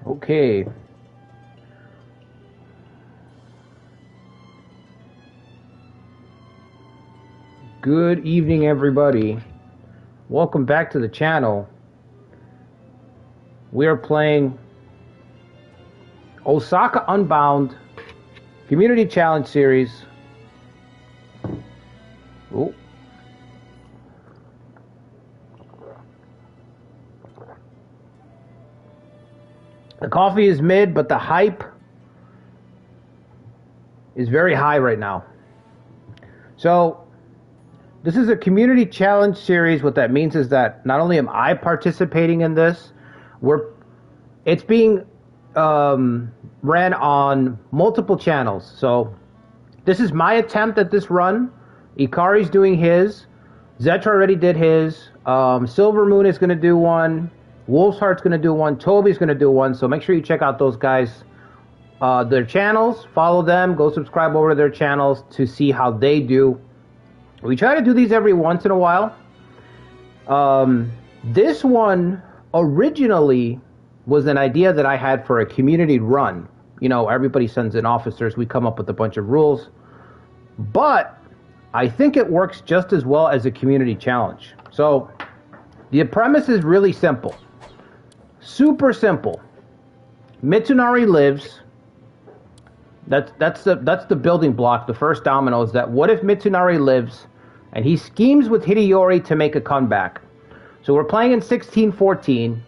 Okay. Good evening, everybody. Welcome back to the channel. We are playing Osaka Unbound Community Challenge Series. Oh. The coffee is mid, but the hype is very high right now. So, this is a community challenge series. What that means is that not only am I participating in this, it's being ran on multiple channels. So, this is my attempt at this run. Ikari's doing his. Zetra already did his. Silver Moon is going to do one. Wolf's Heart's going to do one. Toby's going to do one. So make sure you check out those guys, their channels. Follow them. Go subscribe over to their channels to see how they do. We try to do these every once in a while. This one originally was an idea that I had for a community run. You know, everybody sends in officers. We come up with a bunch of rules. But I think it works just as well as a community challenge. So the premise is really simple. Super simple. Mitsunari lives. That's the building block. The first domino is that what if Mitsunari lives and he schemes with Hideyori to make a comeback. So we're playing in 1614.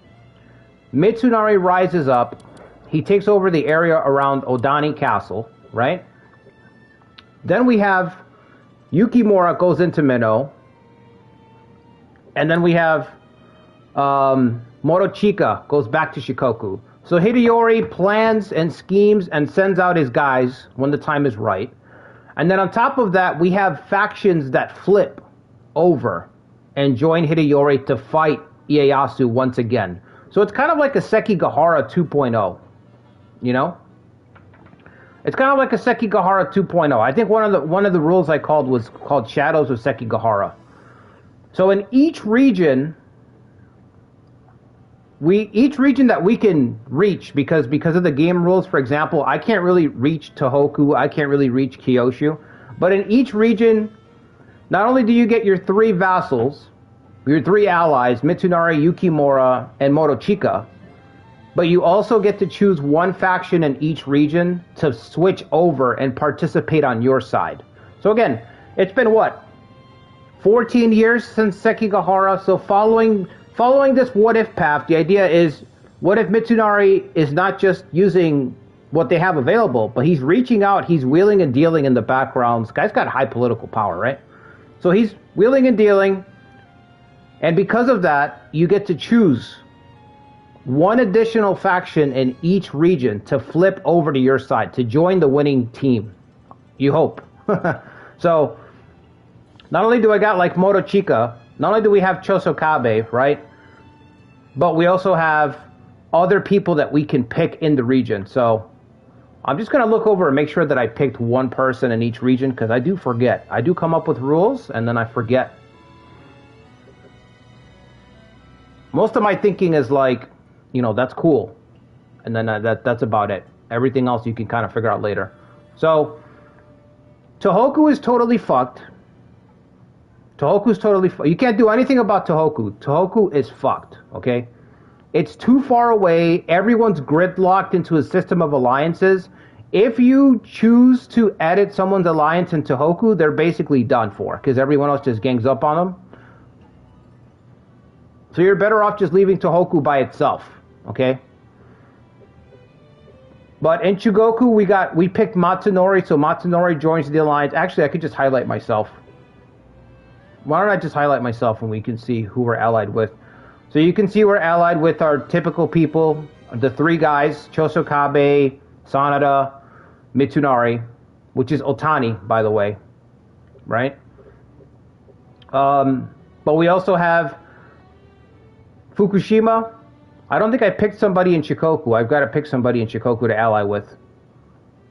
Mitsunari rises up. He takes over the area around Odani Castle, right? Then we have Yukimura goes into Minnow. And then we have Morochika goes back to Shikoku. So Hideyori plans and schemes and sends out his guys when the time is right. And then on top of that, we have factions that flip over and join Hideyori to fight Ieyasu once again. So it's kind of like a Sekigahara 2.0, you know? It's kind of like a Sekigahara 2.0. I think one of the rules I called was called Shadows of Sekigahara. So in each region that we can reach, because of the game rules, for example, I can't really reach Tohoku, I can't really reach Kyushu, but in each region, not only do you get your 3 vassals, your 3 allies, Mitsunari, Yukimura, and Morochika, but you also get to choose one faction in each region to switch over and participate on your side. So again, it's been what? 14 years since Sekigahara, so following this what-if path, the idea is, what if Mitsunari is not just using what they have available, but he's reaching out, he's wheeling and dealing in the background. This guy's got high political power, right? So he's wheeling and dealing, and because of that, you get to choose one additional faction in each region to flip over to your side, to join the winning team. You hope. So, not only do I got like Morochika, not only do we have Chosokabe, right? But we also have other people that we can pick in the region. So I'm just going to look over and make sure that I picked one person in each region, because I do forget. I do come up with rules and then I forget. Most of my thinking is like, you know, that's cool. And then that's about it. Everything else you can kind of figure out later. So Tohoku is totally fucked. Tohoku's totally fucked. You can't do anything about Tohoku. Tohoku is fucked, okay? It's too far away. Everyone's gridlocked into a system of alliances. If you choose to edit someone's alliance in Tohoku, they're basically done for, because everyone else just gangs up on them. So you're better off just leaving Tohoku by itself, okay? But in Chugoku, we picked Matsunori, so Matsunori joins the alliance. Actually, I could just highlight myself. Why don't I just highlight myself and we can see who we're allied with. So you can see we're allied with our typical people, the 3 guys, Chosokabe, Sanada, Mitsunari, which is Otani, by the way, right? But we also have Fukushima. I don't think I picked somebody in Shikoku. I've got to pick somebody in Shikoku to ally with.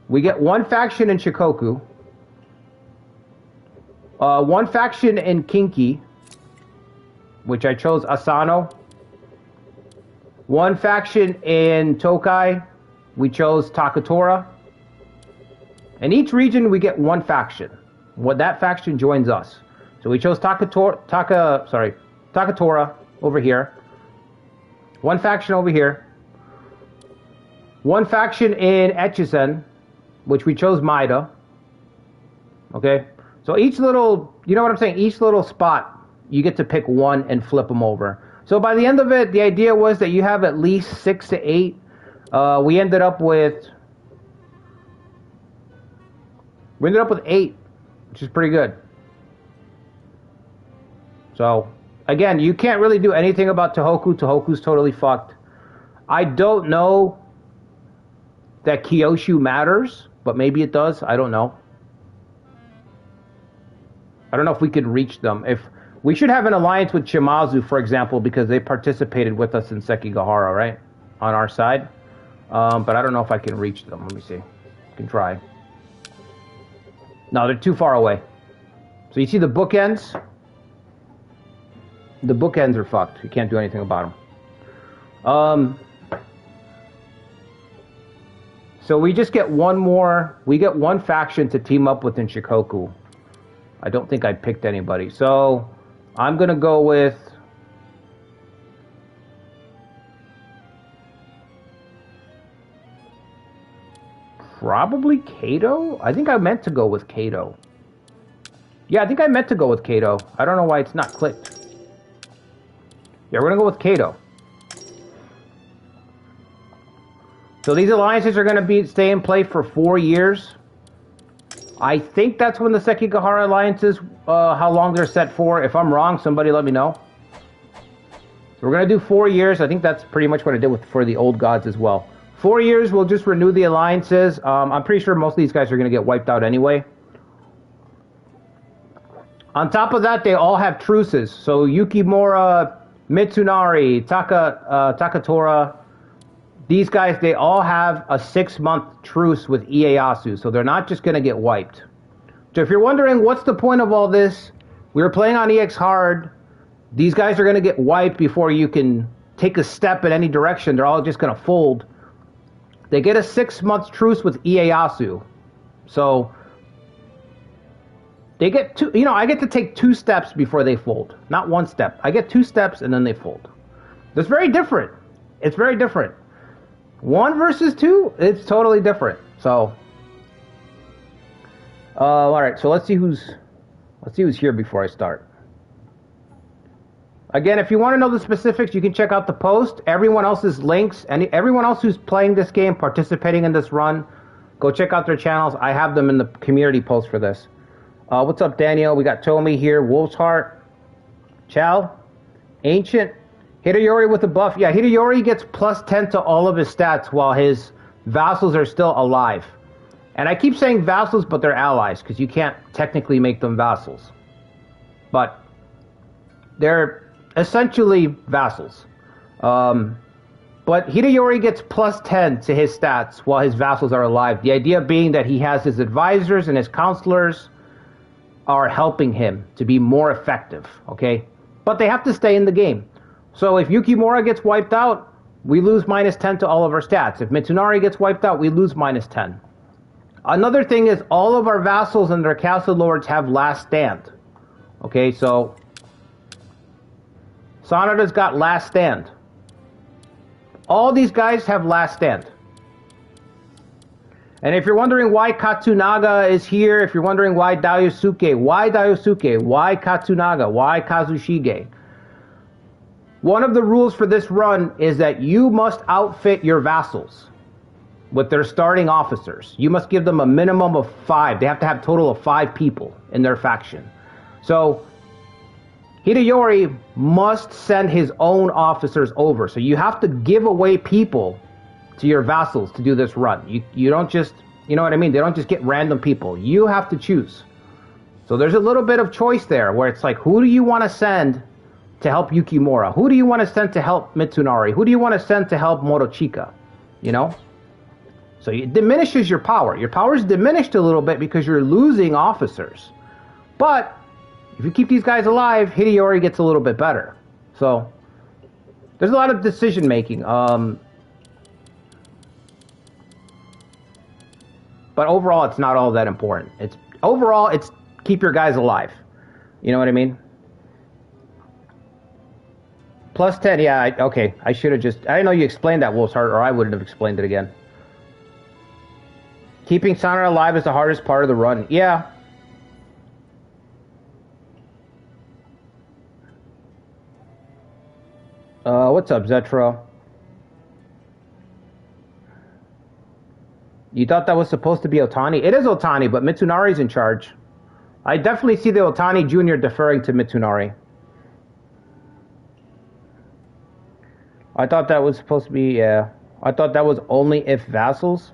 We get one faction in Shikoku. One faction in Kinki, which I chose Asano. One faction in Tokai, we chose Takatora. In each region, we get one faction. That faction joins us. So we chose Takatora over here. One faction over here. One faction in Echizen, which we chose Maida. Okay? So each little, you know what I'm saying? Each little spot, you get to pick one and flip them over. So by the end of it, the idea was that you have at least 6 to 8. We ended up with 8, which is pretty good. So, again, you can't really do anything about Tohoku. Tohoku's totally fucked. I don't know that Kyushu matters, but maybe it does. I don't know. I don't know if we could reach them. If we should have an alliance with Shimazu, for example, because they participated with us in Sekigahara, right? On our side. But I don't know if I can reach them. Let me see. I can try. No, they're too far away. So you see the bookends? The bookends are fucked. You can't do anything about them. So we just get one more. We get one faction to team up with in Shikoku. I don't think I picked anybody. So I'm going to go with... probably Kato? I think I meant to go with Kato. Yeah, I think I meant to go with Kato. I don't know why it's not clicked. Yeah, we're going to go with Kato. So these alliances are going to stay in play for 4 years. I think that's when the Sekigahara alliances, how long they're set for. If I'm wrong, somebody let me know. So we're going to do 4 years. I think that's pretty much what I did for the old gods as well. 4 years, we'll just renew the alliances. I'm pretty sure most of these guys are going to get wiped out anyway. On top of that, they all have truces. So Yukimura, Mitsunari, Takatora, these guys, they all have a 6-month truce with Ieyasu. So they're not just going to get wiped. So if you're wondering what's the point of all this, we were playing on Exhard. These guys are going to get wiped before you can take a step in any direction. They're all just going to fold. They get a 6-month truce with Ieyasu. So they get two, I get to take 2 steps before they fold. Not 1 step. I get 2 steps and then they fold. That's very different. It's very different. 1 versus 2, it's totally different. So all right, so let's see who's here before I start. Again, if you want to know the specifics, you can check out the post. Everyone else's links, and everyone else who's playing this game, participating in this run, go check out their channels. I have them in the community post for this. What's up, Daniel? We got Tomi here, Wolf's Heart, Chow, Ancient, Hideyori with a buff. Yeah, Hideyori gets +10 to all of his stats while his vassals are still alive. And I keep saying vassals, but they're allies, because you can't technically make them vassals. But they're essentially vassals. But Hideyori gets +10 to his stats while his vassals are alive. The idea being that he has his advisors and his counselors are helping him to be more effective, okay? But they have to stay in the game. So if Yukimura gets wiped out, we lose -10 to all of our stats. If Mitsunari gets wiped out, we lose -10. Another thing is all of our vassals and their castle lords have last stand. Okay, so Sanada's got last stand. All these guys have last stand. And if you're wondering why Katsunaga is here, if you're wondering why Daiosuke, why Katsunaga, why Kazushige, one of the rules for this run is that you must outfit your vassals with their starting officers. You must give them a minimum of 5. They have to have a total of 5 people in their faction. So Hideyori must send his own officers over. So you have to give away people to your vassals to do this run. You don't just, you know what I mean? They don't just get random people. You have to choose. So there's a little bit of choice there where it's like, who do you want to send to help Yukimura? Who do you want to send to help Mitsunari? Who do you want to send to help Morochika? You know? So it diminishes your power. Your power is diminished a little bit because you're losing officers. But if you keep these guys alive, Hideyori gets a little bit better. So There's a lot of decision making. But overall, it's not all that important. Overall, it's keep your guys alive. You know what I mean? Plus 10, yeah, okay. I should have just... I didn't know you explained that, Wolf's Heart, or I wouldn't have explained it again. Keeping Sonar alive is the hardest part of the run. Yeah. What's up, Zetra? You thought that was supposed to be Otani? It is Otani, but Mitsunari's in charge. I definitely see the Otani Jr. deferring to Mitsunari. I thought that was supposed to be, yeah. I thought that was only if vassals.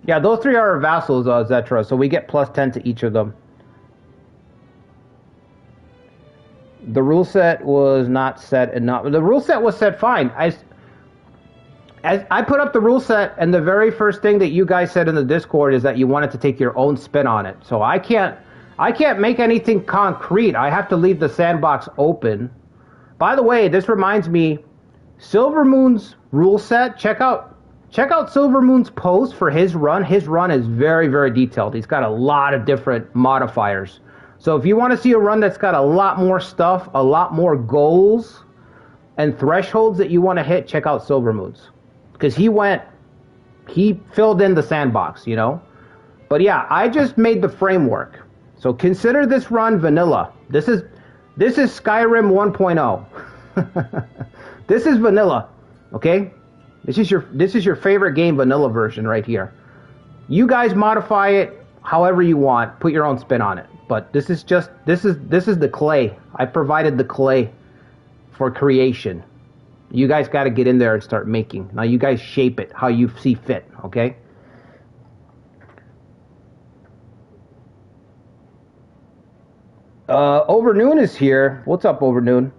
Yeah, those three are vassals, Zetra, so we get plus 10 to each of them. The rule set was not set enough. The rule set was set fine. As I put up the rule set, and the very first thing that you guys said in the Discord is that you wanted to take your own spin on it. So I can't make anything concrete. I have to leave the sandbox open. By the way, this reminds me, Silver Moon's rule set, check out Silver Moon's post for his run. His run is very, very detailed. He's got a lot of different modifiers. So if you want to see a run that's got a lot more stuff, a lot more goals and thresholds that you want to hit, check out Silver Moon's. Because he filled in the sandbox, you know? But yeah, I just made the framework. So consider this run vanilla. This is Skyrim 1.0. This is vanilla, okay? This is your favorite game vanilla version right here. You guys modify it however you want. Put your own spin on it. But this is the clay. I provided the clay for creation. You guys got to get in there and start making. Now you guys shape it how you see fit, okay? Overnoon is here. What's up, Overnoon?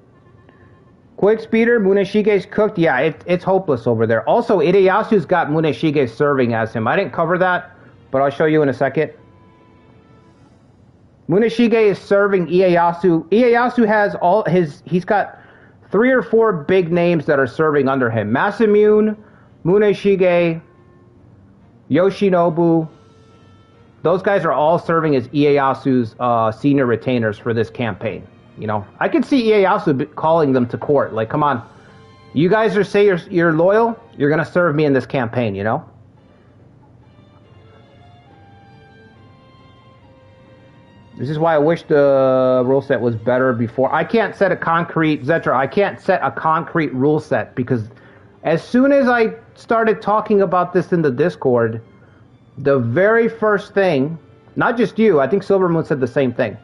Quick speeder, Muneshige's cooked. Yeah, it's hopeless over there. Also, Ideyasu's got Muneshige serving as him. I didn't cover that, but I'll show you in a second. Muneshige is serving Ieyasu. Ieyasu has he's got 3 or 4 big names that are serving under him. Masamune, Muneshige, Yoshinobu. Those guys are all serving as Ieyasu's senior retainers for this campaign. You know, I could see Ieyasu calling them to court. Like, come on, you guys you're loyal. You're gonna serve me in this campaign. You know. This is why I wish the rule set was better before. I can't set a concrete, Zetra, I can't set a concrete rule set because as soon as I started talking about this in the Discord, the very first thing, not just you, I think Silver Moon said the same thing,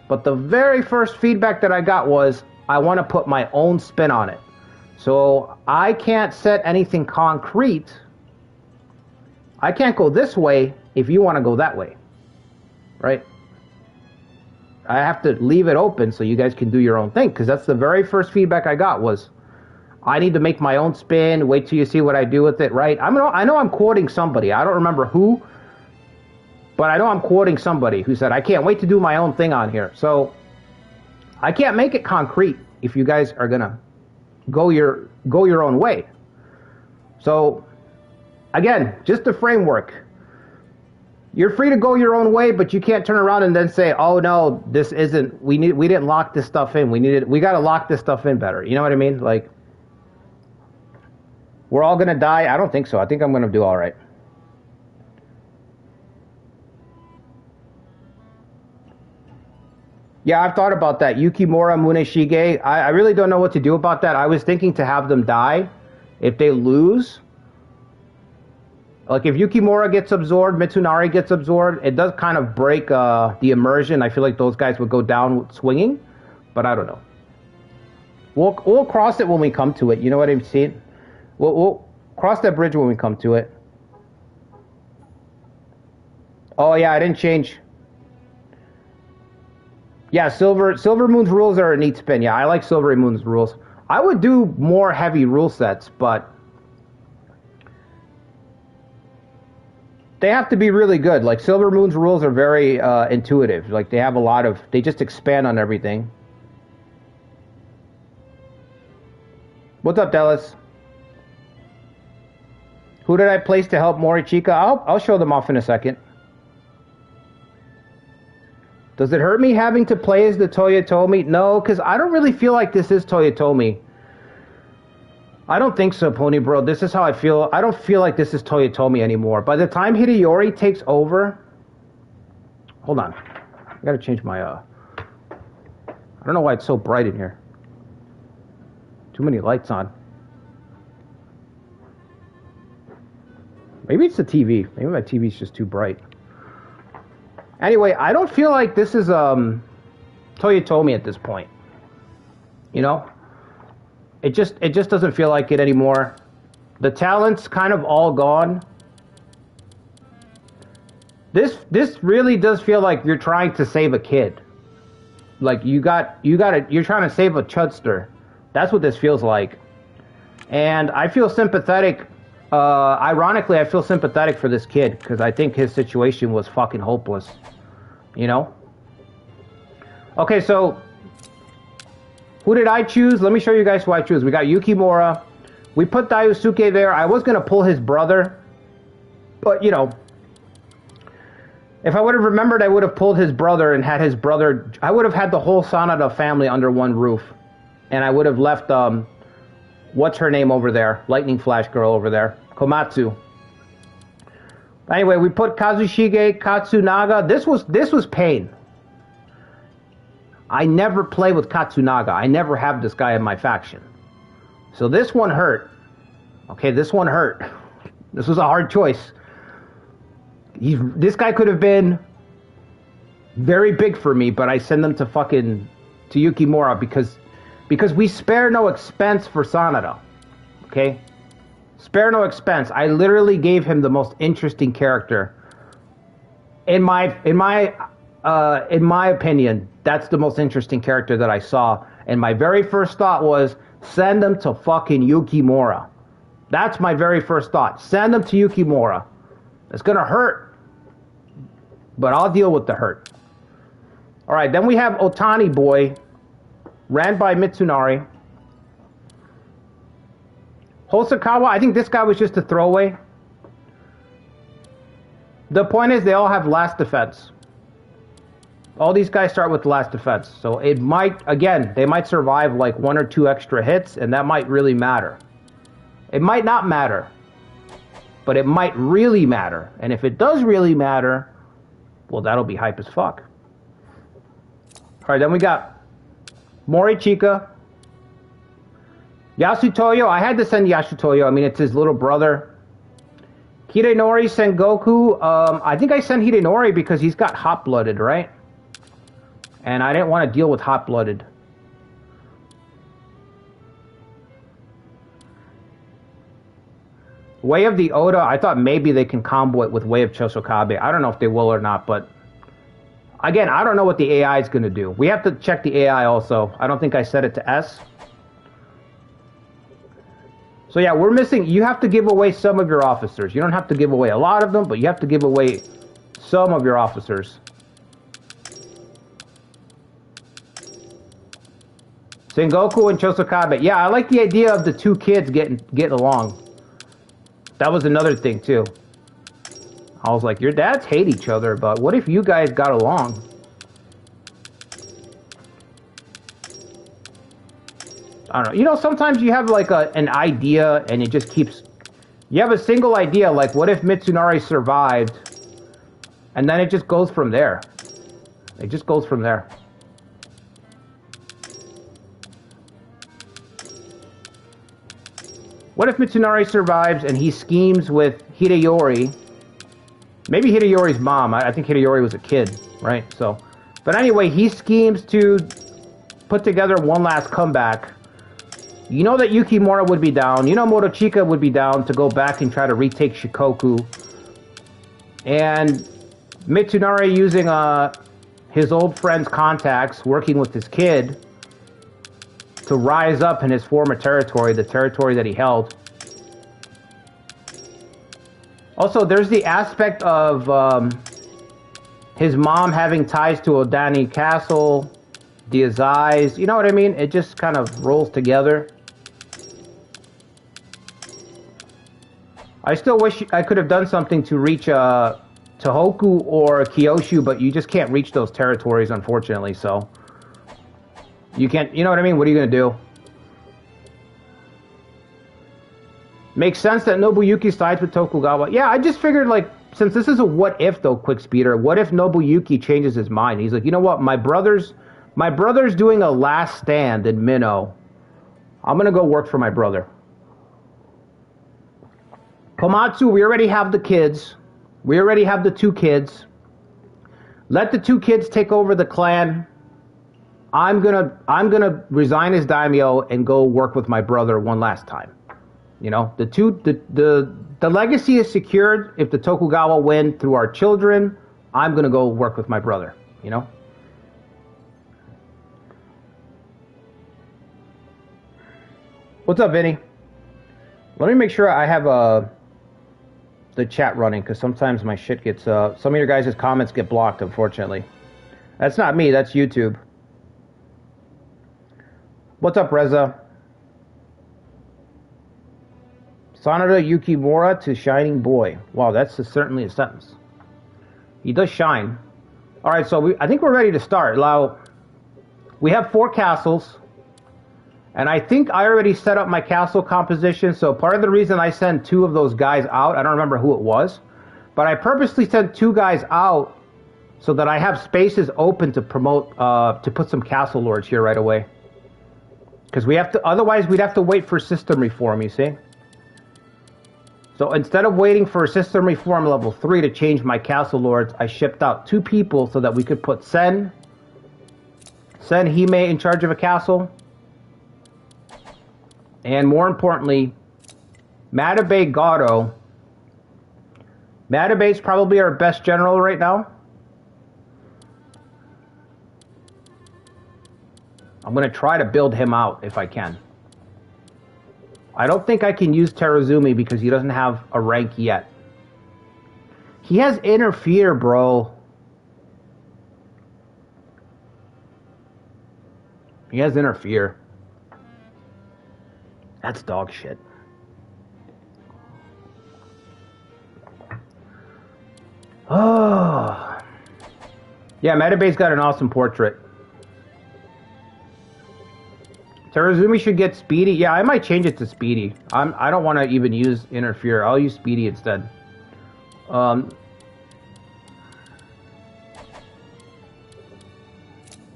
but the very first feedback that I got was, I want to put my own spin on it. So I can't set anything concrete. I can't go this way if you want to go that way, right? I have to leave it open so you guys can do your own thing, because that's the very first feedback I got was, I need to make my own spin, wait till you see what I do with it, right? I know I'm quoting somebody. I don't remember who, but I know I'm quoting somebody who said, I can't wait to do my own thing on here. So I can't make it concrete if you guys are going to go your own way. So again, just the framework. You're free to go your own way, but you can't turn around and then say, "Oh no, this isn't. We didn't lock this stuff in. We got to lock this stuff in better." You know what I mean? Like, we're all gonna die. I don't think so. I think I'm gonna do all right. Yeah, I've thought about that. Yukimura, Muneshige. I really don't know what to do about that. I was thinking to have them die if they lose. Like, if Yukimura gets absorbed, Mitsunari gets absorbed, it does kind of break the immersion. I feel like those guys would go down swinging, but I don't know. We'll cross it when we come to it. You know what I'm saying? We'll cross that bridge when we come to it. Oh, yeah, I didn't change. Yeah, Silver Moon's rules are a neat spin. Yeah, I like Silver Moon's rules. I would do more heavy rule sets, but they have to be really good. Like, Silver Moon's rules are very intuitive. Like, they have a lot of... They just expand on everything. What's up, Dallas? Who did I place to help Morichika? I'll show them off in a second. Does it hurt me having to play as the Toyotomi? No, because I don't really feel like this is Toyotomi. I don't think so, Pony Bro. This is how I feel. I don't feel like this is Toyotomi anymore. By the time Hideyori takes over... Hold on. I gotta change my... I don't know why it's so bright in here. Too many lights on. Maybe it's the TV. Maybe my TV's just too bright. Anyway, I don't feel like this is Toyotomi at this point. You know? It just doesn't feel like it anymore. The talent's kind of all gone. This really does feel like you're trying to save a kid. Like you're trying to save a chudster. That's what this feels like. And I feel sympathetic. Ironically, I feel sympathetic for this kid because I think his situation was fucking hopeless. You know? Okay, so who did I choose? Let me show you guys who I choose. We got Yukimura. We put Daisuke there. I was going to pull his brother. But, you know, if I would have remembered, I would have pulled his brother and had his brother... I would have had the whole Sanada family under one roof. And I would have left... what's her name over there? Lightning Flash girl over there. Komatsu. Anyway, we put Kazushige, Katsunaga. This was pain. I never play with Katsunaga. I never have this guy in my faction. So this one hurt. Okay, this one hurt. This was a hard choice. This guy could have been very big for me, but I send them to Yukimura because we spare no expense for Sanada. Okay? Spare no expense. I literally gave him the most interesting character. In my opinion, that's the most interesting character that I saw. And my very first thought was, send them to fucking Yukimura. That's my very first thought. Send them to Yukimura. It's gonna hurt. But I'll deal with the hurt. Alright, then we have Otani Boy, ran by Mitsunari. Hosokawa, I think this guy was just a throwaway. The point is they all have last defense. All these guys start with last defense. So it might, again, they might survive like 1 or 2 extra hits, and that might really matter. It might not matter, but it might really matter. And if it does really matter, well, that'll be hype as fuck. Alright, then we got Morichika. Yasutoyo, I had to send Yasutoyo. I mean, it's his little brother. Hidenori Sengoku. I think I sent Hidenori because he's got hot-blooded, right? And I didn't want to deal with hot-blooded. Way of the Oda, I thought maybe they can combo it with Way of Chosokabe. I don't know if they will or not, but... Again, I don't know what the AI is going to do. We have to check the AI also. I don't think I set it to S. So yeah, we're missing... You have to give away some of your officers. You don't have to give away a lot of them, but you have to give away some of your officers. Sengoku and Chosokabe. Yeah, I like the idea of the 2 kids getting along. That was another thing, too. I was like, your dads hate each other, but what if you guys got along? I don't know. You know, sometimes you have like an idea and it just keeps... You have a single idea, like what if Mitsunari survived? And then it just goes from there. It just goes from there. What if Mitsunari survives and he schemes with Hideyori? Maybe Hideyori's mom. I think Hideyori was a kid, right? So, but anyway, he schemes to put together one last comeback. You know that Yukimura would be down. You know Morochika would be down to go back and try to retake Shikoku. And Mitsunari using his old friend's contacts, working with his kid, to rise up in his former territory, the territory that he held. Also, there's the aspect of his mom having ties to Odani Castle, the Azais, you know what I mean? It just kind of rolls together. I still wish I could have done something to reach Tohoku or Kyushu, but you just can't reach those territories, unfortunately, so... You can't... You know what I mean? What are you going to do? Makes sense that Nobuyuki sides with Tokugawa. Yeah, I just figured, like, since this is a what-if, though, Quick Speeder, what if Nobuyuki changes his mind? He's like, you know what? My brother's doing a last stand in Minnow. I'm going to go work for my brother. Komatsu, we already have the kids. We already have the 2 kids. Let the 2 kids take over the clan. I'm gonna resign as daimyo and go work with my brother one last time. You know, the legacy is secured if the Tokugawa win through our children. I'm gonna go work with my brother. You know. What's up, Vinny? Let me make sure I have the chat running, because sometimes my shit gets... some of your guys' comments get blocked, unfortunately. That's not me, that's YouTube. What's up, Reza? Sanada Yukimura to Shining Boy. Wow, that's certainly a sentence. He does shine. Alright, so I think we're ready to start. Now, we have 4 castles. And I think I already set up my castle composition, so part of the reason I sent 2 of those guys out, I don't remember who it was, but I purposely sent 2 guys out so that I have spaces open to promote, to put some castle lords here right away. Because we have to, otherwise we'd have to wait for system reform, you see? So instead of waiting for system reform level 3 to change my castle lords, I shipped out 2 people so that we could put Sen Hime in charge of a castle. And more importantly, Matabe Gado. Matabe's probably our best general right now. I'm going to try to build him out if I can. I don't think I can use Terrazumi because he doesn't have a rank yet. He has Interfere, bro. He has Interfere. That's dog shit. Oh. Yeah, Metabase's got an awesome portrait. Terrazumi should get Speedy. Yeah, I might change it to Speedy. I don't want to even use Interfere. I'll use Speedy instead. Does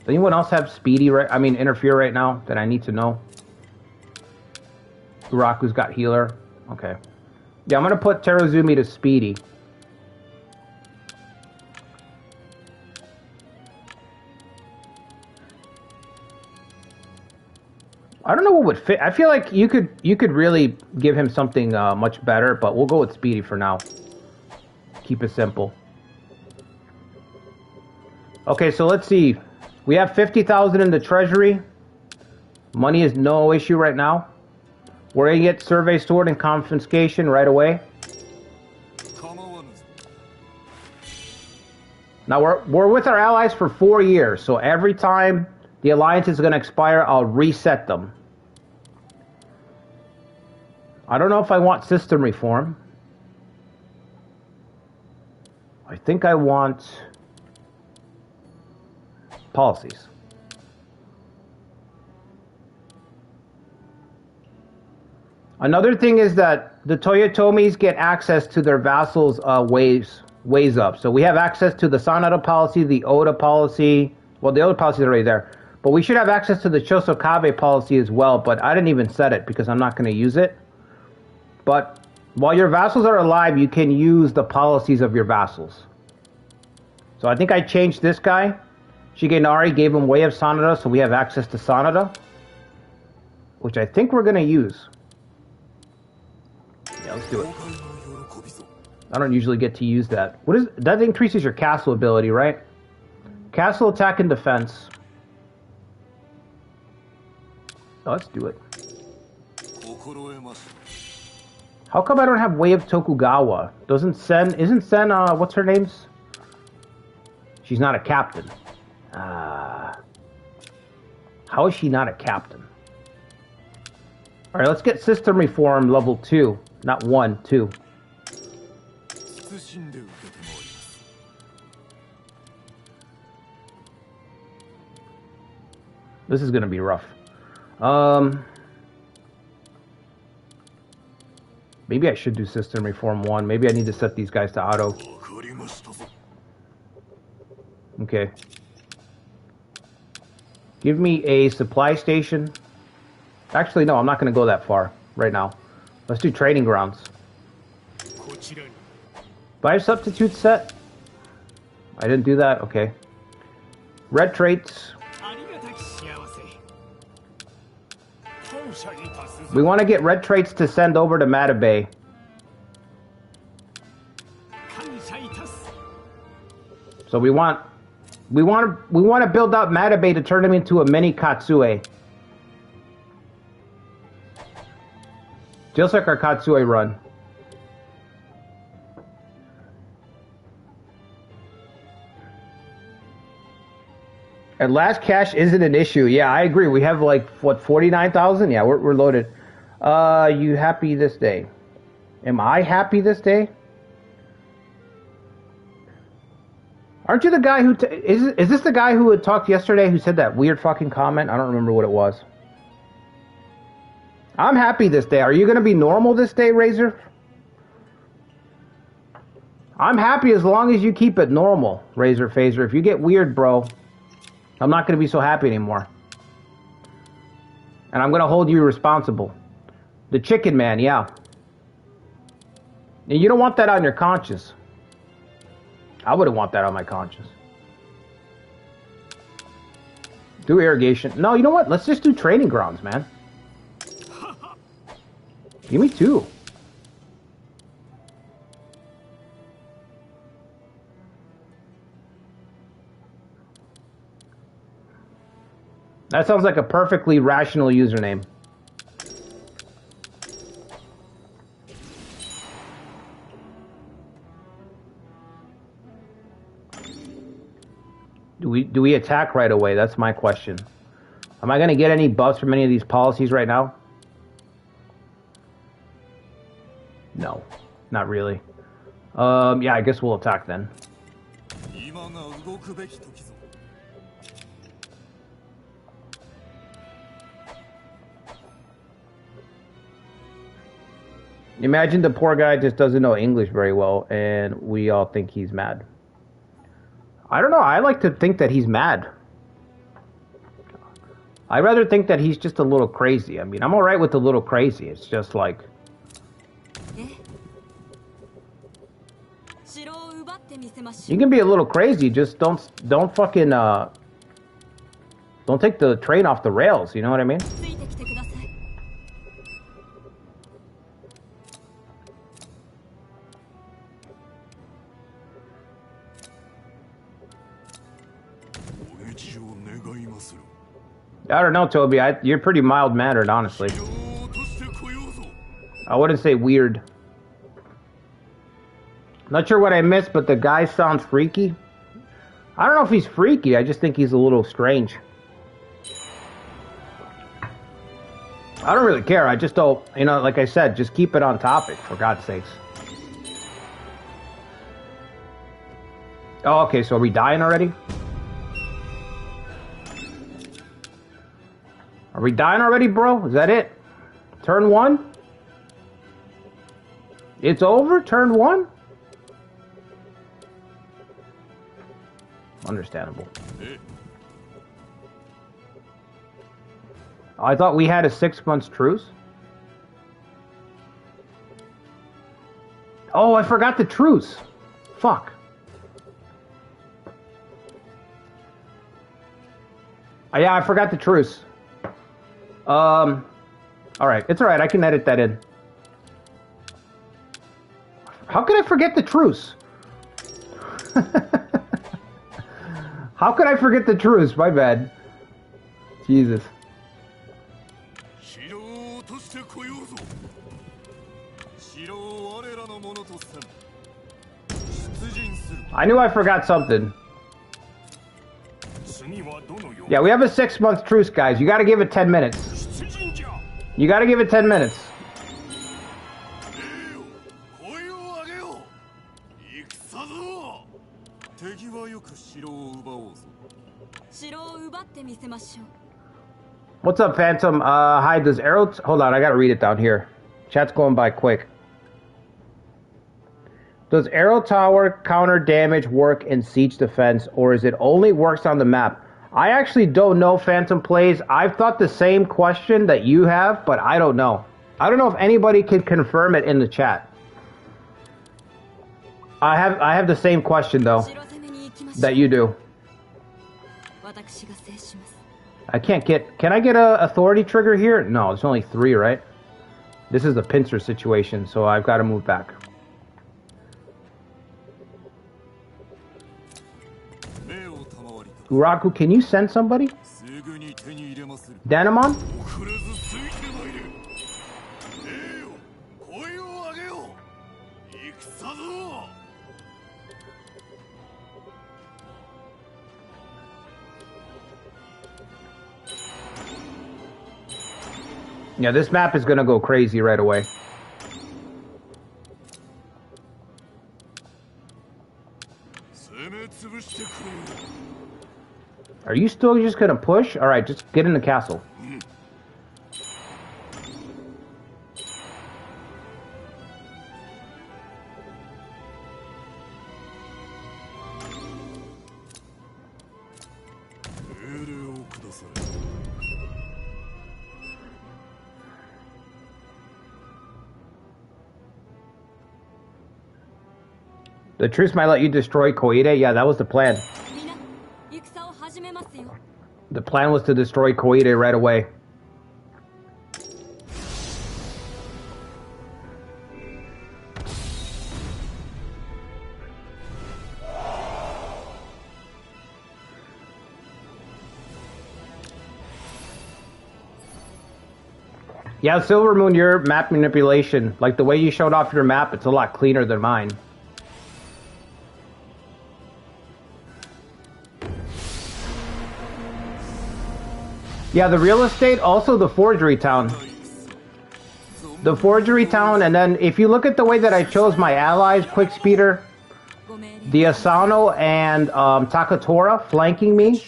anyone else have Speedy Interfere right now that I need to know? Uraku's got Healer. Okay. Yeah, I'm going to put Terrazumi to Speedy. I don't know what would fit. I feel like you could really give him something much better, but we'll go with Speedy for now. Keep it simple. Okay, so let's see. We have 50,000 in the treasury. Money is no issue right now. We're going to get Survey Sword and Confiscation right away. Now, we're with our allies for 4 years, so every time the alliance is going to expire, I'll reset them. I don't know if I want system reform. I think I want policies. Another thing is that the Toyotomis get access to their vassals' ways up. So we have access to the Sanada policy, the Oda policy. Well, the Oda policy is already there. But we should have access to the Chosokabe policy as well. But I didn't even set it because I'm not going to use it. But while your vassals are alive, you can use the policies of your vassals. So I think I changed this guy. Shigenari gave him Way of Sanada, so we have access to Sanada. Which I think we're going to use. Yeah, let's do it. I don't usually get to use that. What is that? Increases your castle ability, right? Castle attack and defense. Oh, let's do it. How come I don't have Way of Tokugawa? Isn't Sen, what's her name's? She's not a captain. How is she not a captain? Alright, let's get system reform level 2. Not 1, 2. This is gonna be rough. Maybe I should do System Reform 1. Maybe I need to set these guys to auto. Okay. Give me a supply station. Actually, no, I'm not going to go that far right now. Let's do training grounds. Buy a substitute set. I didn't do that. Okay. Red traits. We want to get red traits to send over to Matabei. So we want to build out Matabei to turn him into a mini Katsue. Just like our Katsue run. And last cash isn't an issue. Yeah, I agree. We have like, what, 49,000? Yeah, we're loaded. You happy this day? Am I happy this day? Aren't you the guy who... Is this the guy who had talked yesterday who said that weird fucking comment? I don't remember what it was. I'm happy this day. Are you going to be normal this day, Razor? I'm happy as long as you keep it normal, Razor Phaser. If you get weird, bro, I'm not going to be so happy anymore. And I'm going to hold you responsible. The Chicken Man, yeah. And you don't want that on your conscience. I wouldn't want that on my conscience. Do irrigation. No, you know what? Let's just do training grounds, man. Give me 2. That sounds like a perfectly rational username. Do we attack right away? That's my question. Am I going to get any buffs from any of these policies right now? No, not really. Yeah, I guess we'll attack then. Imagine the poor guy just doesn't know English very well, and we all think he's mad. I don't know. I like to think that he's mad. I'd rather think that he's just a little crazy. I mean, I'm alright with a little crazy. It's just like... You can be a little crazy, just don't fucking, don't take the train off the rails, you know what I mean? I don't know, Toby. You're pretty mild-mannered, honestly. I wouldn't say weird. Not sure what I missed, but the guy sounds freaky. I don't know if he's freaky. I just think he's a little strange. I don't really care. I just don't, you know, like I said, just keep it on topic, for God's sakes. Oh, okay, so are we dying already? Are we dying already, bro? Is that it? Turn 1? It's over? Turn 1? Understandable. I thought we had a 6-month truce. Oh, I forgot the truce. Fuck. Oh, yeah, I forgot the truce. Alright, it's alright, I can edit that in. How could I forget the truce? How could I forget the truce? My bad. Jesus. I knew I forgot something. Yeah, we have a 6-month truce, guys. You gotta give it 10 minutes. You gotta give it 10 minutes. What's up, Phantom? Hi, does arrow... Hold on, I gotta read it down here. Chat's going by quick. Does arrow tower counter damage work in siege defense, or is it only works on the map? I actually don't know, Phantom Plays. I've thought the same question that you have, but I don't know. I don't know if anybody can confirm it in the chat. I have the same question, though, that you do. I can't get... Can I get a authority trigger here? No, it's only 3, right? This is the pincer situation, so I've got to move back. Uraku, can you send somebody? Danamon? Yeah, this map is gonna go crazy right away. Are you still just gonna push? Alright, just get in the castle. The Truce might let you destroy Koide? Yeah, that was the plan. The plan was to destroy Koide right away. Yeah, Silver Moon, your map manipulation, like the way you showed off your map, it's a lot cleaner than mine. Yeah, the real estate, also the forgery town. The forgery town, and then if you look at the way that I chose my allies, Quick Speeder, the Asano and Takatora flanking me,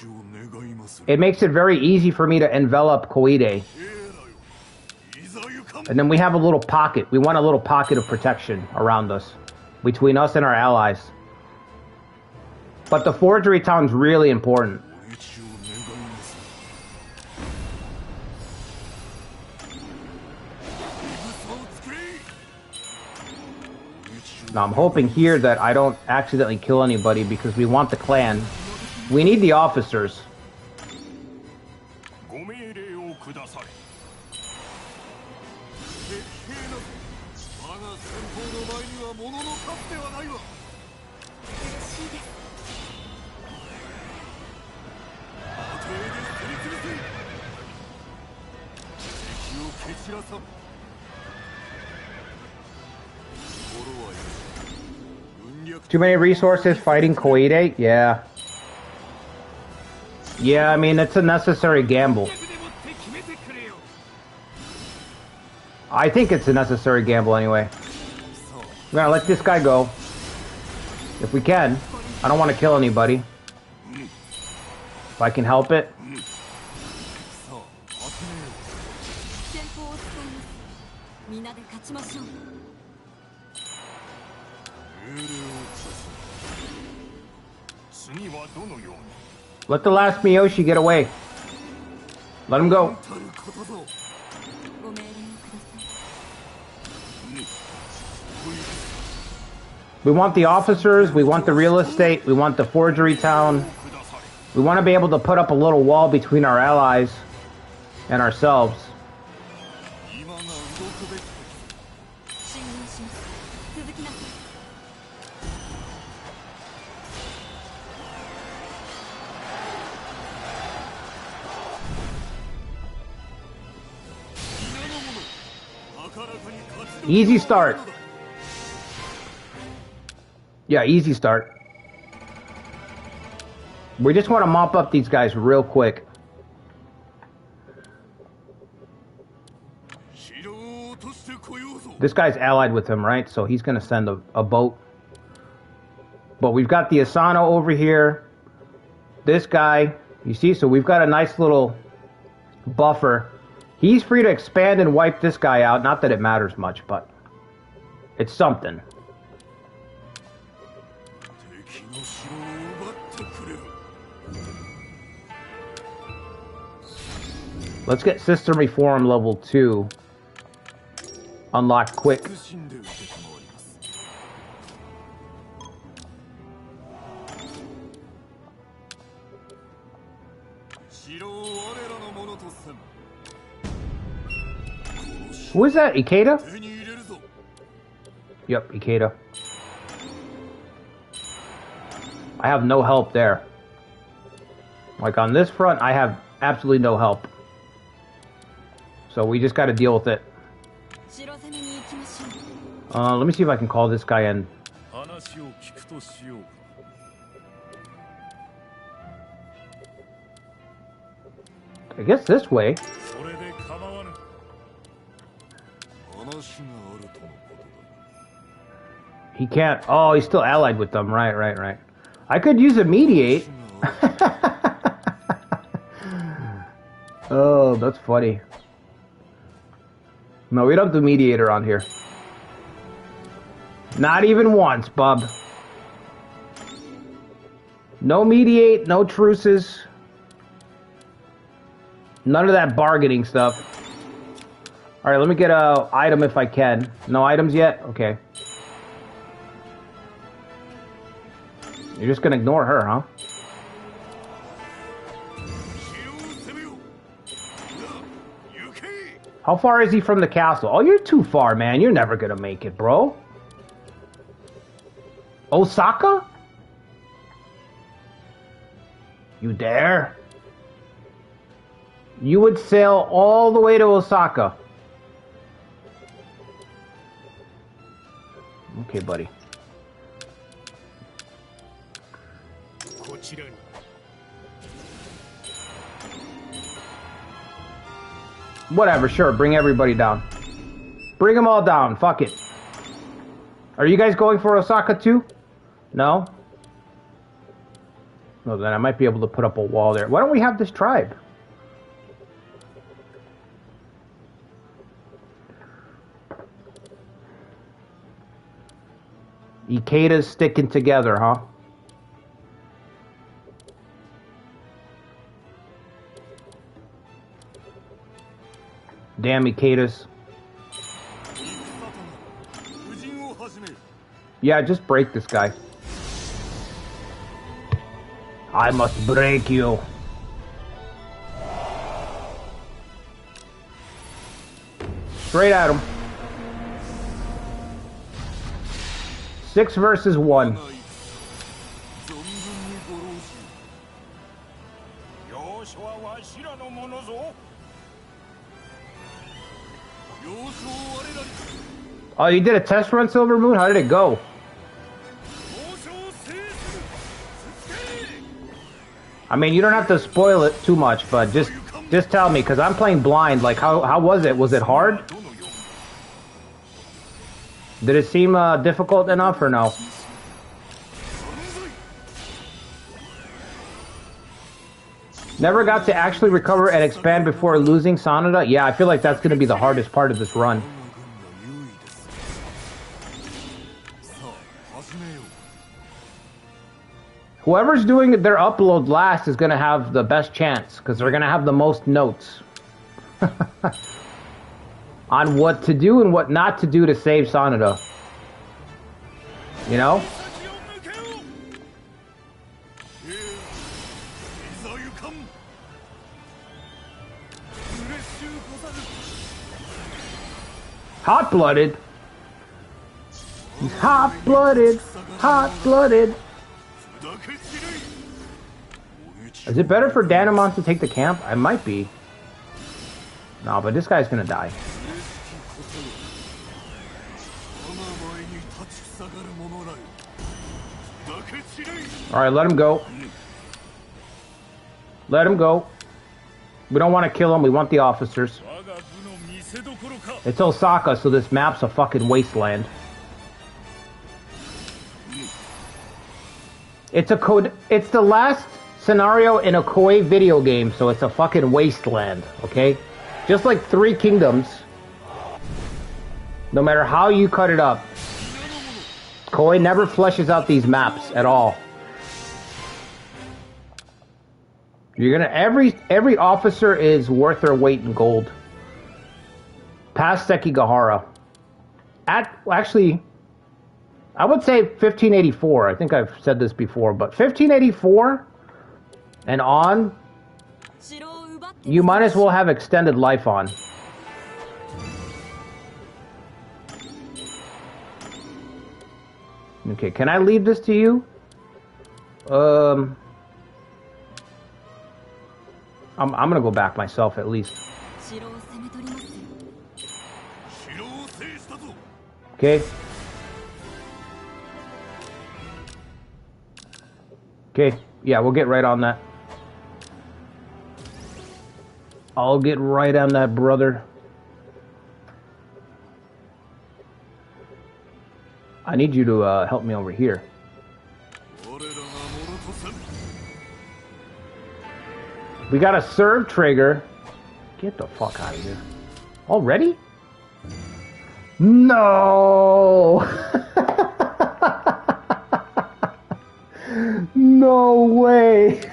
it makes it very easy for me to envelop Koide. And then we have a little pocket. We want a little pocket of protection around us, between us and our allies. But the forgery town's really important. Now I'm hoping here that I don't accidentally kill anybody because we want the clan. We need the officers. Too many resources fighting Koide? Yeah. Yeah, I mean, it's a necessary gamble. I think it's a necessary gamble anyway. We're gonna let this guy go. If we can. I don't want to kill anybody. If I can help it. Let the last Miyoshi get away. Let him go. We want the officers, we want the real estate, we want the forgery town. We want to be able to put up a little wall between our allies and ourselves. Easy start. Yeah, easy start. We just want to mop up these guys real quick. This guy's allied with him, right? So he's going to send a boat. But we've got the Asano over here. This guy, you see, so we've got a nice little buffer. He's free to expand and wipe this guy out. Not that it matters much, but it's something. Let's get System Reform level 2 unlocked quick. Who is that? Ikeda? Yep, Ikeda. I have no help there. Like on this front, I have absolutely no help. So we just got to deal with it. Let me see if I can call this guy in. I guess this way. He can't. Oh, he's still allied with them. Right. I could use a mediate. Oh, that's funny. No, we don't do mediator on here. Not even once, bub. No mediate, no truces. None of that bargaining stuff. Alright, let me get a item if I can. No items yet? Okay. You're just gonna ignore her, huh? How far is he from the castle? Oh, you're too far, man. You're never gonna make it, bro. Osaka? You dare? You would sail all the way to Osaka. Okay, buddy. Whatever, sure, bring everybody down. Bring them all down, fuck it. Are you guys going for Osaka too? No? No, then I might be able to put up a wall there. Why don't we have this tribe? Ikeda's sticking together, huh? Damn Ikeda's. Yeah, just break this guy. I must break you. Straight at him. 6 versus 1. Oh, you did a test run, Silver Moon? How did it go? I mean, you don't have to spoil it too much, but just tell me, because I'm playing blind. Like, how was it? Was it hard? Did it seem difficult enough or no? Never got to actually recover and expand before losing Sanada? Yeah, I feel like that's going to be the hardest part of this run. Whoever's doing their upload last is going to have the best chance, because they're going to have the most notes on what to do and what not to do to save Sanada. You know? Hot-blooded. He's hot-blooded. Hot-blooded. Is it better for Danamon to take the camp? I might be. No, but this guy's gonna die. Alright, let him go. Let him go. We don't want to kill him, we want the officers. It's Osaka, so this map's a fucking wasteland. It's a code. It's the last scenario in a Koei video game, so it's a fucking wasteland. Okay, just like Three Kingdoms. No matter how you cut it up, Koei never fleshes out these maps at all. You're gonna every officer is worth their weight in gold. Past Sekigahara. Actually, I would say 1584. I think I've said this before, but 1584 and on, you might as well have extended life on. Okay, can I leave this to you? I'm gonna go back myself at least. Okay. Okay, yeah, we'll get right on that. I'll get right on that, brother. I need you to help me over here. We got a serve trigger. Get the fuck out of here. Already? No! No way!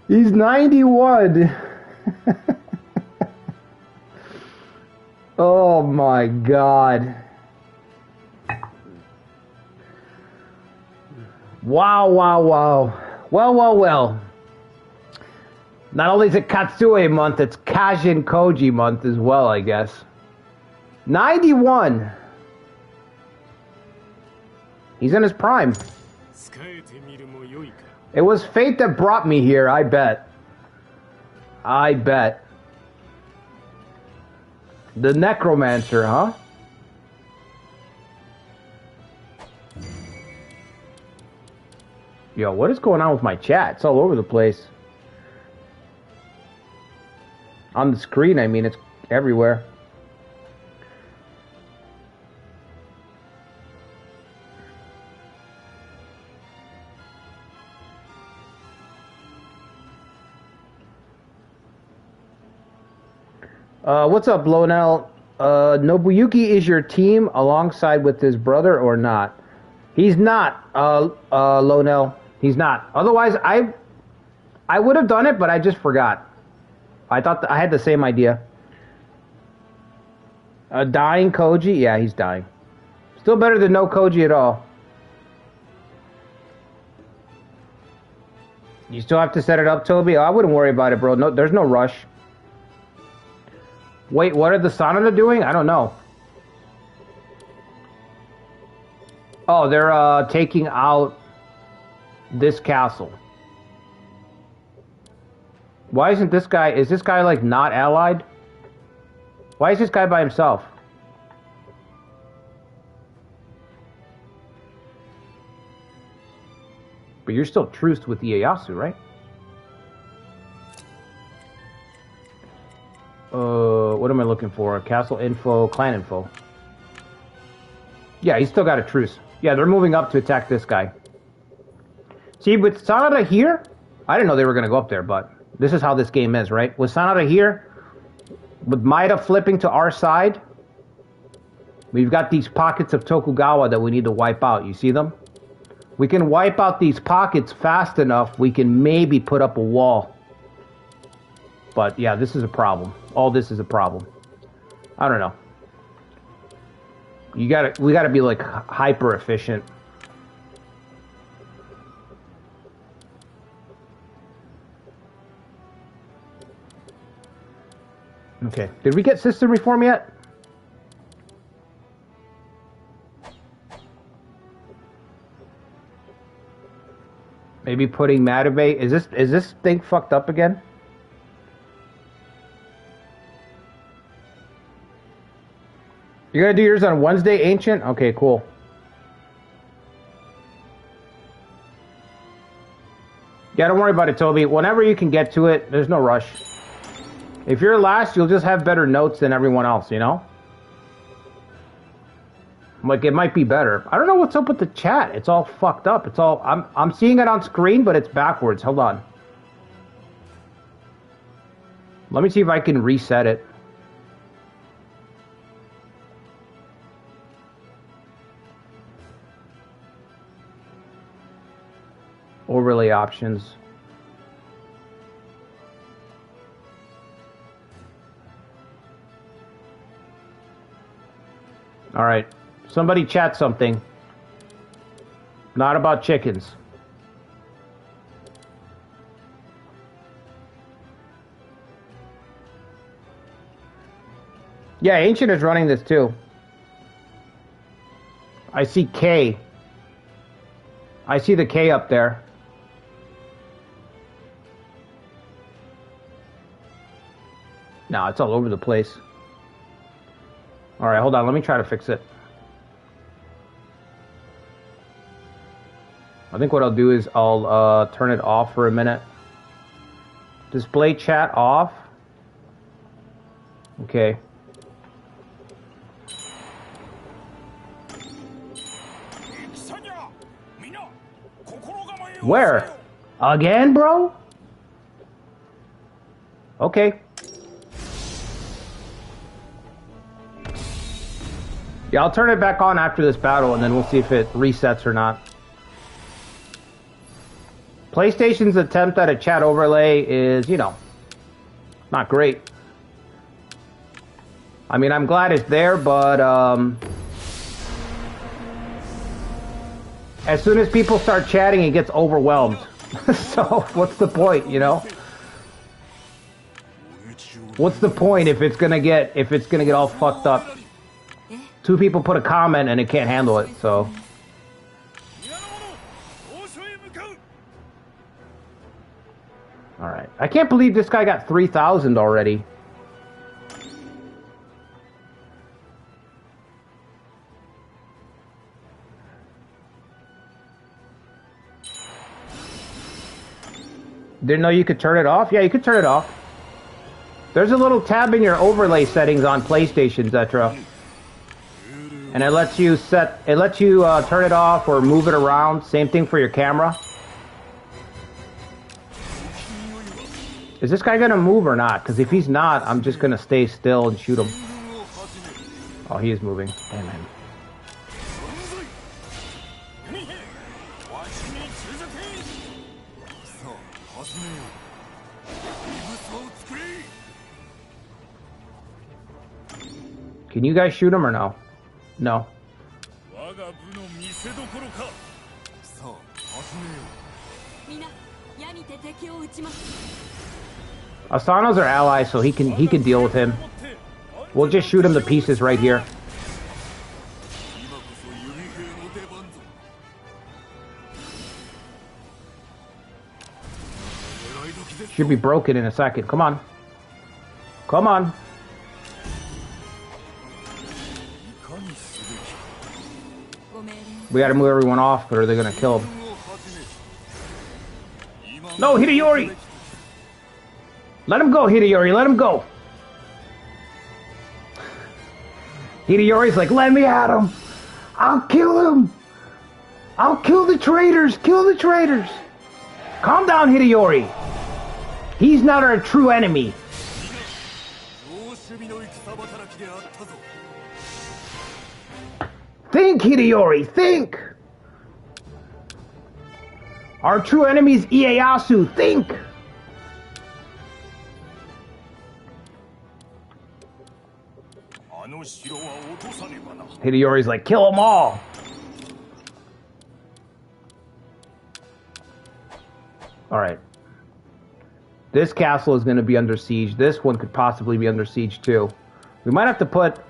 He's 91. Oh my god. Wow, wow, wow. Well. Not only is it Katsue month, it's Kajin Koji month as well, I guess. 91. He's in his prime. It was fate that brought me here, I bet. I bet. The Necromancer, huh? Yo, what is going on with my chat? It's all over the place. On the screen, I mean, it's everywhere. What's up, Lonel? Nobuyuki is your team alongside with his brother or not? He's not, Lonel. He's not. Otherwise, I would have done it, but I just forgot. I thought I had the same idea. Dying Koji? Yeah, he's dying. Still better than no Koji at all. You still have to set it up, Toby? Oh, I wouldn't worry about it, bro. No, there's no rush. Wait, what are the Sanada doing? I don't know. Oh, they're taking out this castle. Why isn't this guy... Is this guy, like, not allied? Why is this guy by himself? But you're still truced with Ieyasu, right? What am I looking for? Castle info, clan info. Yeah, he's still got a truce. Yeah, they're moving up to attack this guy. See, with Sanada here... I didn't know they were going to go up there, but... This is how this game is, right? With Sanada here, with Maeda flipping to our side, we've got these pockets of Tokugawa that we need to wipe out. You see them? We can wipe out these pockets fast enough, we can maybe put up a wall. But yeah, this is a problem. All this is a problem. I don't know. We gotta be like hyper efficient. Okay, did we get system reform yet? Maybe putting Matabay. Is this thing fucked up again? You're gonna do yours on Wednesday, Ancient? Okay, cool. Yeah, don't worry about it, Toby. Whenever you can get to it, there's no rush. If you're last, you'll just have better notes than everyone else, you know? Like, it might be better. I don't know what's up with the chat. It's all fucked up. It's all... I'm seeing it on screen, but it's backwards. Hold on. Let me see if I can reset it. Overlay options. All right. Somebody chat something. Not about chickens. Yeah, Ancient is running this too. I see K. I see the K up there. No, it's all over the place. All right, hold on. Let me try to fix it. I think what I'll do is I'll turn it off for a minute. Display chat off. Okay. Where? Again, bro? Okay. Yeah, I'll turn it back on after this battle, and then we'll see if it resets or not. PlayStation's attempt at a chat overlay is, you know, not great. I mean, I'm glad it's there, but as soon as people start chatting, it gets overwhelmed. So, what's the point, you know? What's the point if it's gonna get all fucked up? Two people put a comment and it can't handle it, so. Alright. I can't believe this guy got 3,000 already. Didn't know you could turn it off? Yeah, you could turn it off. There's a little tab in your overlay settings on PlayStation, Zetra. And it lets you turn it off or move it around. Same thing for your camera. Is this guy gonna move or not? Because if he's not, I'm just gonna stay still and shoot him. Oh, he is moving. Damn him. Can you guys shoot him or no? No. Asano's our ally, so he can deal with him. We'll just shoot him to pieces right here. Should be broken in a second. Come on. Come on. We gotta move everyone off, or they're gonna kill him. No, Hideyori! Let him go, Hideyori, let him go! Hideyori's like, let me at him! I'll kill him! I'll kill the traitors! Kill the traitors! Calm down, Hideyori! He's not our true enemy! Think, Hideyori, think! Our true enemy is Ieyasu, think! Hideyori's like, kill them all! Alright. This castle is going to be under siege. This one could possibly be under siege too. We might have to put...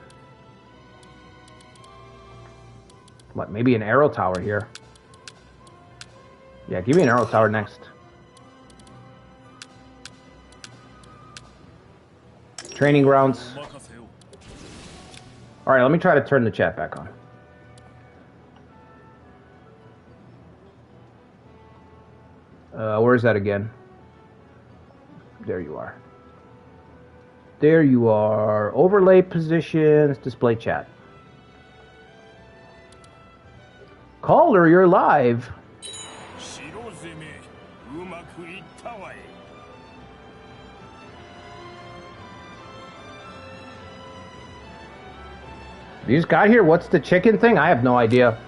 what, maybe an arrow tower here. Yeah, give me an arrow tower next. Training grounds. Alright, let me try to turn the chat back on. Where's that again? There you are. There you are. Overlay positions, display chat. Caller, you're live. You just got here? What's the chicken thing? I have no idea.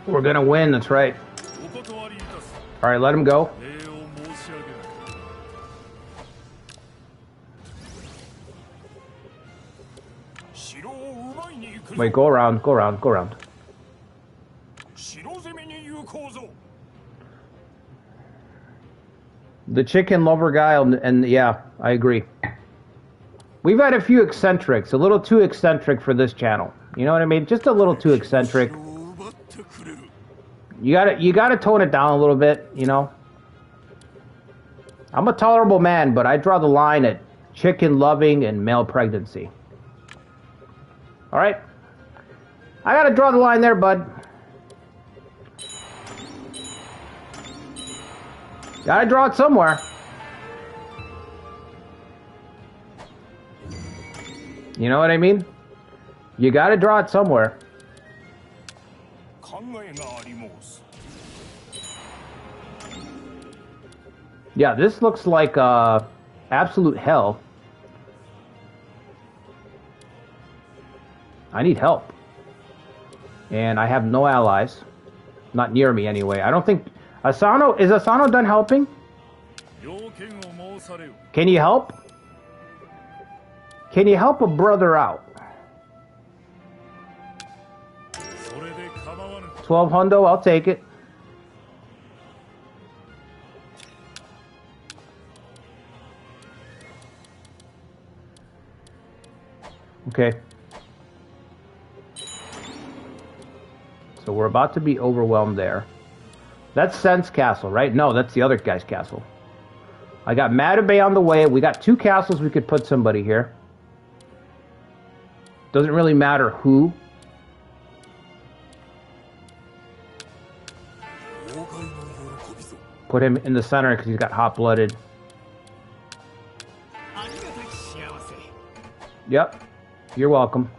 We're gonna win, that's right. Alright, let him go. Wait, go around, go around, go around. The chicken lover guy, and yeah, I agree. We've had a few eccentrics, a little too eccentric for this channel. You know what I mean? Just a little too eccentric. You gotta tone it down a little bit, you know? I'm a tolerable man, but I draw the line at chicken loving and male pregnancy. Alright? I gotta draw the line there, bud. Gotta draw it somewhere. You know what I mean? You gotta draw it somewhere. Yeah, this looks like absolute hell. I need help. And I have no allies. Not near me anyway. I don't think... Asano... Is Asano done helping? Can you help? Can you help a brother out? 12 hundo, I'll take it. Okay. So we're about to be overwhelmed there. That's Sen's castle, right? No, that's the other guy's castle. I got Matabey on the way. We got 2 castles we could put somebody here. Doesn't really matter who. Put him in the center because he's got hot-blooded. Yep. You're welcome.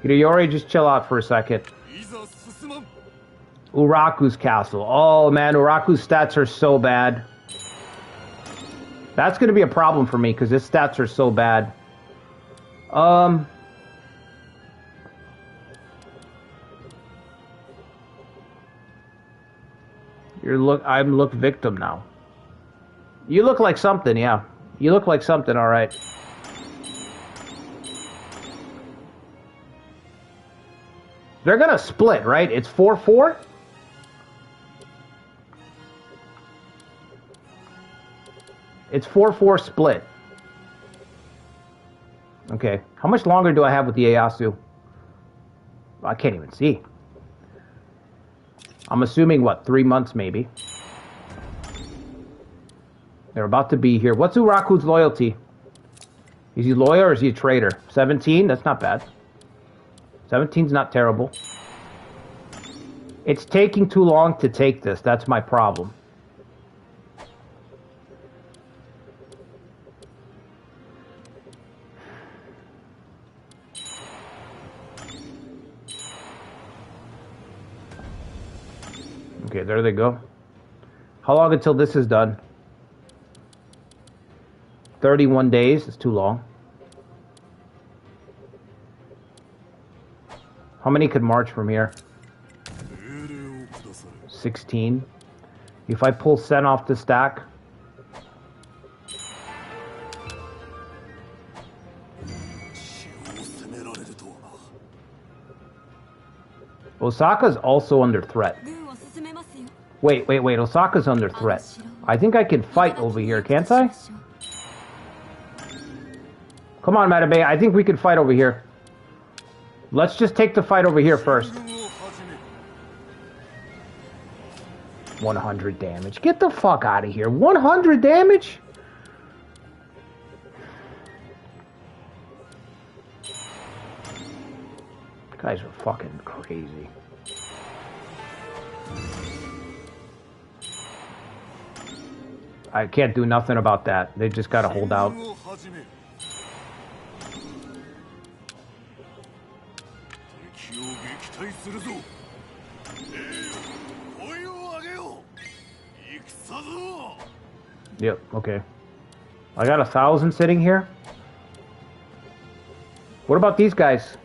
Hideyori, just chill out for a second. Uraku's castle. Oh man, Uraku's stats are so bad. That's going to be a problem for me because his stats are so bad. I'm look victim now. You look like something, yeah. You look like something, all right. They're gonna split, right? It's 4-4? It's 4-4 split. Okay. How much longer do I have with the Ieyasu? I can't even see. I'm assuming, what, 3 months maybe. They're about to be here. What's Uraku's loyalty? Is he loyal or is he a traitor? 17? That's not bad. 17's not terrible. It's taking too long to take this. That's my problem. Okay, there they go. How long until this is done? 31 days. It's too long. How many could march from here? 16. If I pull Sen off the stack... Osaka's also under threat. Wait. Osaka's under threat. I think I can fight over here, can't I? Come on, Matabey. I think we can fight over here. Let's just take the fight over here first. 100 damage. Get the fuck out of here. 100 damage? Guys are fucking crazy. I can't do nothing about that. They just gotta hold out. Yep, okay. I got 1,000 sitting here. What about these guys?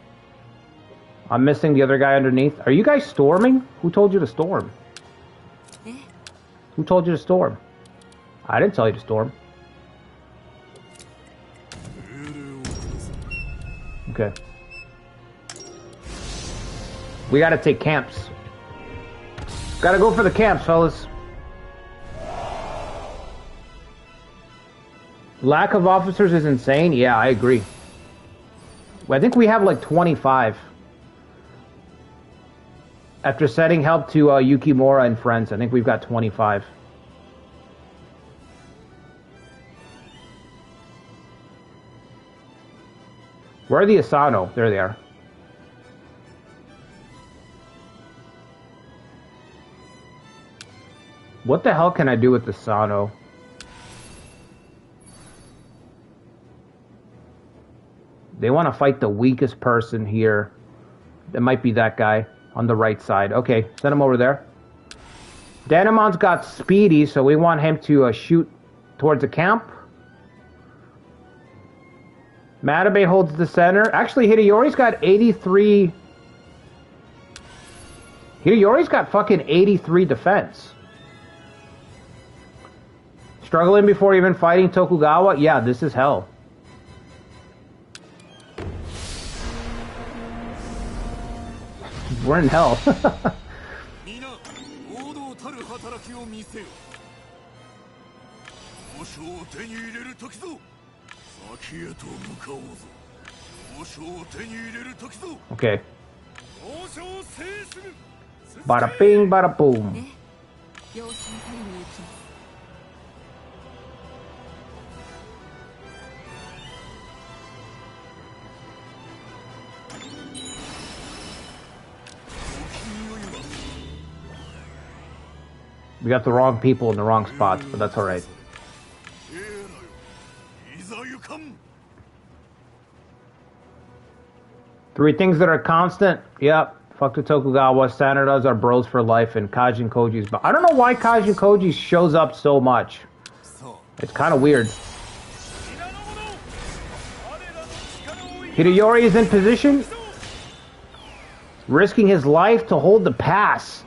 I'm missing the other guy underneath. Are you guys storming? Who told you to storm? Who told you to storm? I didn't tell you to storm. Okay. We gotta take camps. Gotta go for the camps, fellas. Lack of officers is insane. Yeah, I agree. I think we have like 25. After sending help to Yukimura and friends, I think we've got 25. Where are the Asano? There they are. What the hell can I do with the Asano? They want to fight the weakest person here. It might be that guy on the right side. Okay, send him over there. Danemon's got speedy, so we want him to shoot towards the camp. Matabe holds the center. Actually, Hideyori's got 83... Hideyori's got fucking 83 defense. Struggling before even fighting Tokugawa? Yeah, this is hell. We're in hell. Okay. Bada bing, bada boom. We got the wrong people in the wrong spots, but that's alright. Three things that are constant. Yep. Fuck the Tokugawa. Sanada's our bros for life, and Kaji and Koji's. But I don't know why Kaji and Koji shows up so much. It's kind of weird. Hideyori is in position. Risking his life to hold the pass.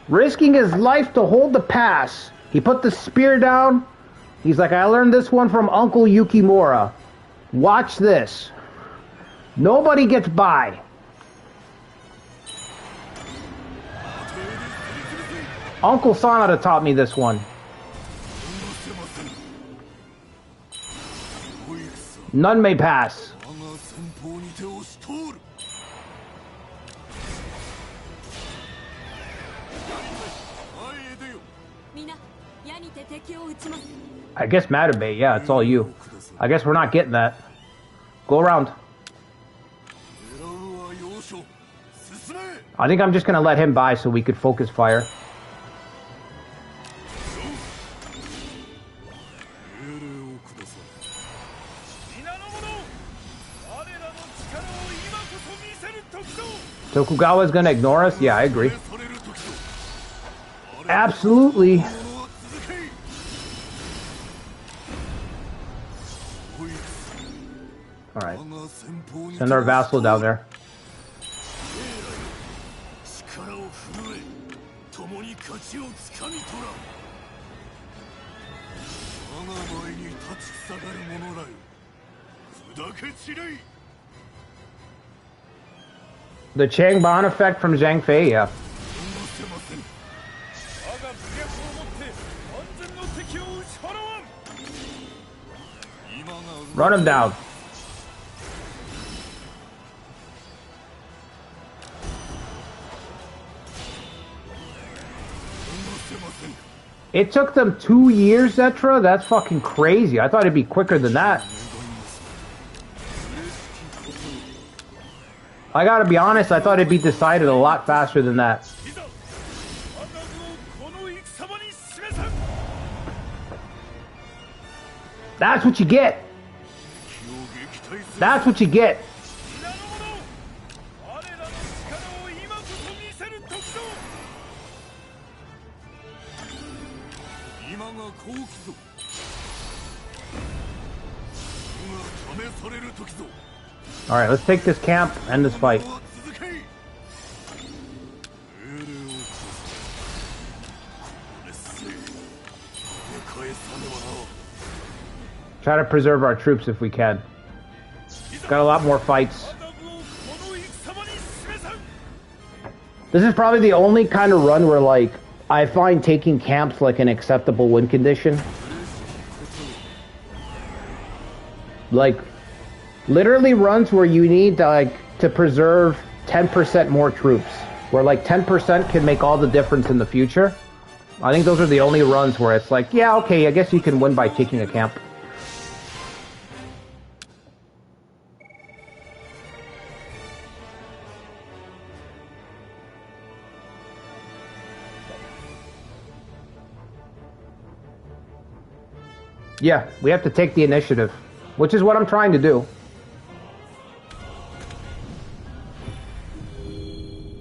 Risking his life to hold the pass. He put the spear down. He's like, I learned this one from Uncle Yukimura. Watch this. Nobody gets by. Uncle Sanada taught me this one. None may pass. I guess Matabe, yeah, it's all you. I guess we're not getting that. Go around. I think I'm just gonna let him by so we could focus fire. Tokugawa's gonna ignore us? Yeah, I agree. Absolutely. Alright. Send our vassal down there. The Changban effect from Zhang Fei, yeah. Run him down. It took them 2 years, Zetra? That's fucking crazy. I thought it'd be quicker than that. I gotta be honest, I thought it'd be decided a lot faster than that. That's what you get. That's what you get. Alright, let's take this camp, end this fight. Try to preserve our troops if we can. Got a lot more fights. This is probably the only kind of run where, like, I find taking camps like an acceptable win condition. Like, literally runs where you need to preserve 10% more troops. Where like 10% can make all the difference in the future. I think those are the only runs where it's like, yeah, okay, I guess you can win by taking a camp. Yeah, we have to take the initiative, which is what I'm trying to do.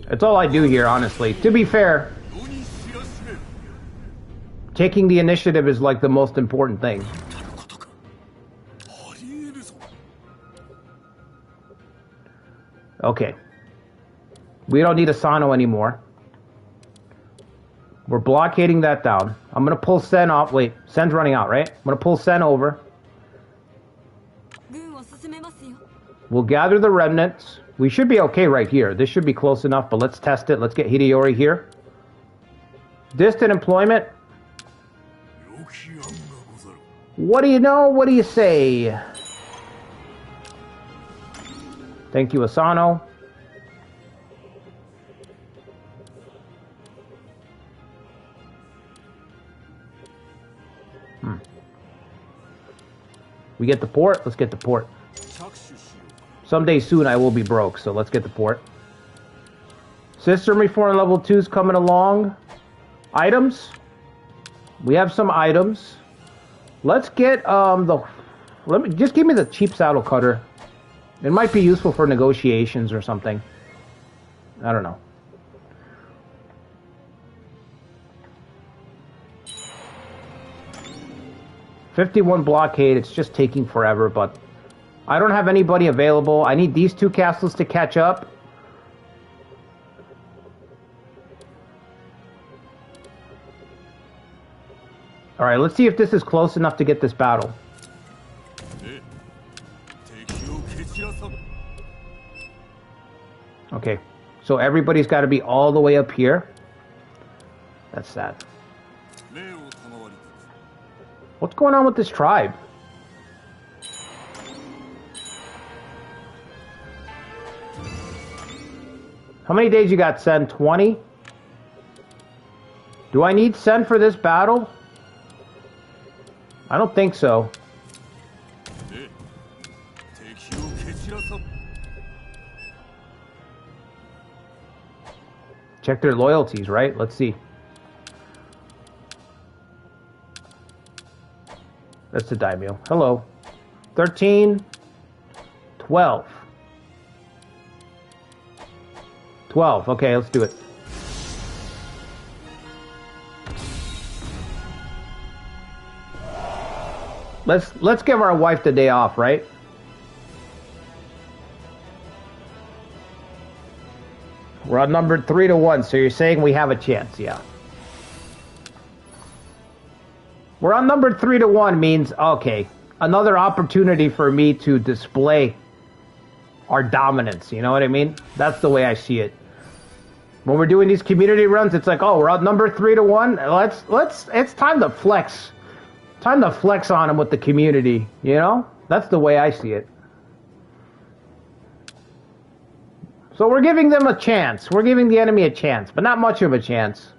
It's all I do here, honestly. To be fair, taking the initiative is like the most important thing. Okay. We don't need Asano anymore. We're blockading that down. I'm going to pull Sen off. Wait, Sen's running out, right? I'm going to pull Sen over. We'll gather the remnants. We should be okay right here. This should be close enough, but let's test it. Let's get Hideyori here. Distant employment. What do you know? What do you say? Thank you, Asano. We get the port? Let's get the port. Someday soon I will be broke, so let's get the port. System reform level 2 is coming along. Items. We have some items. Let's get just give me the cheap saddle cutter. It might be useful for negotiations or something. I don't know. $51 blockade, it's just taking forever, but I don't have anybody available. I need these 2 castles to catch up. Alright, let's see if this is close enough to get this battle. Okay, so everybody's got to be all the way up here. That's sad. What's going on with this tribe? How many days you got, Sen? 20? Do I need Sen for this battle? I don't think so. Check their loyalties, right? Let's see. That's the daimyo. Hello. 13. 12. 12. Okay, let's do it. Let's give our wife the day off, right? We're outnumbered 3-1, so you're saying we have a chance, yeah. We're outnumbered 3-1 means, okay, another opportunity for me to display our dominance, you know what I mean? That's the way I see it. When we're doing these community runs, it's like, oh, we're outnumbered 3-1. It's time to flex. Time to flex on them with the community, you know? That's the way I see it. So we're giving them a chance. We're giving the enemy a chance, but not much of a chance.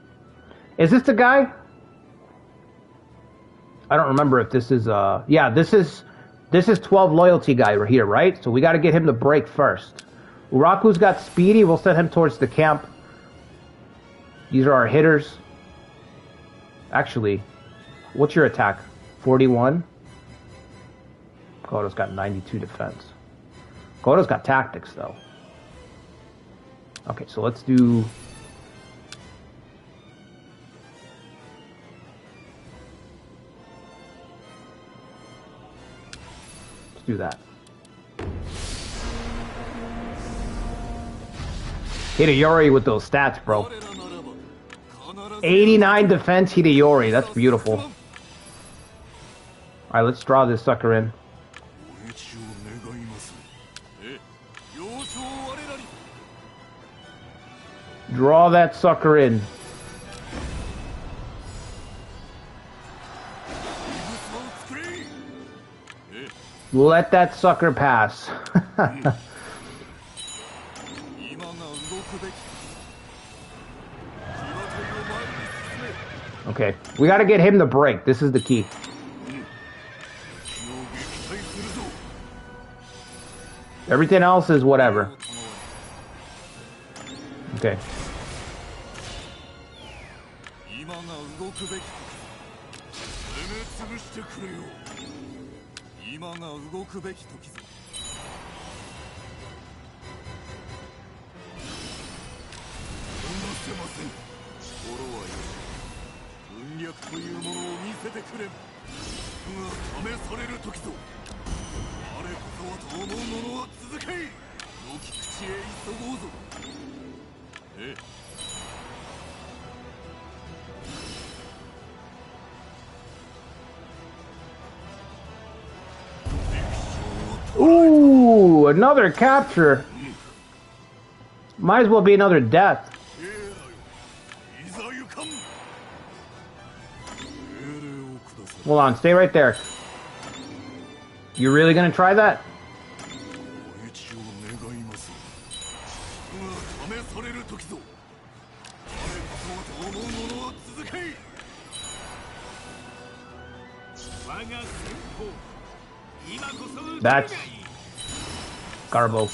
Is this the guy? I don't remember if this is yeah, this is 12 loyalty guy right here, right? So we got to get him to break first. Uraku's got speedy. We'll send him towards the camp. These are our hitters. Actually, what's your attack? 41. Kodo's got 92 defense. Kodo's got tactics though. Okay, so let's do. Do that. Hideyori with those stats, bro. 89 defense Hideyori. That's beautiful. Alright, let's draw this sucker in. Draw that sucker in. Let that sucker pass. Okay, we got to get him to break. This is the key. Everything else is whatever. Okay. Ooh, another capture. Might as well be another death. Hold on, stay right there. You really gonna try that? That's Garbo.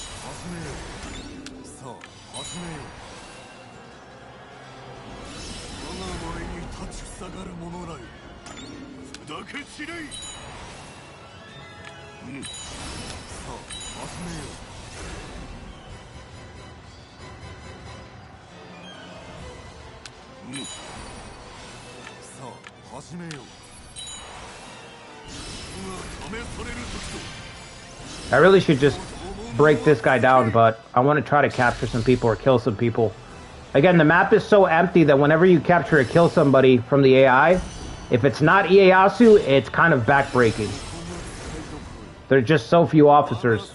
I really should just break this guy down, but I want to try to capture some people or kill some people. Again, the map is so empty that whenever you capture or kill somebody from the AI, if it's not Ieyasu, it's kind of backbreaking. There are just so few officers.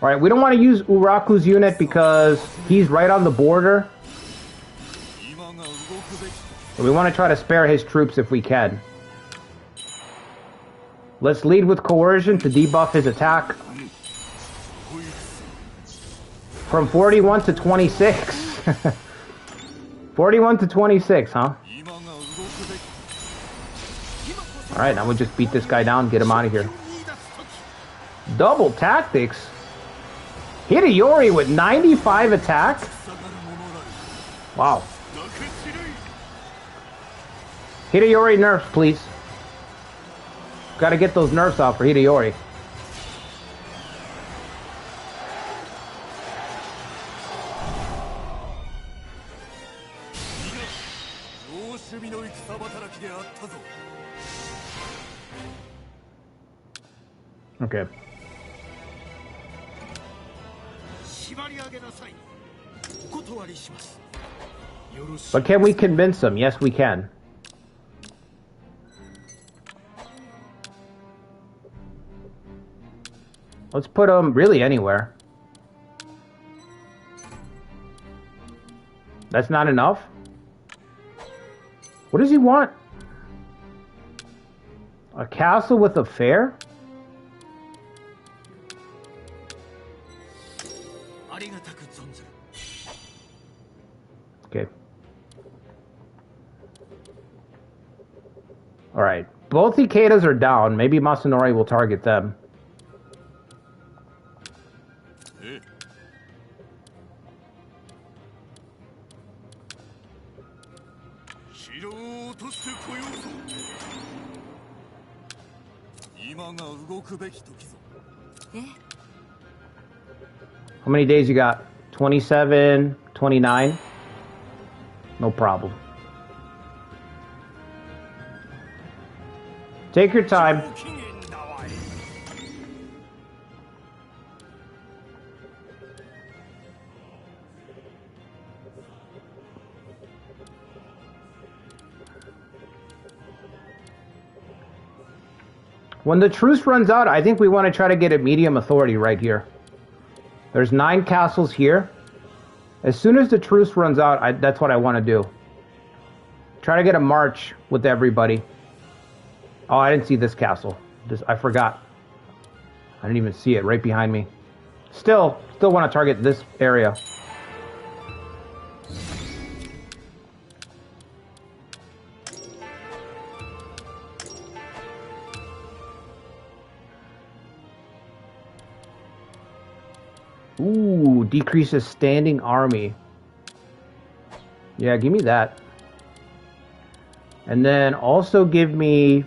Alright, we don't want to use Uraku's unit because he's right on the border. So we want to try to spare his troops if we can. Let's lead with coercion to debuff his attack. From 41 to 26. 41 to 26, huh? Alright, now we'll just beat this guy down, get him out of here. Double tactics? Hideyori with 95 attack? Wow. Hideyori nerfs, please. Gotta get those nerfs out for Hideyori. Okay. But can we convince them? Yes, we can. Let's put them really anywhere. That's not enough? What does he want? A castle with a fair? Okay. Alright. Both Ikedas are down. Maybe Masanori will target them. How many days you got? 27, 29? No problem. Take your time. When the truce runs out, I think we want to try to get a medium authority right here. There's 9 castles here. As soon as the truce runs out, that's what I want to do. Try to get a march with everybody. Oh, I didn't see this castle. I forgot. I didn't even see it right behind me. Still want to target this area. Ooh, decreases standing army. Yeah, give me that. And then also give me...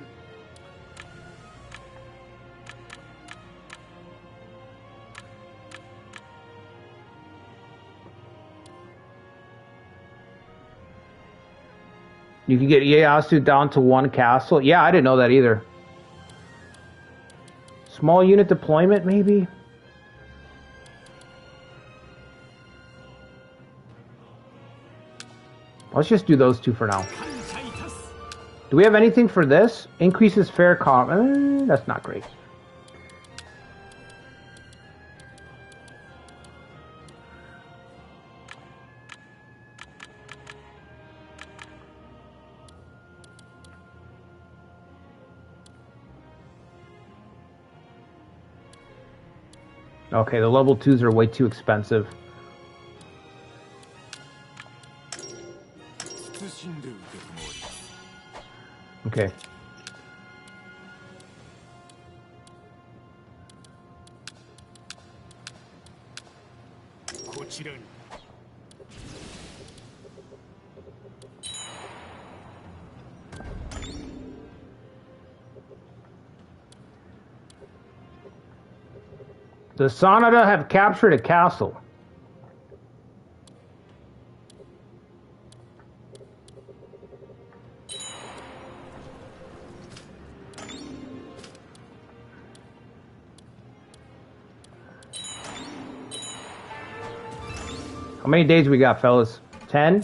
You can get Ieyasu down to 1 castle. Yeah, I didn't know that either. Small unit deployment, maybe? Let's just do those 2 for now. Do we have anything for this? Increases fair combat. That's not great. Okay, the level 2s are way too expensive. Okay. The Sanada have captured a castle. How many days we got, fellas? 10?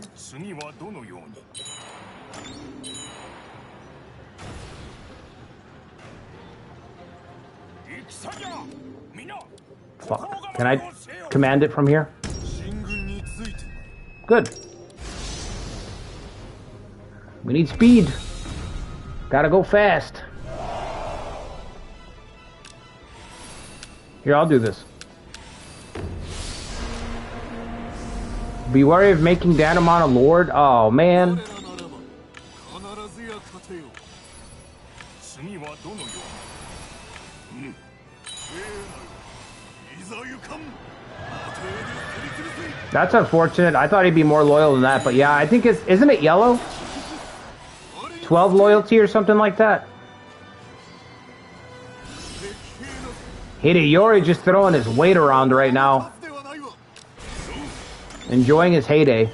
Fuck. Can I command it from here? Good. We need speed. Gotta go fast. Here, I'll do this. Be wary of making Danamon a lord. Oh, man. That's unfortunate. I thought he'd be more loyal than that, but yeah, I think it's... Isn't it yellow? 12 loyalty or something like that? Hideyori just throwing his weight around right now. Enjoying his heyday.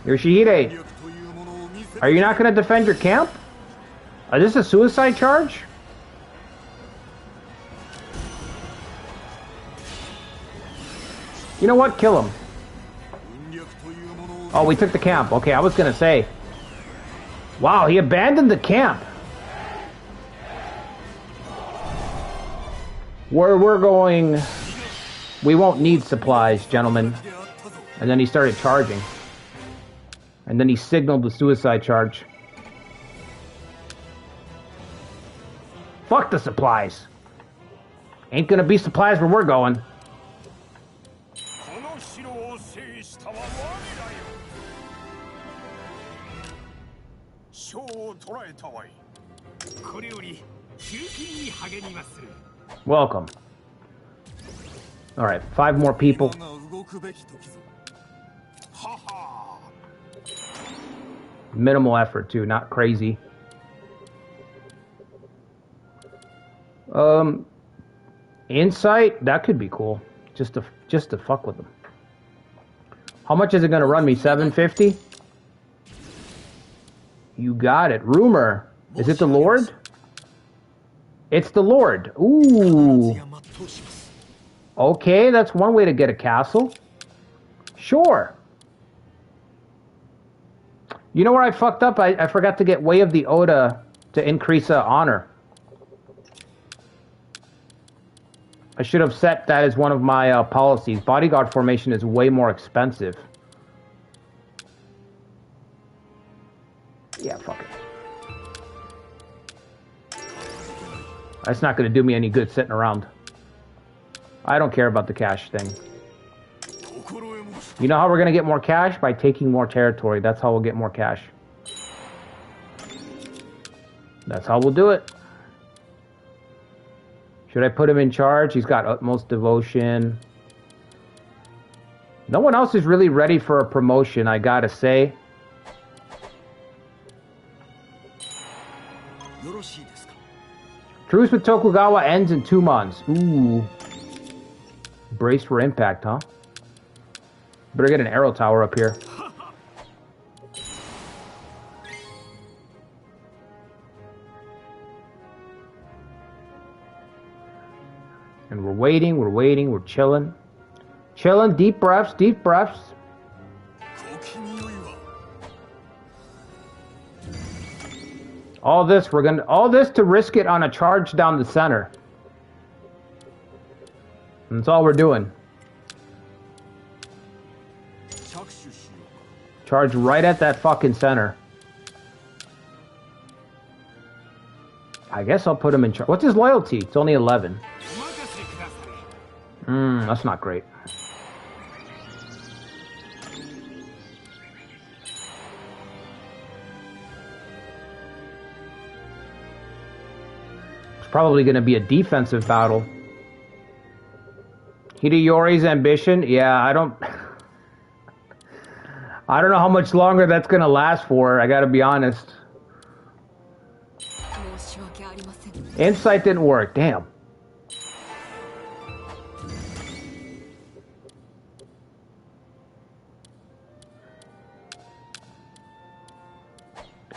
Yoshihide, are you not going to defend your camp? Is this a suicide charge? You know what? Kill him. Oh, we took the camp. Okay, I was going to say. Wow, he abandoned the camp. Where we're going, we won't need supplies, gentlemen. And then he started charging. And then he signaled the suicide charge. Fuck the supplies. Ain't gonna be supplies where we're going. Welcome. Alright, 5 more people. Minimal effort too, not crazy. Insight, that could be cool. Just to fuck with them. How much is it gonna run me? 750? You got it. Rumor. Is it the Lord? It's the Lord. Ooh. Okay, that's one way to get a castle. Sure. You know where I fucked up? I forgot to get Way of the Oda to increase honor. I should have set that as one of my policies. Bodyguard formation is way more expensive. Yeah, fuck it. That's not going to do me any good sitting around. I don't care about the cash thing. You know how we're going to get more cash? By taking more territory. That's how we'll get more cash. That's how we'll do it. Should I put him in charge? He's got utmost devotion. No one else is really ready for a promotion, I gotta say. Truce with Tokugawa ends in 2 months. Ooh. Brace for impact, huh? Better get an arrow tower up here. And we're waiting, we're chilling. Chilling, deep breaths, deep breaths. All this to risk it on a charge down the center. That's all we're doing. Charge right at that fucking center. I guess I'll put him in charge. What's his loyalty? It's only 11. That's not great. It's probably going to be a defensive battle. Hideyori's ambition? Yeah, I don't know how much longer that's going to last for, I got to be honest. Insight didn't work. Damn.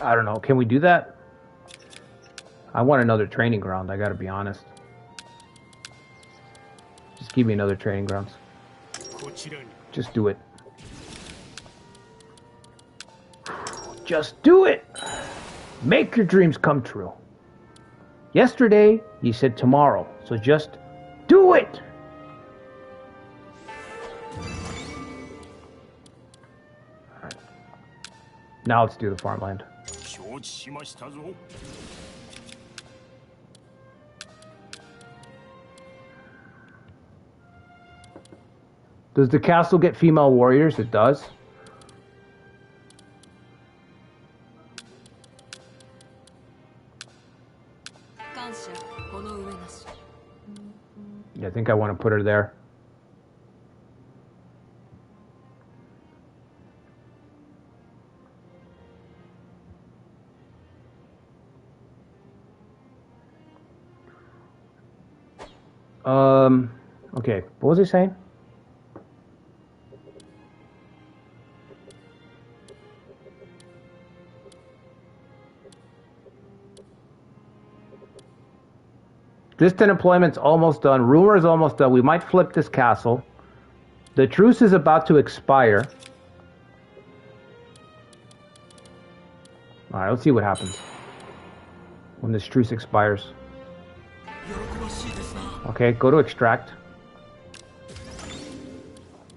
I don't know. Can we do that? I want another training ground. I gotta be honest. Just give me another training grounds. Just do it. Just do it! Make your dreams come true. Yesterday, you said tomorrow. So just do it! Alright. Now let's do the farmland. Does the castle get female warriors? It does. Yeah, I think I want to put her there. Okay, what was he saying? Distant employment's almost done. Rumor is almost done. We might flip this castle. The truce is about to expire. Alright, let's see what happens when this truce expires. Okay, go to extract.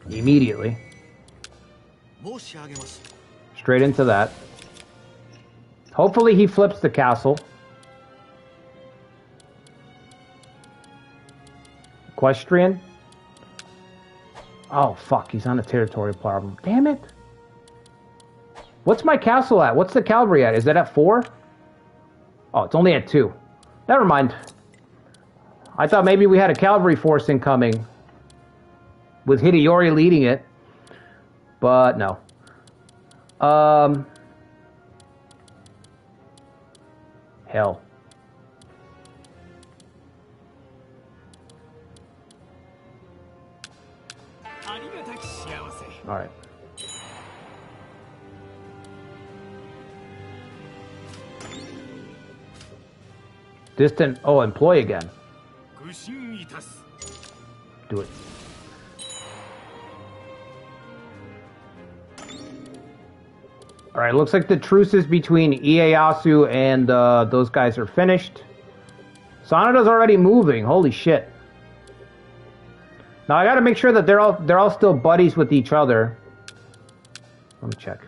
Immediately. Straight into that. Hopefully he flips the castle. Equestrian. Oh, fuck. He's on a territory problem. Damn it. What's my castle at? What's the cavalry at? Is that at 4? Oh, it's only at 2. Never mind. I thought maybe we had a cavalry force incoming with Hideyori leading it. But no. Hell. All right. Distant. Oh, employ again. Do it. All right. Looks like the truces between Ieyasu and those guys are finished. Sanada's already moving. Holy shit. Now I got to make sure that they're all still buddies with each other. Let me check.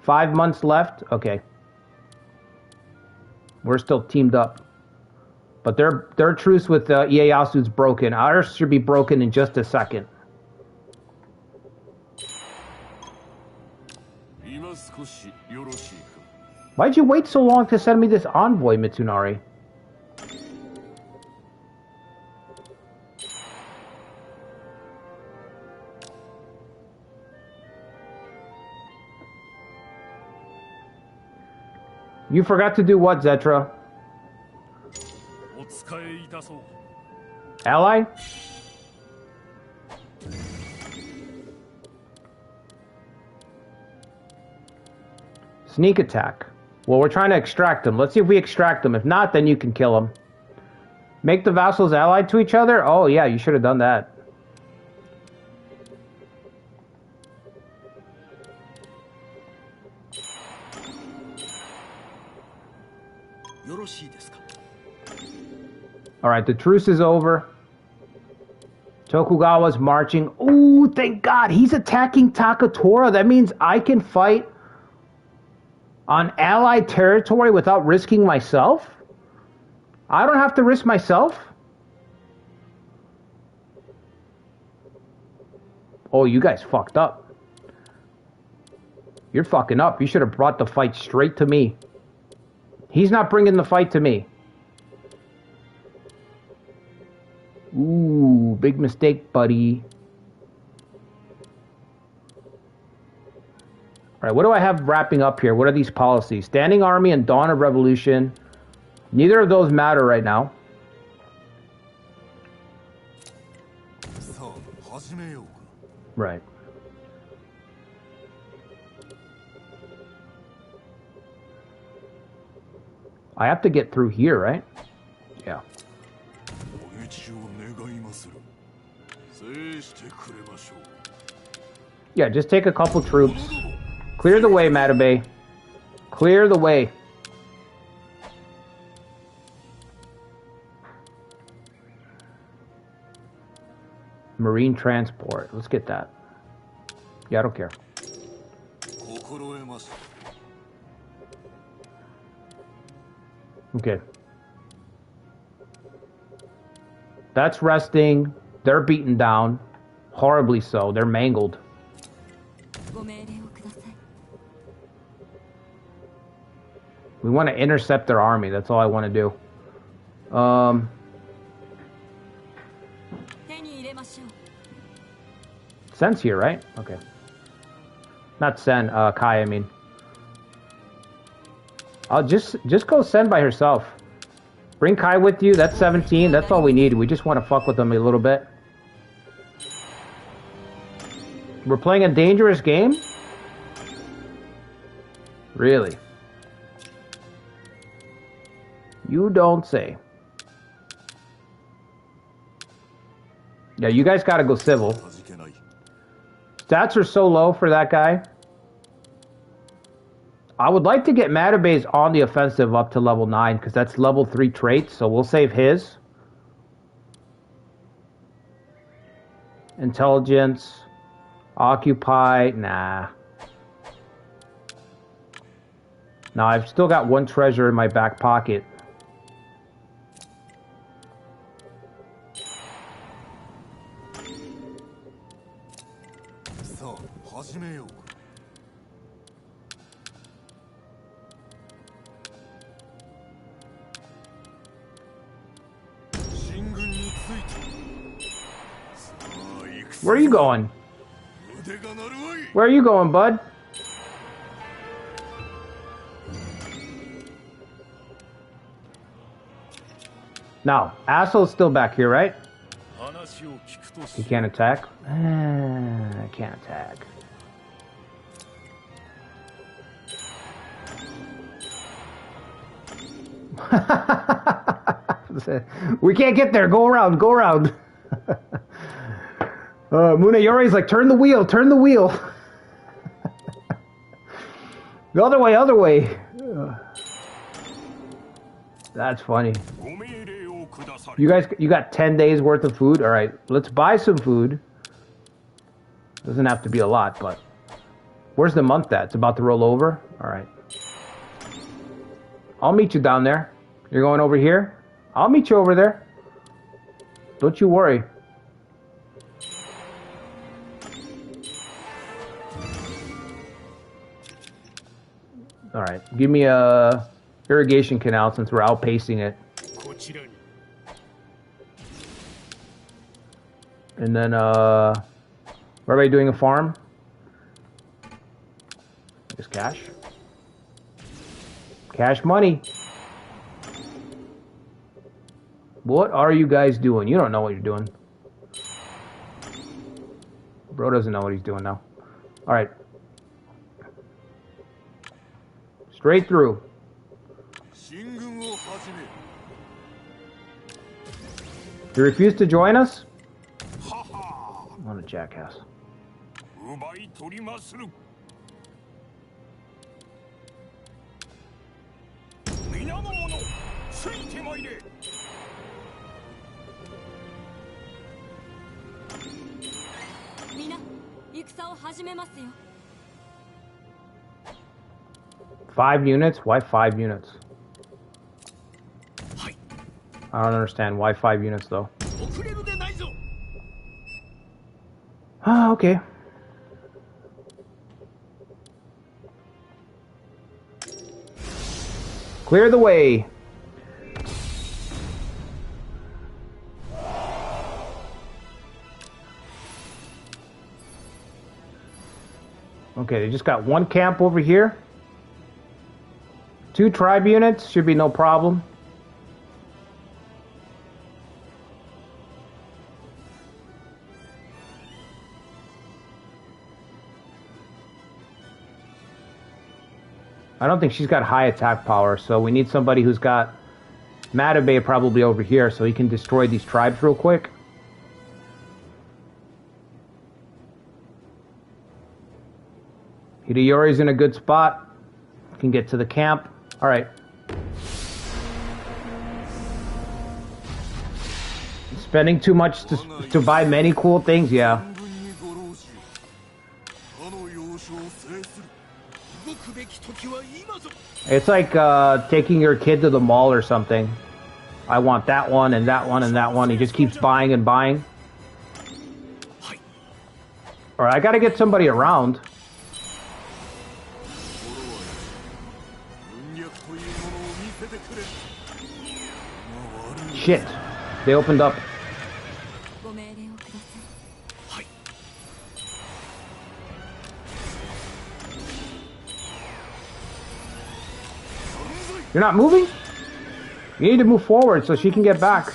5 months left. Okay. We're still teamed up. But their truce with Ieyasu's broken. Ours should be broken in just a second. Why'd you wait so long to send me this envoy, Mitsunari? You forgot to do what, Zetra? Ally? Sneak attack. Well, we're trying to extract them. Let's see if we extract them. If not, then you can kill them. Make the vassals allied to each other? Oh, yeah, you should have done that. Alright, the truce is over. Tokugawa's marching. Ooh, thank God. He's attacking Takatora. That means I can fight on allied territory without risking myself? I don't have to risk myself? Oh, you guys fucked up. You're fucking up. You should have brought the fight straight to me. He's not bringing the fight to me. Ooh, big mistake, buddy. All right, what do I have wrapping up here? What are these policies? Standing Army and Dawn of Revolution. Neither of those matter right now. Right. I have to get through here, right? Yeah. Yeah, just take a couple troops. Clear the way, Matabey. Clear the way. Marine transport. Let's get that. Yeah, I don't care. Okay. That's resting. They're beaten down. Horribly so. They're mangled. We want to intercept their army. That's all I want to do. Sen's here, right? Okay. Not Sen, Kai, I mean. I'll just go Sen by herself. Bring Kai with you. That's 17. That's all we need. We just want to fuck with them a little bit. We're playing a dangerous game? Really? You don't say. Yeah, you guys gotta go civil. Stats are so low for that guy. I would like to get Matabey's on the offensive up to level 9, because that's level 3 traits, so we'll save his. Intelligence. Occupy. Nah. Now, I've still got 1 treasure in my back pocket. Where are you going? Where are you going, bud? Now, Asshole's still back here, right? He can't attack? I can't attack. We can't get there. Go around. Go around. Munayori's like, turn the wheel. Turn the wheel. The other way. Other way. That's funny. You guys, you got 10 days worth of food? All right, let's buy some food. Doesn't have to be a lot, but where's the month at? It's about to roll over. All right. I'll meet you down there. You're going over here? I'll meet you over there. Don't you worry. All right, give me a irrigation canal since we're outpacing it. And then, where are we doing a farm? Just cash. Cash money. What are you guys doing? You don't know what you're doing. Bro doesn't know what he's doing now. All right. Straight through. You refuse to join us? What a jackass. Five units? Why 5 units? I don't understand. Why 5 units, though? Ah, okay. Clear the way. Okay, they just got 1 camp over here. 2 tribe units, should be no problem. I don't think she's got high attack power, so we need somebody who's got Matabe probably over here so he can destroy these tribes real quick. Hideyori's in a good spot. Can get to the camp. All right. Spending too much to buy many cool things, yeah. It's like taking your kid to the mall or something. I want that one and that one and that one. He just keeps buying and buying. All right, I got to get somebody around. Shit, they opened up. You're not moving? You need to move forward so she can get back.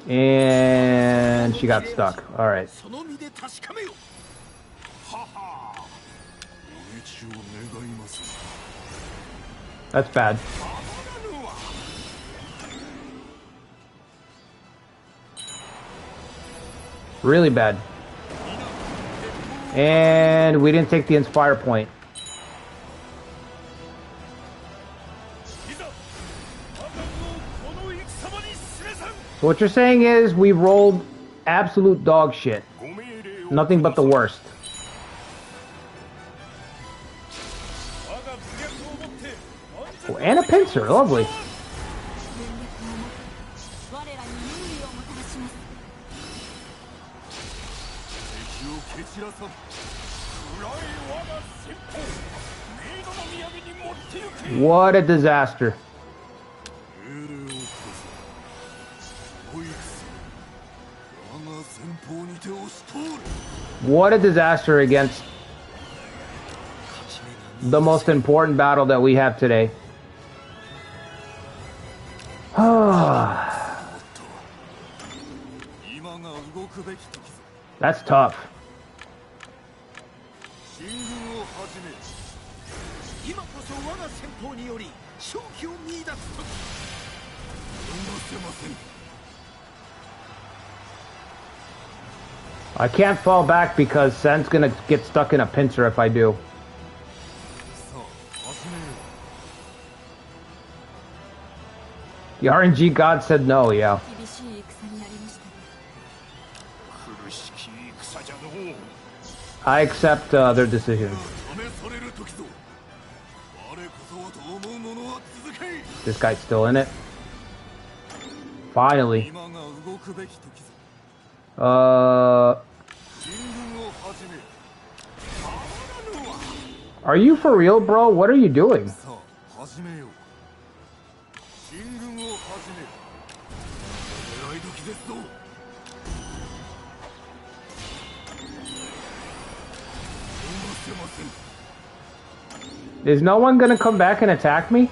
And she got stuck. All right. That's bad. Really bad. And we didn't take the Inspire point. So what you're saying is we rolled absolute dog shit. Nothing but the worst. Oh, and a pincer, lovely. What a disaster. What a disaster against the most important battle that we have today. That's tough. I can't fall back because Sen's gonna get stuck in a pincer if I do. The RNG god said no, yeah. I accept their decision. This guy's still in it. Finally. Are you for real, bro? What are you doing? Is no one gonna come back and attack me?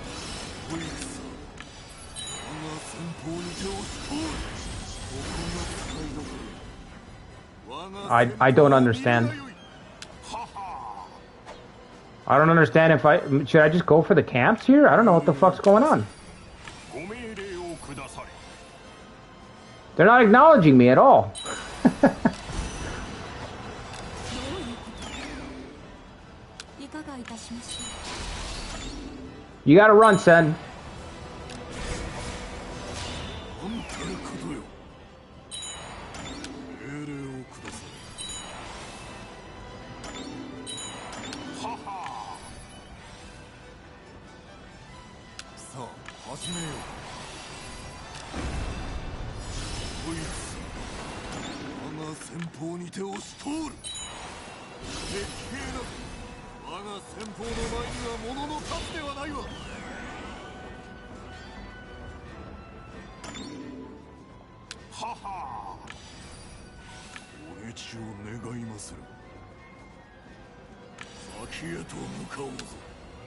I don't understand. I don't understand if should I just go for the camps here? I don't know what the fuck's going on. They're not acknowledging me at all. You gotta run, Sen.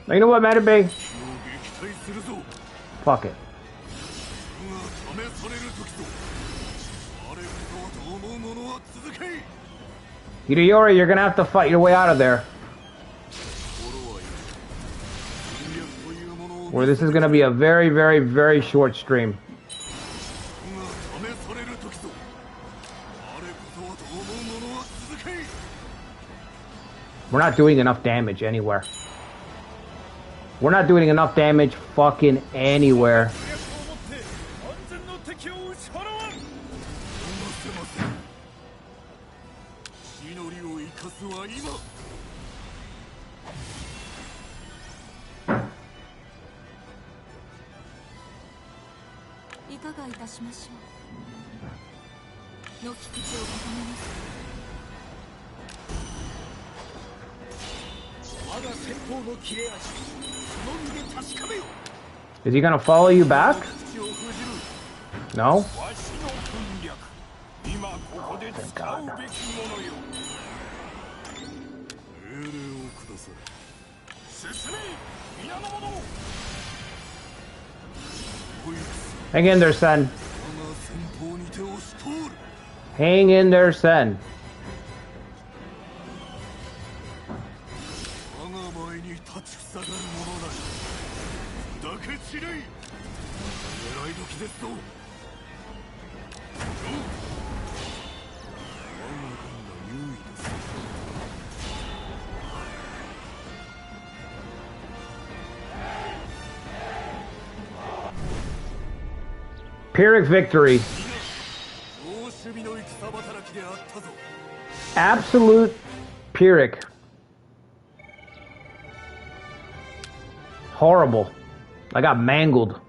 You know what, Matabay? Fuck it. Hideyori, you're gonna have to fight your way out of there. Or this is gonna be a very, very, very short stream. We're not doing enough damage anywhere. We're not doing enough damage fucking anywhere. Is he gonna follow you back? No? Thank God. Hang in there, Sen. Hang in there, Sen. Pyrrhic victory. Absolute Pyrrhic. Horrible. I got mangled.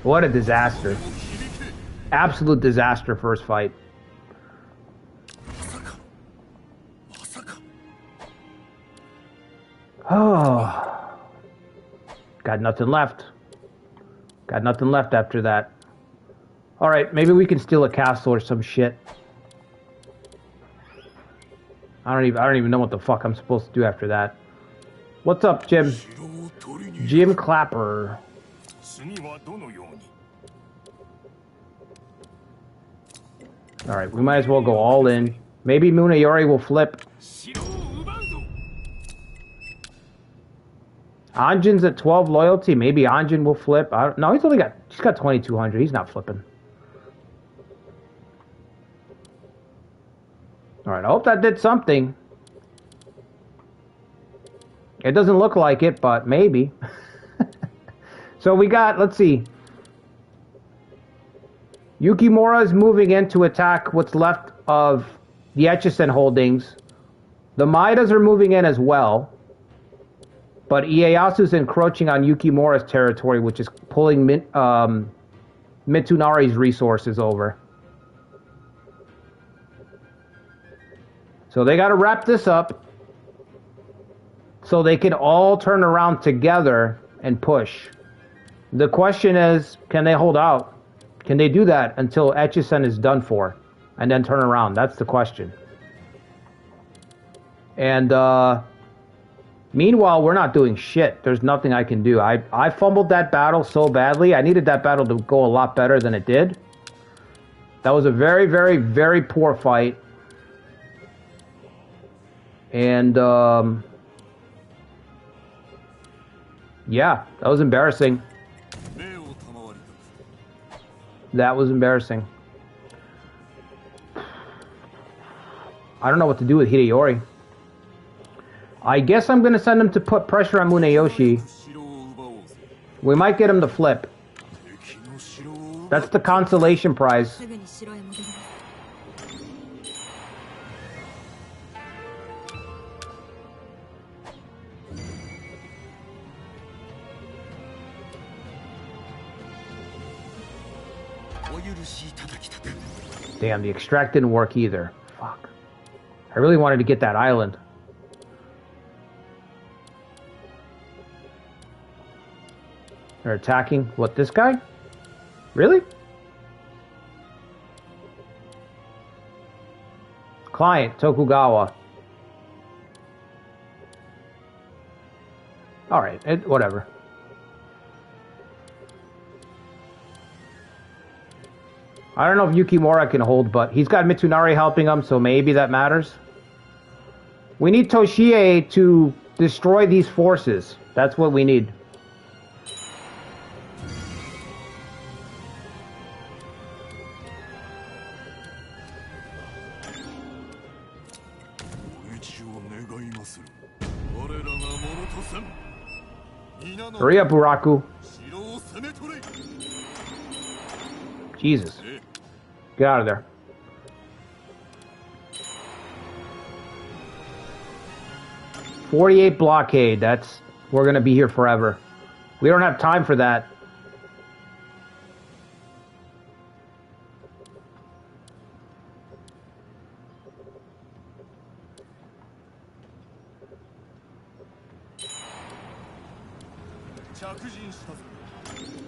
What a disaster. Absolute disaster first fight. Oh. Got nothing left. Got nothing left after that. Alright, maybe we can steal a castle or some shit. I don't even know what the fuck I'm supposed to do after that. What's up, Jim? Jim Clapper. Alright, we might as well go all in. Maybe Munayori will flip. Anjin's at 12 loyalty. Maybe Anjin will flip. No, he's got 2200. He's not flipping. Alright, I hope that did something. It doesn't look like it, but maybe. So we got, let's see. Yukimura is moving in to attack what's left of the Etchison holdings. The Maidas are moving in as well. But Ieyasu's encroaching on Yukimura's territory, which is pulling Mitsunari's resources over. So they got to wrap this up so they can all turn around together and push. The question is, can they hold out? Can they do that until Etchison is done for and then turn around? That's the question. And meanwhile, we're not doing shit. There's nothing I can do. I fumbled that battle so badly. I needed that battle to go a lot better than it did. That was a very, very, very poor fight. And, yeah, that was embarrassing. That was embarrassing. I don't know what to do with Hideyori. I guess I'm going to send him to put pressure on Muneyoshi. We might get him to flip. That's the consolation prize. Damn, the extract didn't work either. Fuck. I really wanted to get that island. They're attacking. What, this guy? Really? Client, Tokugawa. Alright, whatever. I don't know if Yukimura can hold, but he's got Mitsunari helping him, so maybe that matters. We need Toshie to destroy these forces. That's what we need. Hurry up, Buraku. Jesus. Get out of there. "48 blockade. That's... We're gonna be here forever. We don't have time for that.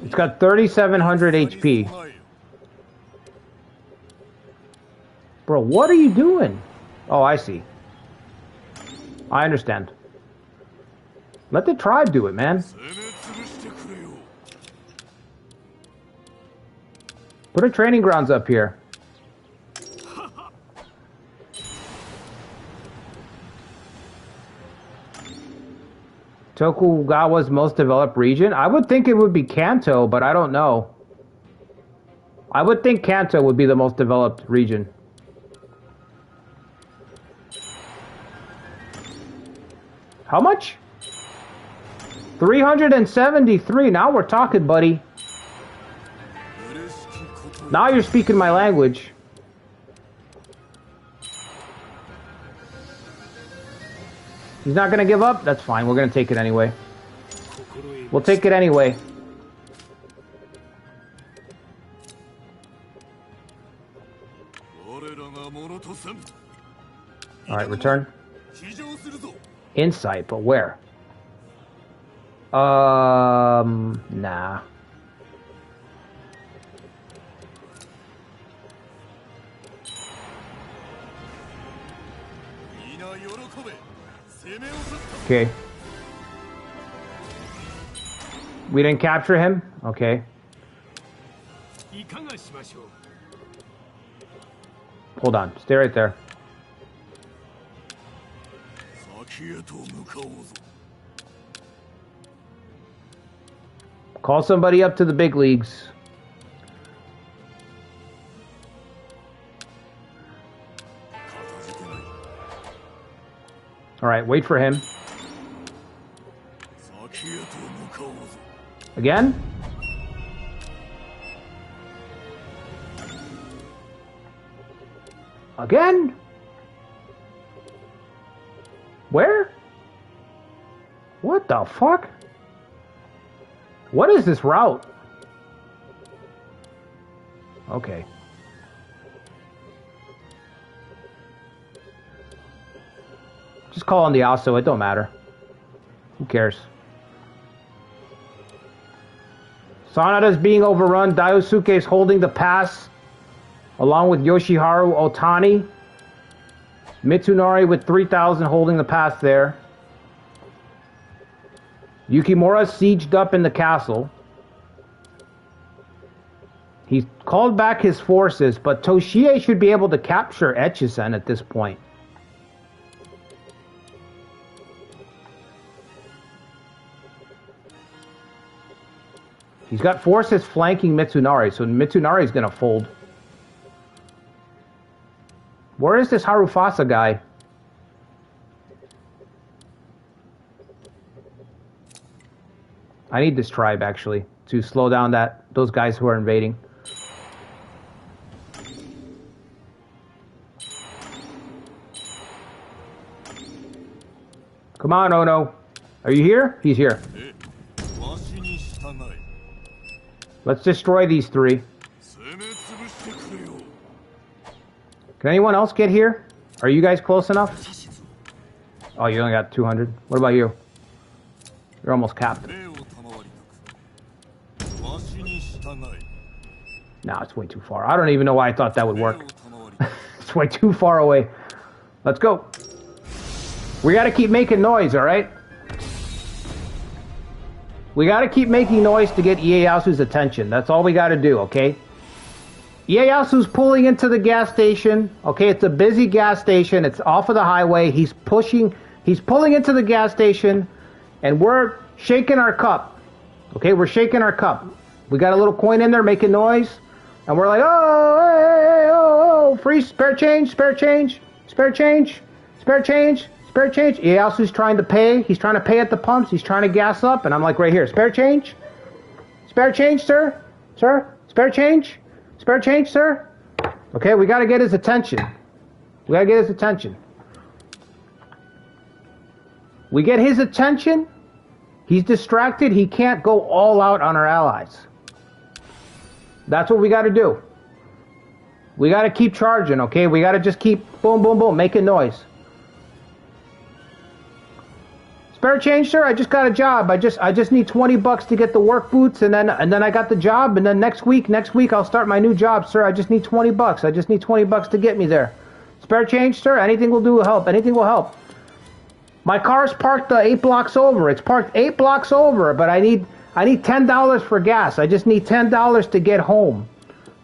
It's got 3,700 HP. Bro, what are you doing? Oh, I see. I understand. Let the tribe do it, man. Put a training grounds up here. Tokugawa's most developed region? I would think it would be Kanto, but I don't know. I would think Kanto would be the most developed region. How much? 373. Now we're talking, buddy. Now you're speaking my language. He's not gonna give up? That's fine. We're gonna take it anyway. We'll take it anyway. Alright, return. Insight, but where? Nah. Okay. We didn't capture him? Okay. Hold on. Stay right there. Call somebody up to the big leagues. Alright, wait for him. Again? Again? Where? What the fuck? What is this route? Okay. Just call on the Aso, it don't matter. Who cares? Sanada's being overrun. Daiosuke's holding the pass along with Yoshiharu Otani. Mitsunari with 3,000 holding the pass there. Yukimura's sieged up in the castle. He's called back his forces, but Toshie should be able to capture Echizen at this point. He's got forces flanking Mitsunari, so Mitsunari's gonna fold. Where is this Harufasa guy? I need this tribe, actually, to slow down those guys who are invading. Come on, Ono. Are you here? He's here. Let's destroy these three. Can anyone else get here? Are you guys close enough? Oh, you only got 200. What about you? You're almost capped. Nah, it's way too far. I don't even know why I thought that would work. It's way too far away. Let's go. We gotta keep making noise, alright? We gotta keep making noise to get Ieyasu's attention. That's all we gotta do, okay? Ieyasu's pulling into the gas station. Okay, it's a busy gas station. It's off of the highway. He's pulling into the gas station, and we're shaking our cup. Okay, we're shaking our cup. We got a little coin in there making noise, and we're like, oh, hey, oh, free spare change, spare change, spare change, spare change, spare change. Ieyasu's trying to pay. He's trying to pay at the pumps. He's trying to gas up, and I'm like, right here, spare change, sir, spare change. Spare change, sir? Okay, we gotta get his attention. We gotta get his attention. We get his attention, he's distracted, he can't go all out on our allies. That's what we gotta do. We gotta keep charging, okay? We gotta just keep boom, boom, boom, making noise. Spare change, sir? I just got a job. I just need 20 bucks to get the work boots, and then I got the job, and then next week I'll start my new job, sir. I just need 20 bucks. I just need 20 bucks to get me there. Spare change, sir? Anything will do will help. Anything will help. My car's parked 8 blocks over. It's parked 8 blocks over, but I need $10 for gas. I just need $10 to get home.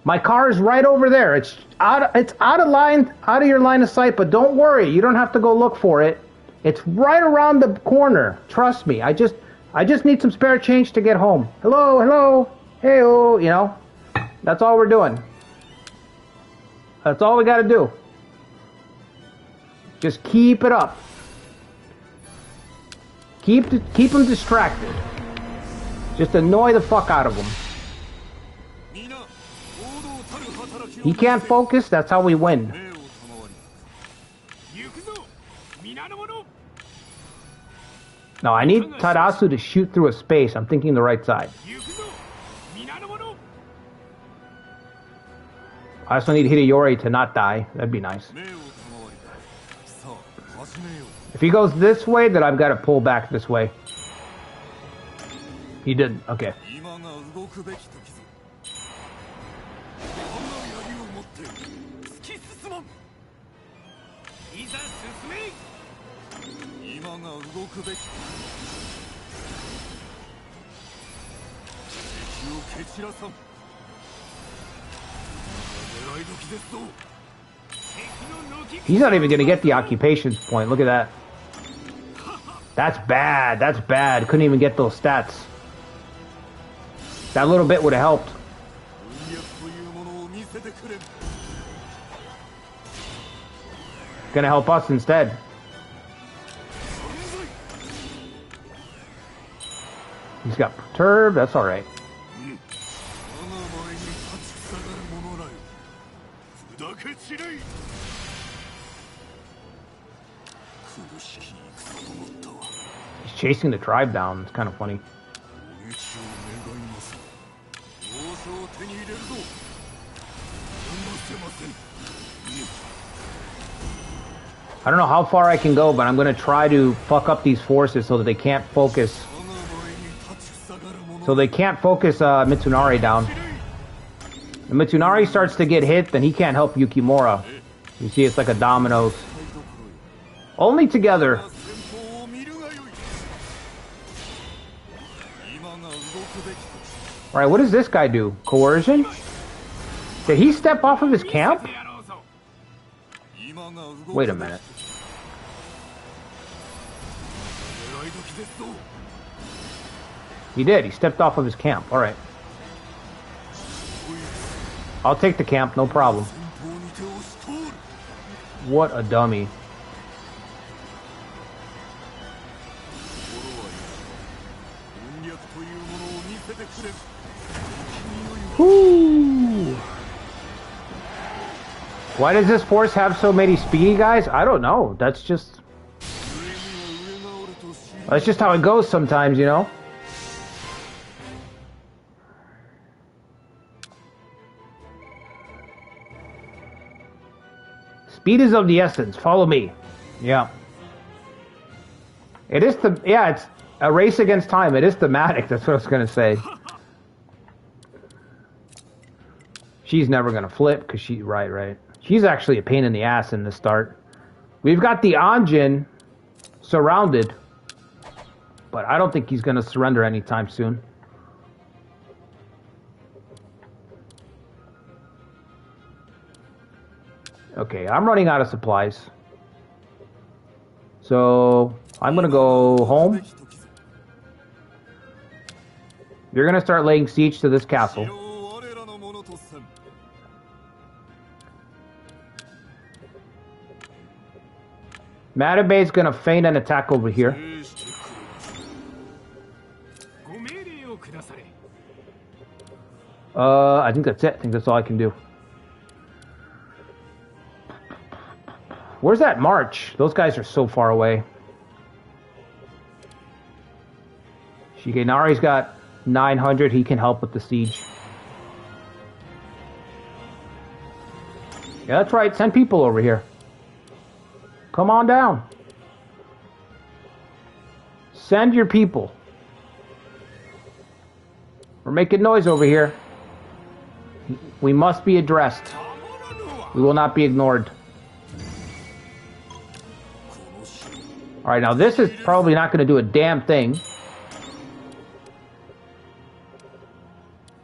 My car is right over there. It's out of your line of sight, but don't worry. You don't have to go look for it. It's right around the corner. Trust me. I just need some spare change to get home. Hello, hey-oh, you know. That's all we're doing. That's all we got to do. Just keep it up. Keep them distracted. Just annoy the fuck out of them. He can't focus. That's how we win. No, I need Tadasu to shoot through a space. I'm thinking the right side. I also need Hideyori to not die. That'd be nice. If he goes this way, then I've got to pull back this way. He didn't. Okay. He's not even going to get the occupations point. Look at that. That's bad. That's bad. Couldn't even get those stats. That little bit would have helped. Gonna help us instead. He's got perturbed. That's all right. He's chasing the tribe down. It's kind of funny. I don't know how far I can go, but I'm going to try to fuck up these forces so that they can't focus. So they can't focus Mitsunari down. If Mitsunari starts to get hit, then he can't help Yukimura. You see, it's like a dominoes. Only together. Alright, what does this guy do? Coercion? Did he step off of his camp? Wait a minute. He did. He stepped off of his camp. Alright. I'll take the camp, no problem. What a dummy. Whoo! Why does this force have so many speedy guys? I don't know. That's just how it goes sometimes, you know? Speed is of the essence. Follow me. Yeah. It is it's a race against time. It is thematic. That's what I was going to say. She's never going to flip because she... Right. She's actually a pain in the ass in the start. We've got the Anjin surrounded. But I don't think he's going to surrender anytime soon. Okay, I'm running out of supplies. So, I'm going to go home. You're going to start laying siege to this castle. Matabe's going to feign an attack over here. I think that's it. I think that's all I can do. Where's that march? Those guys are so far away. Shigenari's got 900. He can help with the siege. Yeah, that's right. Send people over here. Come on down. Send your people. We're making noise over here. We must be addressed. We will not be ignored. Alright, now this is probably not going to do a damn thing.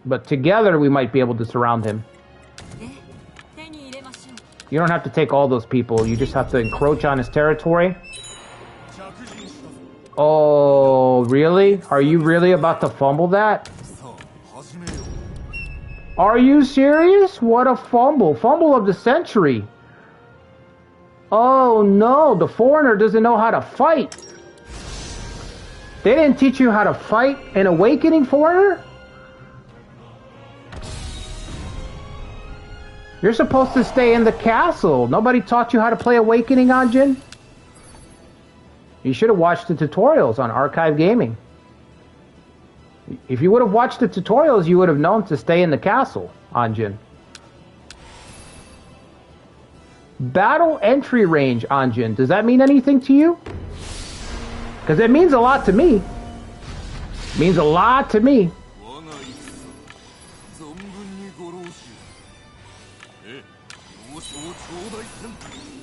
But together we might be able to surround him. You don't have to take all those people. You just have to encroach on his territory. Oh, really? Are you really about to fumble that? Are you serious? What a fumble. Fumble of the century. Oh no, the foreigner doesn't know how to fight. They didn't teach you how to fight in Awakening, foreigner? You're supposed to stay in the castle. Nobody taught you how to play Awakening, Anjin? You should have watched the tutorials on Archive Gaming. If you would have watched the tutorials, you would have known to stay in the castle, Anjin. Battle entry range, Anjin. Does that mean anything to you? Because it means a lot to me. It means a lot to me.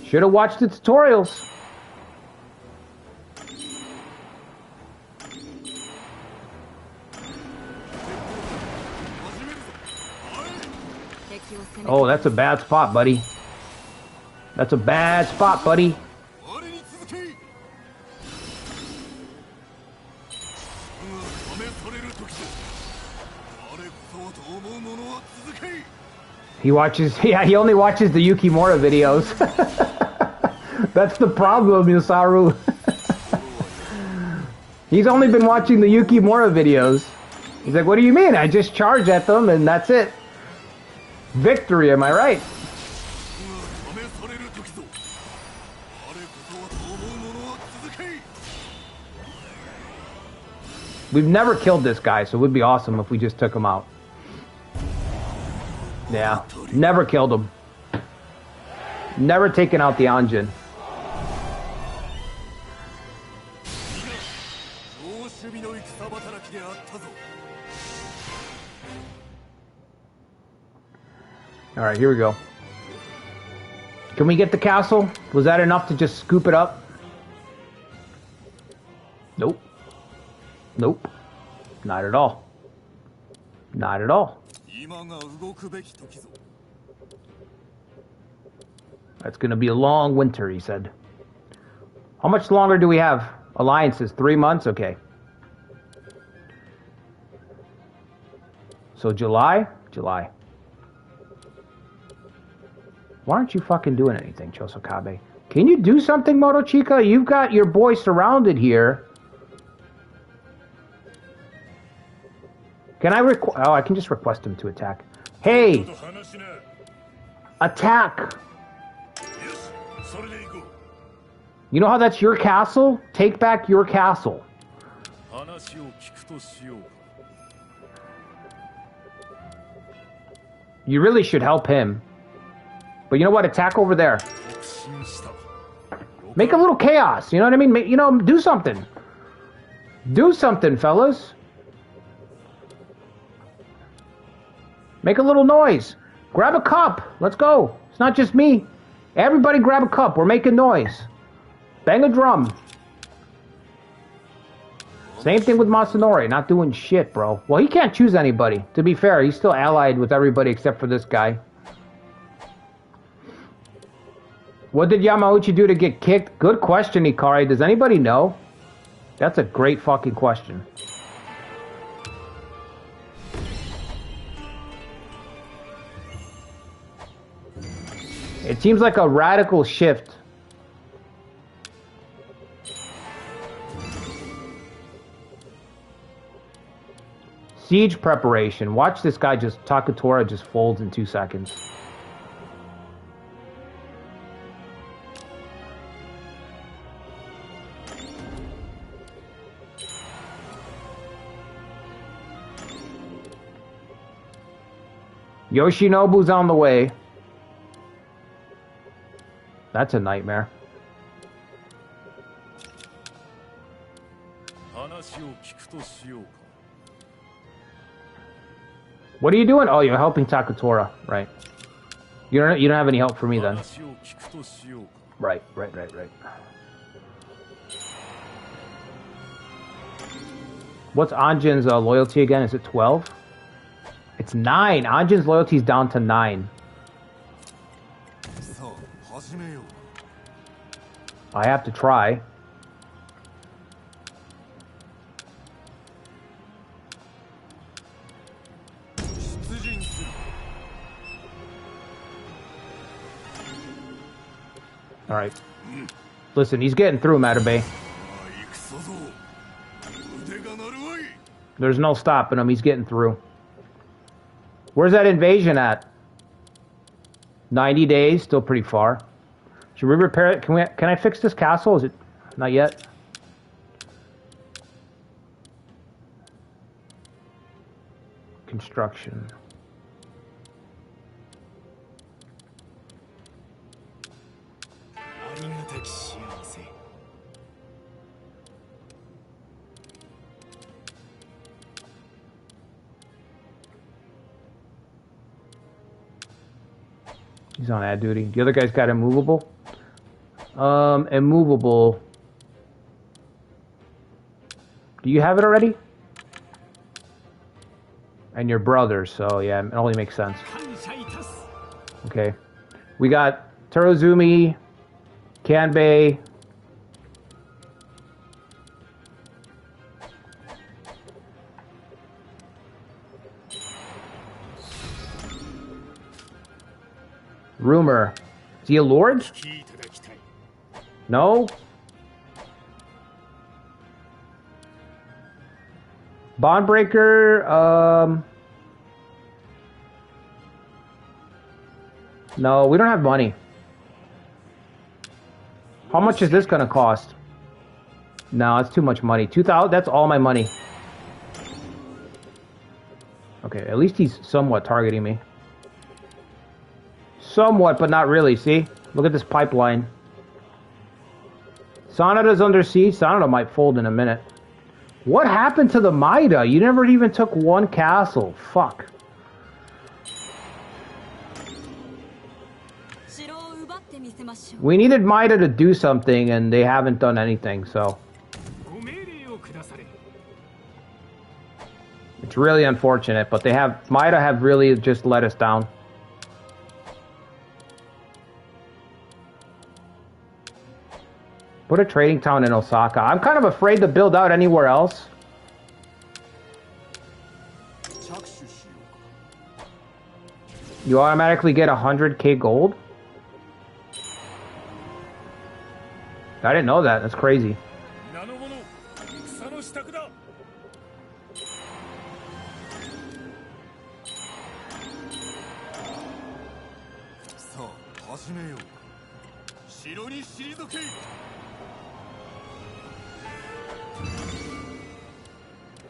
Should have watched the tutorials. Oh, that's a bad spot, buddy. That's a bad spot, buddy. He watches, yeah, he only watches the Yukimura videos. That's the problem, Yusaru. He's only been watching the Yukimura videos. He's like, what do you mean? I just charge at them and that's it. Victory, am I right? We've never killed this guy, so it would be awesome if we just took him out. Yeah, never killed him. Never taken out the Anjin. Alright, here we go. Can we get the castle? Was that enough to just scoop it up? Nope. Nope. Not at all. Not at all. That's going to be a long winter, he said. How much longer do we have? Alliances? 3 months? Okay. So July? July. Why aren't you fucking doing anything, Chosokabe? Can you do something, Motochika? You've got your boy surrounded here. Can I oh, I can just request him to attack. Hey! Attack! You know how that's your castle? Take back your castle. You really should help him. But you know what? Attack over there. Make a little chaos. You know what I mean? You know, do something. Do something, fellas. Make a little noise. Grab a cup. Let's go. It's not just me. Everybody grab a cup. We're making noise. Bang a drum. Same thing with Masanori. Not doing shit, bro. Well, he can't choose anybody. To be fair, he's still allied with everybody except for this guy. What did Yamauchi do to get kicked? Good question, Ikari. Does anybody know? That's a great fucking question. It seems like a radical shift. Siege preparation. Watch this guy just, Takatora just folds in 2 seconds. Yoshinobu's on the way. That's a nightmare. What are you doing? Oh, you're helping Takatora, right? You don't have any help for me then. Right. What's Anjin's loyalty again? Is it 12? It's 9. Anjin's loyalty is down to 9. I have to try. All right. Listen, he's getting through, Matabe. There's no stopping him. He's getting through. Where's that invasion at? 90 days, still pretty far. Should we repair it? Can I fix this castle? Is it not yet? Construction. He's on ad duty. The other guy's got immovable. Immovable. Do you have it already? And your brother, so yeah, it only makes sense. Okay. We got Terozumi, Kanbei. Rumor. Is he a lord? No? Bondbreaker, no, we don't have money. How much is this gonna cost? No, it's too much money. 2,000, that's all my money. Okay, at least he's somewhat targeting me. Somewhat, but not really, see? Look at this pipeline. Sanada's under siege. Sanada might fold in a minute. What happened to the Maida? You never even took one castle. Fuck. We needed Maida to do something, and they haven't done anything, so... It's really unfortunate, but they have... Maida have really just let us down. Put a trading town in Osaka. I'm kind of afraid to build out anywhere else. You automatically get 100k gold? I didn't know that. That's crazy.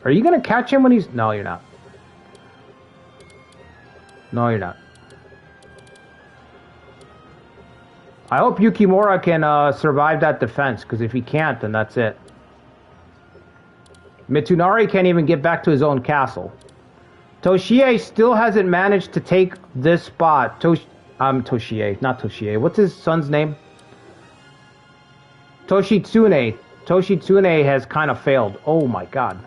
Are you gonna catch him when he's... No, you're not. No, you're not. I hope Yukimura can survive that defense, because if he can't, then that's it. Mitsunari can't even get back to his own castle. Toshie still hasn't managed to take this spot. Toshie, not Toshie. What's his son's name? Toshitsune. Toshitsune has kind of failed. Oh my god.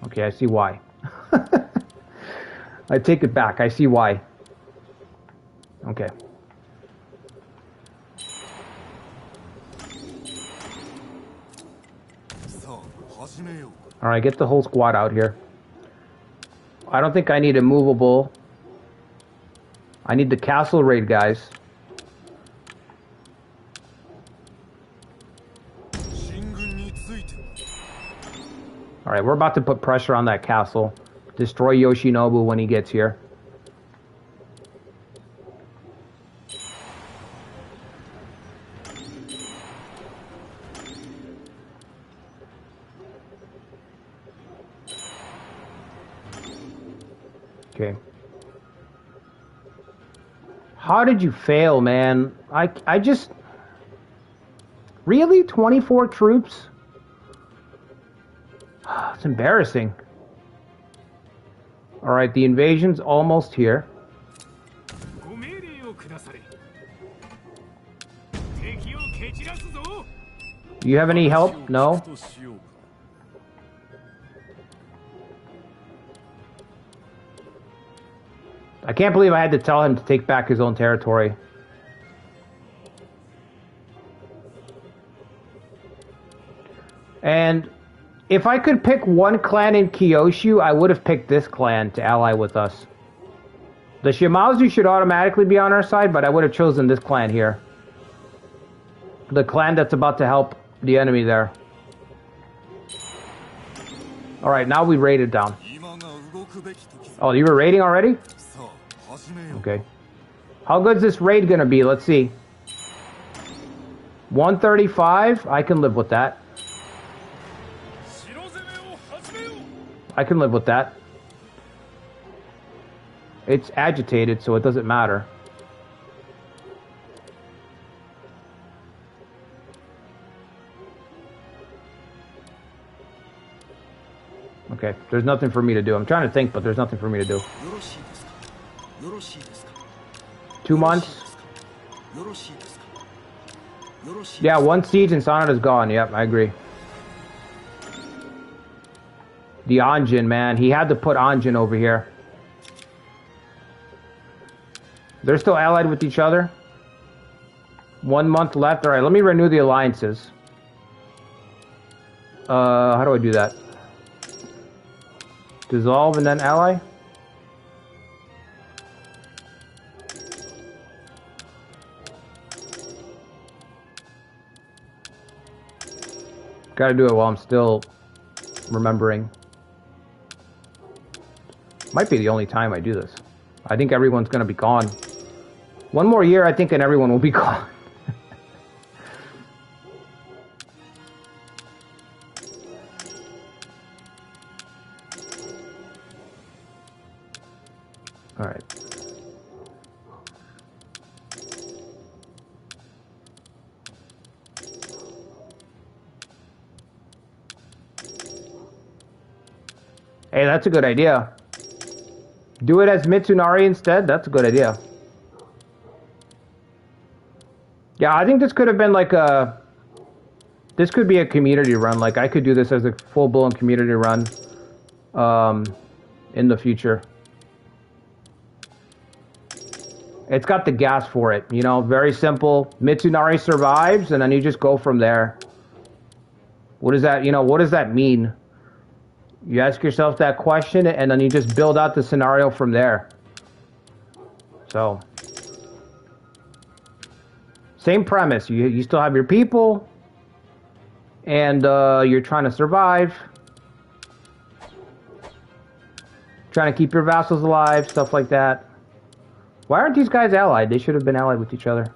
Okay, I see why. I take it back. I see why. Okay. Alright, get the whole squad out here. I don't think I need a movable. I need the castle raid guys. Alright, we're about to put pressure on that castle. Destroy Yoshinobu when he gets here. Okay. How did you fail, man? I just... Really? 24 troops? It's embarrassing. Alright, the invasion's almost here. Do you have any help? No? I can't believe I had to tell him to take back his own territory. And if I could pick one clan in Kyushu, I would have picked this clan to ally with us. The Shimazu should automatically be on our side, but I would have chosen this clan here. The clan that's about to help the enemy there. Alright, now we raided down. Oh, you were raiding already? Okay. How good's this raid gonna be? Let's see. 135? I can live with that. I can live with that. It's agitated, so it doesn't matter. Okay, there's nothing for me to do. I'm trying to think, but there's nothing for me to do. 2 months? Yeah, 1 siege and Sanada's gone. Yep, I agree. The Anjin, man. He had to put Anjin over here. They're still allied with each other. 1 month left. All right, let me renew the alliances. How do I do that? Dissolve and then ally? Gotta do it while I'm still remembering. Might be the only time I do this. I think everyone's gonna be gone. 1 more year, I think, and everyone will be gone. All right. Hey, that's a good idea. Do it as Mitsunari instead. That's a good idea. Yeah, I think this could have been like a... This could be a community run. Like, I could do this as a full-blown community run in the future. It's got the gas for it, you know, very simple. Mitsunari survives, and then you just go from there. What does that, you know, what does that mean? You ask yourself that question, and then you just build out the scenario from there. So, same premise. You still have your people, and you're trying to survive. Trying to keep your vassals alive, stuff like that. Why aren't these guys allied? They should have been allied with each other.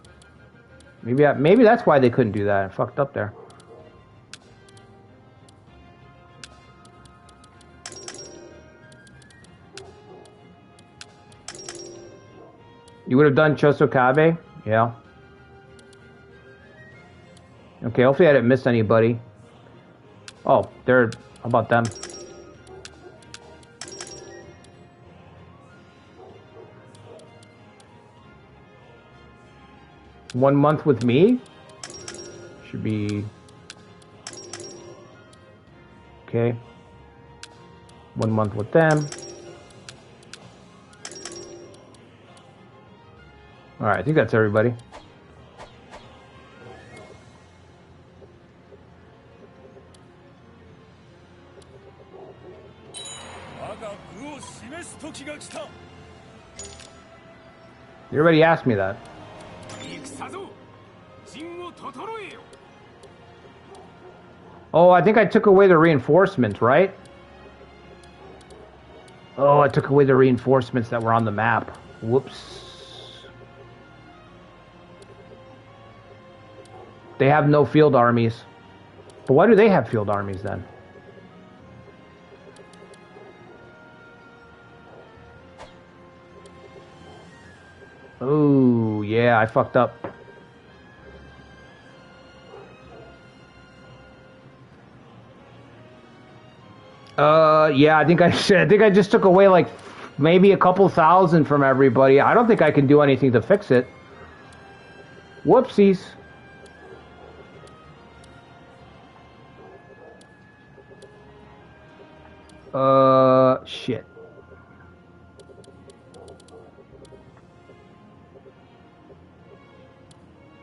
Maybe that's why they couldn't do that. I fucked up there. You would have done Chosokabe? Yeah. Okay, hopefully I didn't miss anybody. Oh, how about them? One month with me? Should be... Okay. 1 month with them. Alright, I think that's everybody. Everybody asked me that. Oh, I think I took away the reinforcements, right? Oh, I took away the reinforcements that were on the map. Whoops. They have no field armies. But why do they have field armies then? Oh, yeah, I fucked up. Yeah, I think I just took away like maybe a couple thousand from everybody. I don't think I can do anything to fix it. Whoopsies. Shit.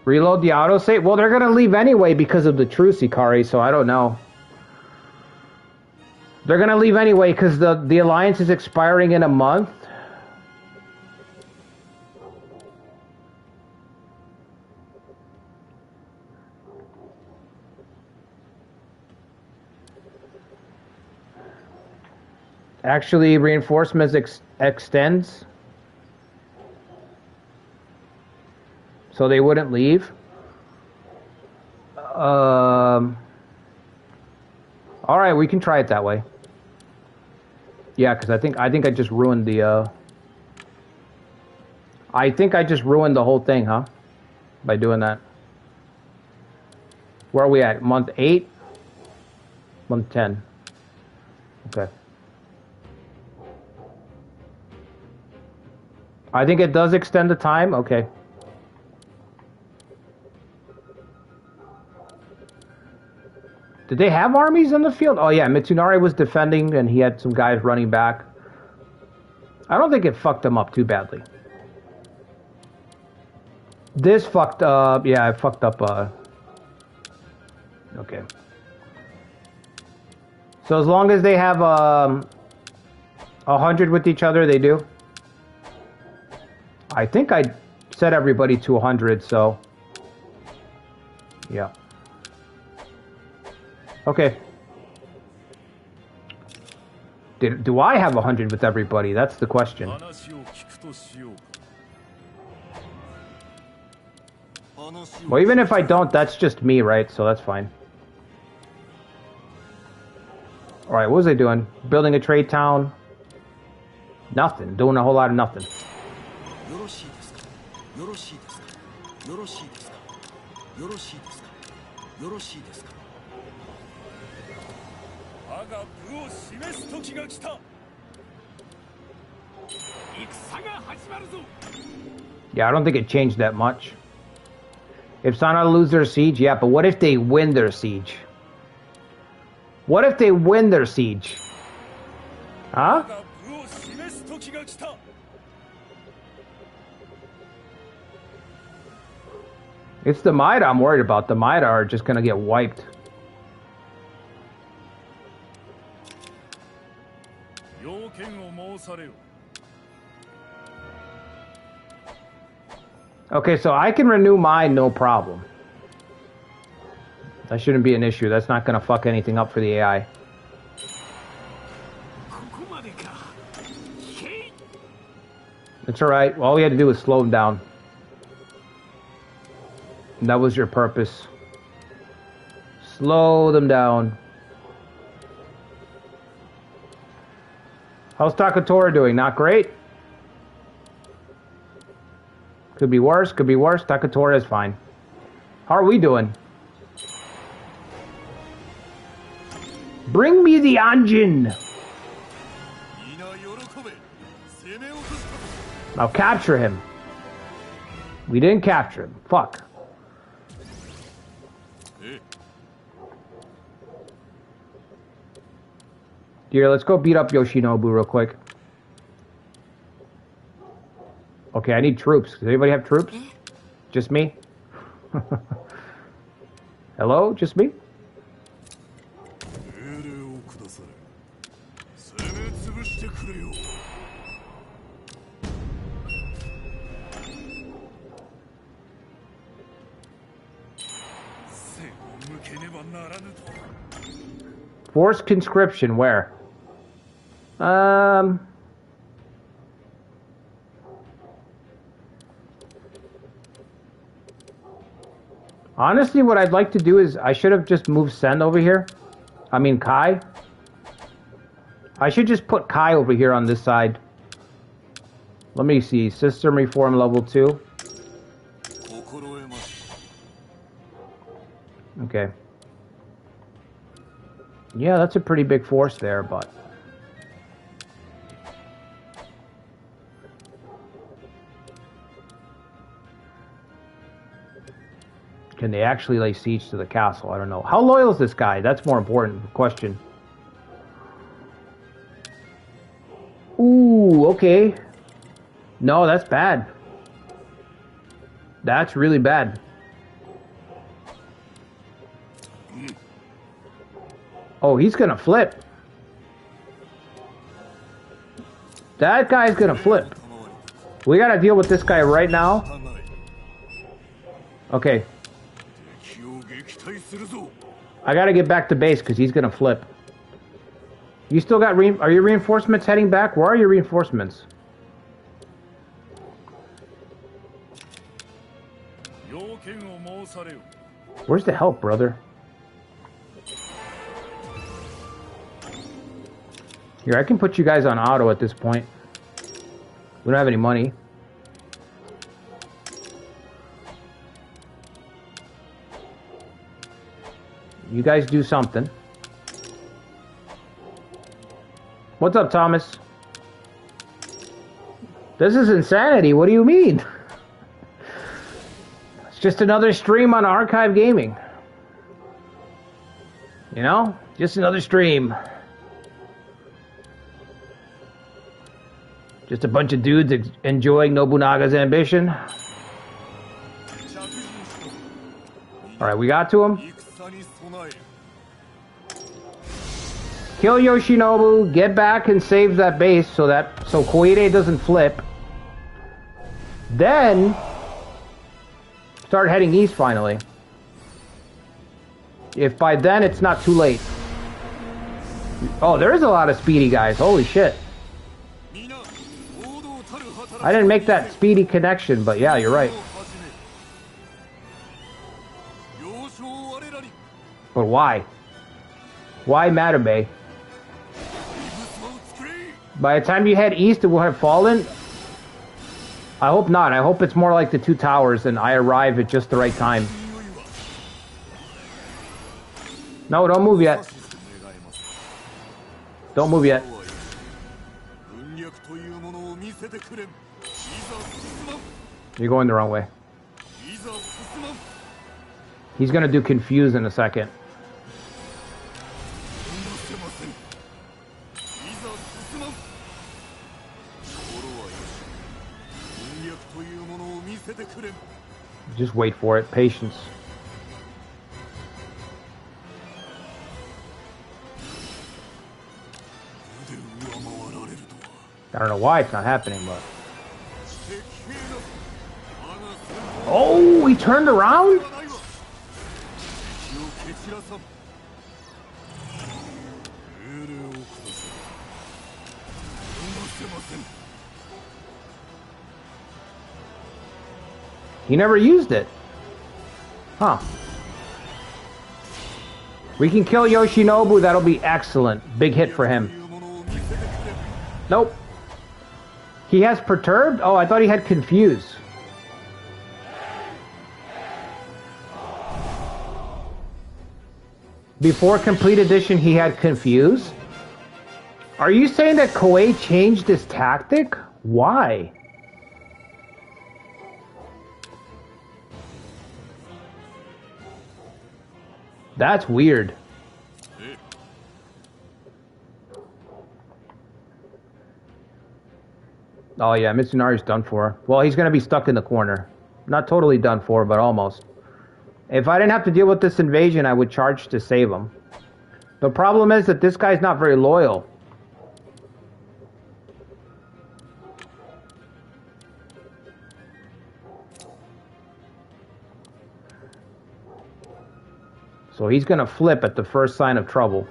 Reload the autosave? Well, they're gonna leave anyway because of the Truce, Ikari, so I don't know. They're gonna leave anyway because the alliance is expiring in a month. Actually, reinforcements extends. So they wouldn't leave. All right, we can try it that way. Yeah, because I think I just ruined the. I think I just ruined the whole thing, huh? By doing that. Where are we at? Month 8? Month 10. Okay. I think it does extend the time. Okay. Did they have armies in the field? Oh yeah, Mitsunari was defending and he had some guys running back. I don't think it fucked them up too badly. This fucked up. Yeah, I fucked up. Okay. So as long as they have 100 with each other, they do. I think I set everybody to 100, so yeah. Okay. Do I have 100 with everybody? That's the question. Well, even if I don't, that's just me, right? So that's fine. Alright, what was I doing? Building a trade town? Nothing. Doing a whole lot of nothing. Yeah, I don't think it changed that much. If Sana lose their siege, yeah, but what if they win their siege? What if they win their siege? Huh? It's the Maida I'm worried about. The Maida are just gonna get wiped. Okay, so I can renew mine, no problem. That shouldn't be an issue. That's not gonna fuck anything up for the AI. It's alright. All we had to do was slow them down. And that was your purpose. Slow them down. How's Takatora doing? Not great? Could be worse, could be worse. Takatora is fine. How are we doing? Bring me the Anjin! Now capture him. We didn't capture him. Fuck. Here, let's go beat up Yoshinobu real quick. Okay, I need troops. Does anybody have troops? Just me? Hello? Just me? Forced conscription, where? Honestly, what I'd like to do is I should have just moved Sen over here. I mean Kai. I should just put Kai over here on this side. Let me see. System reform level 2. Okay. Yeah, that's a pretty big force there, but... Can they actually lay siege to the castle? I don't know. How loyal is this guy? That's more important question. Ooh, okay. No, that's bad. That's really bad. Oh, he's gonna flip. That guy's gonna flip. We gotta deal with this guy right now. Okay. I gotta get back to base because he's gonna flip. You still got are your reinforcements heading back? Where are your reinforcements? Where's the help, brother? Here, I can put you guys on auto at this point. We don't have any money. You guys do something. What's up, Thomas? This is insanity. What do you mean? It's just another stream on Archive Gaming. You know? Just another stream. Just a bunch of dudes enjoying Nobunaga's ambition. Alright, we got to him. Kill Yoshinobu, get back and save that base so Koide doesn't flip. Then start heading east finally. If by then it's not too late. Oh, there is a lot of speedy guys. Holy shit. I didn't make that speedy connection, but yeah, you're right. But why? Why Matabei? By the time you head east, it will have fallen? I hope not. I hope it's more like the two towers and I arrive at just the right time. No, don't move yet. Don't move yet. You're going the wrong way. He's gonna do confuse in a second. Just wait for it. Patience. I don't know why it's not happening, but... Oh, he turned around? He never used it. Huh. We can kill Yoshinobu, that'll be excellent. Big hit for him. Nope. He has perturbed? Oh, I thought he had confuse. Before complete edition, he had confuse? Are you saying that Koei changed his tactic? Why? That's weird. Oh yeah, Mitsunari's done for. Well, he's going to be stuck in the corner. Not totally done for, but almost. If I didn't have to deal with this invasion, I would charge to save him. The problem is that this guy's not very loyal. So he's going to flip at the first sign of trouble.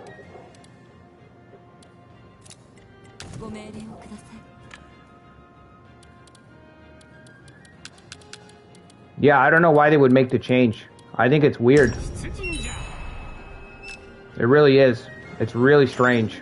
Yeah, I don't know why they would make the change. I think it's weird. It really is. It's really strange.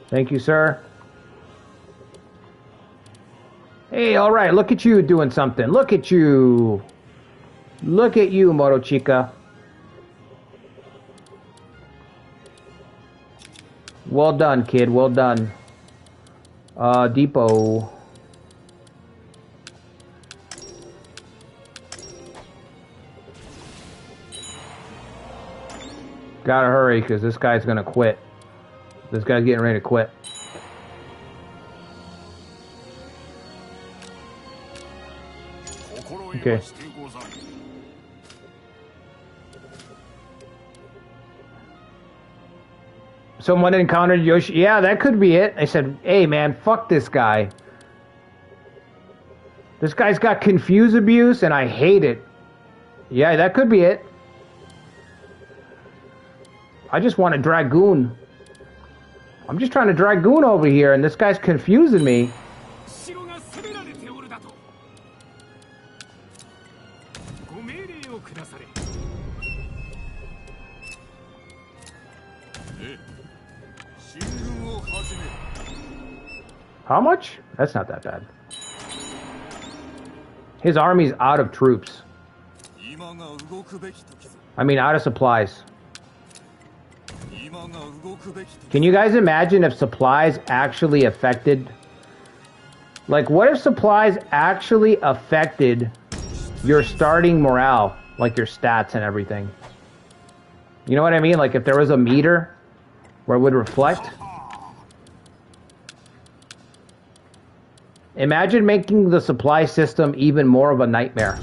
Thank you, sir. Hey, all right, look at you doing something. Look at you. Look at you, Morochika. Well done, kid. Well done. Depot. Gotta hurry, because this guy's gonna quit. This guy's getting ready to quit. Okay. Someone encountered Yoshi. Yeah, that could be it. I said, hey man, fuck this guy. This guy's got confuse abuse and I hate it. Yeah, that could be it. I just want a Dragoon. I'm just trying to Dragoon over here and this guy's confusing me. How much? That's not that bad. His army's out of troops. I mean, out of supplies. Can you guys imagine if supplies actually affected... Like, what if supplies actually affected your starting morale? like your stats and everything. You know what I mean? Like if there was a meter where it would reflect. Imagine making the supply system even more of a nightmare.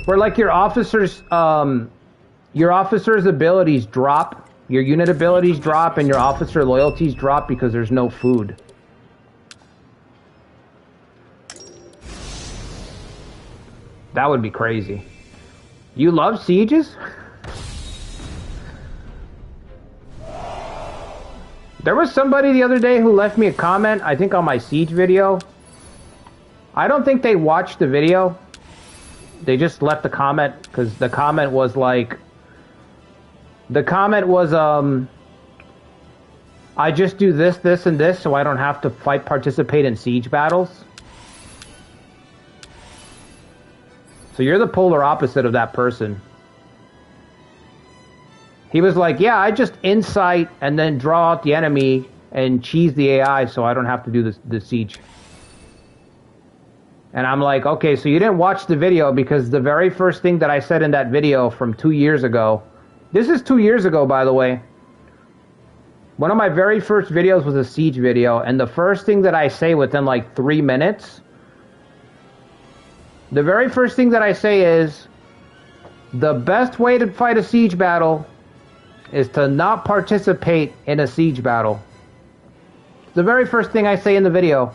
Where like your officers' abilities drop, your unit abilities drop, and your officer loyalties drop because there's no food. That would be crazy. You love sieges? There was somebody the other day who left me a comment, I think on my siege video. I don't think they watched the video. They just left the comment because the comment was like... The comment was, I just do this, this, and this so I don't have to participate in siege battles. So you're the polar opposite of that person. He was like, yeah, I just insight and then draw out the enemy and cheese the AI so I don't have to do the siege. And I'm like, okay, so you didn't watch the video because the very first thing that I said in that video from 2 years ago, this is 2 years ago, by the way. One of my very first videos was a siege video, and the first thing that I say within like 3 minutes, the very first thing that I say is, the best way to fight a siege battle is to not participate in a siege battle. The very first thing I say in the video.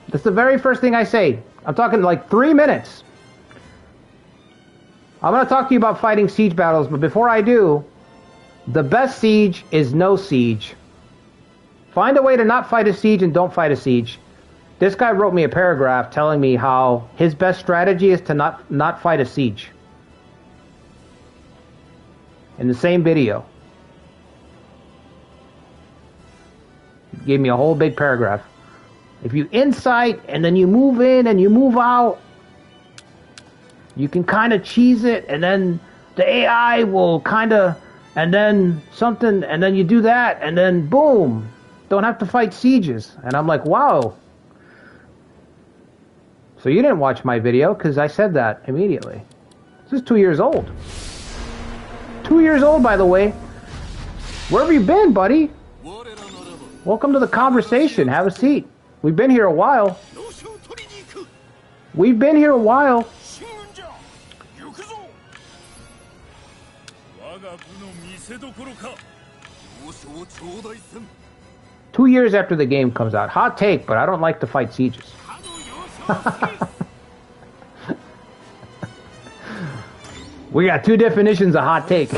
That's the very first thing I say. I'm talking like 3 minutes. I'm going to talk to you about fighting siege battles, but before I do, the best siege is no siege. Find a way to not fight a siege and don't fight a siege. This guy wrote me a paragraph telling me how his best strategy is to not fight a siege. In the same video. He gave me a whole big paragraph. If you insight and then you move in and you move out, you can kind of cheese it, and then the AI will kind of, and then something, and then you do that, and then boom, don't have to fight sieges. And I'm like, wow. So you didn't watch my video because I said that immediately. This is 2 years old. 2 years old, by the way. Where have you been, buddy? Welcome to the conversation. Have a seat. We've been here a while. We've been here a while. Two years after the game comes out. Hot take, but I don't like to fight sieges. We got two definitions of hot take.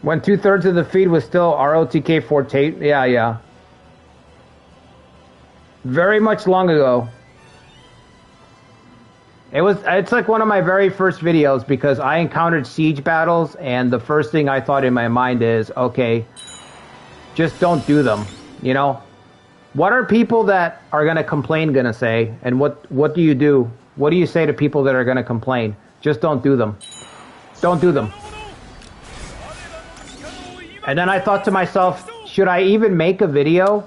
When 2/3 of the feed was still ROTK Forte. Yeah. Very much long ago. It's like one of my very first videos because I encountered siege battles and the first thing I thought in my mind is, okay, just don't do them, you know? What are people that are going to complain going to say? And what do you do? What do you say to people that are going to complain? Just don't do them. Don't do them. And then I thought to myself, should I even make a video?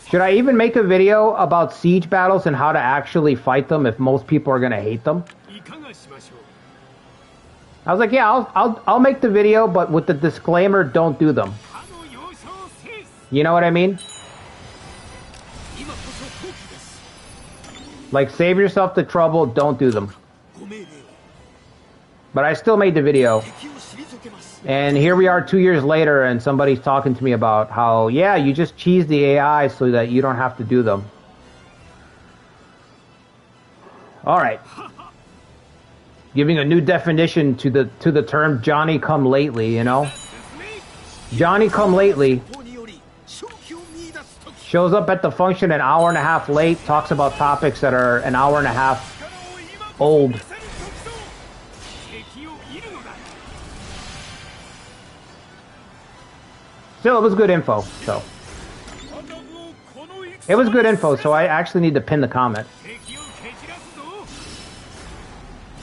Should I even make a video about siege battles and how to actually fight them if most people are going to hate them? I was like, yeah, I'll make the video, but with the disclaimer, don't do them. You know what I mean? Like, save yourself the trouble, don't do them. But I still made the video. And here we are 2 years later, and somebody's talking to me about how, yeah, you just cheese the AI so that you don't have to do them. All right. Giving a new definition to the term Johnny come lately, you know? Johnny come lately shows up at the function an hour and a half late, talks about topics that are an hour and a half old. Still, it was good info, so. It was good info, so I actually need to pin the comment.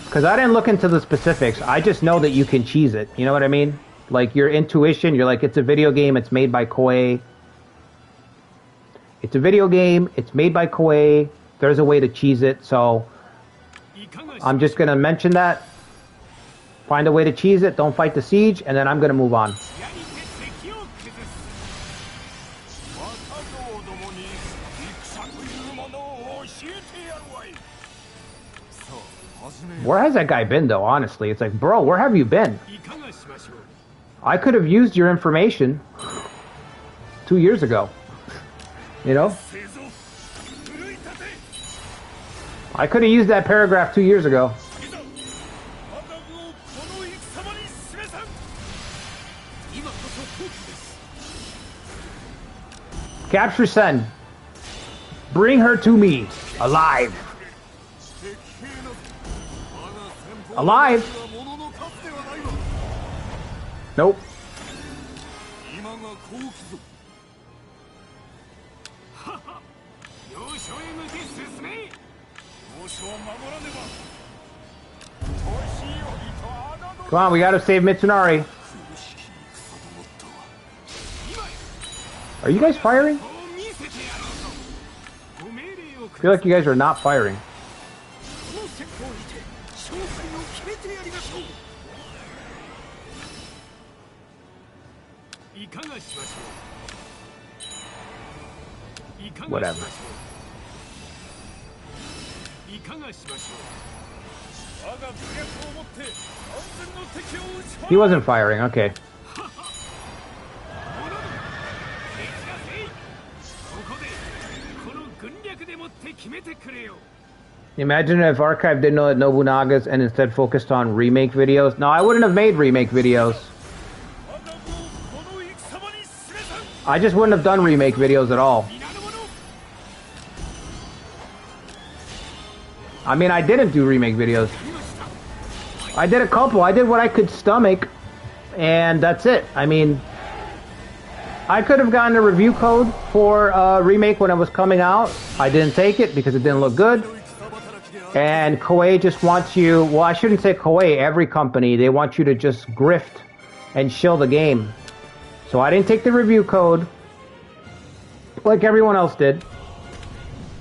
Because I didn't look into the specifics. I just know that you can cheese it. You know what I mean? Like, your intuition, you're like, it's a video game, it's made by Koei. It's a video game, it's made by Koei. There's a way to cheese it, so I'm just going to mention that. Find a way to cheese it, don't fight the siege, and then I'm going to move on. Where has that guy been, though, honestly? It's like, bro, where have you been? I could have used your information 2 years ago. You know? I could have used that paragraph 2 years ago. Capture Sen. Bring her to me. Alive. Alive? Nope. Come on, we gotta save Mitsunari. Are you guys firing? I feel like you guys are not firing. Whatever. He wasn't firing, okay. Imagine if Archive didn't know that Nobunaga's and instead focused on remake videos. No, I wouldn't have made remake videos. I just wouldn't have done remake videos at all. I mean, I didn't do remake videos. I did a couple. I did what I could stomach, and that's it. I mean, I could have gotten a review code for remake when it was coming out. I didn't take it because it didn't look good. And Koei just wants you, well, I shouldn't say Koei, every company, they want you to just grift and shill the game. So I didn't take the review code like everyone else did.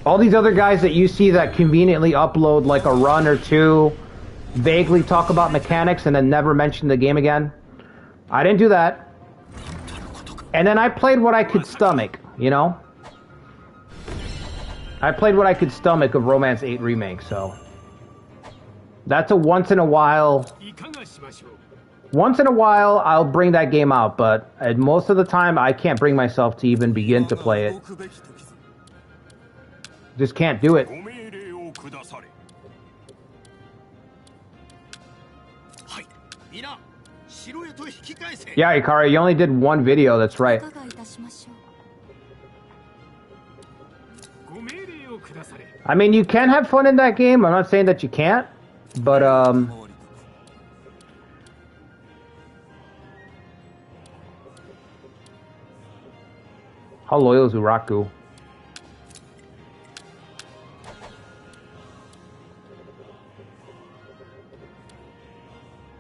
All these other guys that you see that conveniently upload like a run or two, vaguely talk about mechanics and then never mention the game again. I didn't do that. And then I played what I could stomach, you know? I played what I could stomach of Romance 8 Remake, so... That's a once in a while... Once in a while, I'll bring that game out, but most of the time, I can't bring myself to even begin to play it. Just can't do it. Yeah, Ikari, you only did one video, that's right. I mean, you can have fun in that game. I'm not saying that you can't, but, how loyal is Uraku?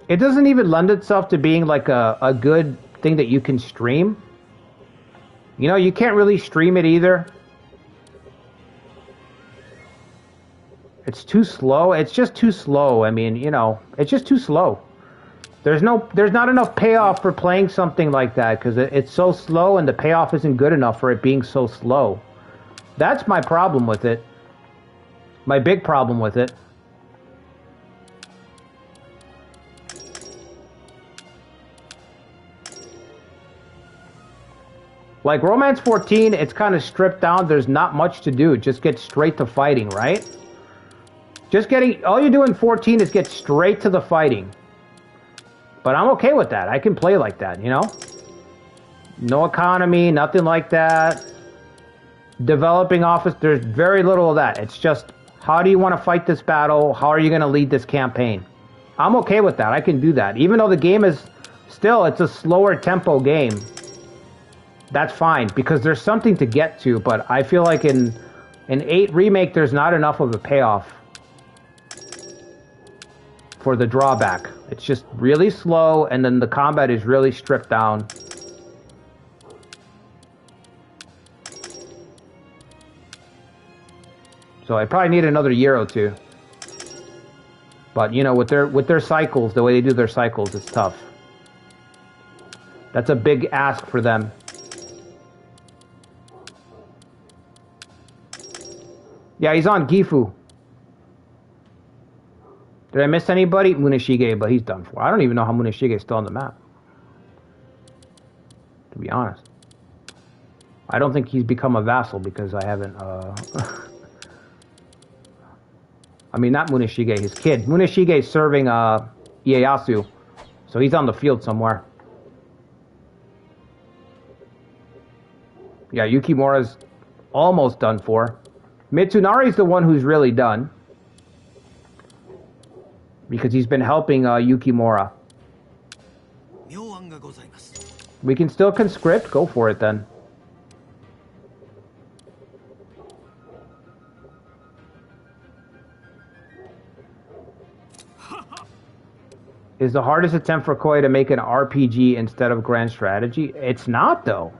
It doesn't even lend itself to being like a good thing that you can stream. You know, you can't really stream it either. It's too slow. It's just too slow. I mean, you know, it's just too slow. There's not enough payoff for playing something like that because it's so slow and the payoff isn't good enough for it being so slow. That's my problem with it. My big problem with it. Like Romance 14, it's kind of stripped down. There's not much to do. Just get straight to fighting, right? All you do in 14 is get straight to the fighting. But I'm okay with that. I can play like that, you know? No economy, nothing like that. Developing office, there's very little of that. It's just, how do you want to fight this battle? How are you going to lead this campaign? I'm okay with that. I can do that. Even though the game is still, it's a slower tempo game. that's fine, because there's something to get to, but I feel like in 8 Remake, there's not enough of a payoff for the drawback. It's just really slow, and then the combat is really stripped down. So I probably need another year or two. But, you know, with their cycles, the way they do their cycles, it's tough. That's a big ask for them. Yeah, he's on Gifu. Did I miss anybody? Muneshige, but he's done for. I don't even know how Muneshige is still on the map. To be honest. I don't think he's become a vassal because I haven't... I mean, not Muneshige, his kid. Muneshige is serving Ieyasu. So he's on the field somewhere. Yeah, Yukimura's almost done for. Mitsunari's the one who's really done. Because he's been helping Yukimura. We can still conscript. Go for it then. Is the hardest attempt for Koei to make an RPG instead of grand strategy? It's not, though.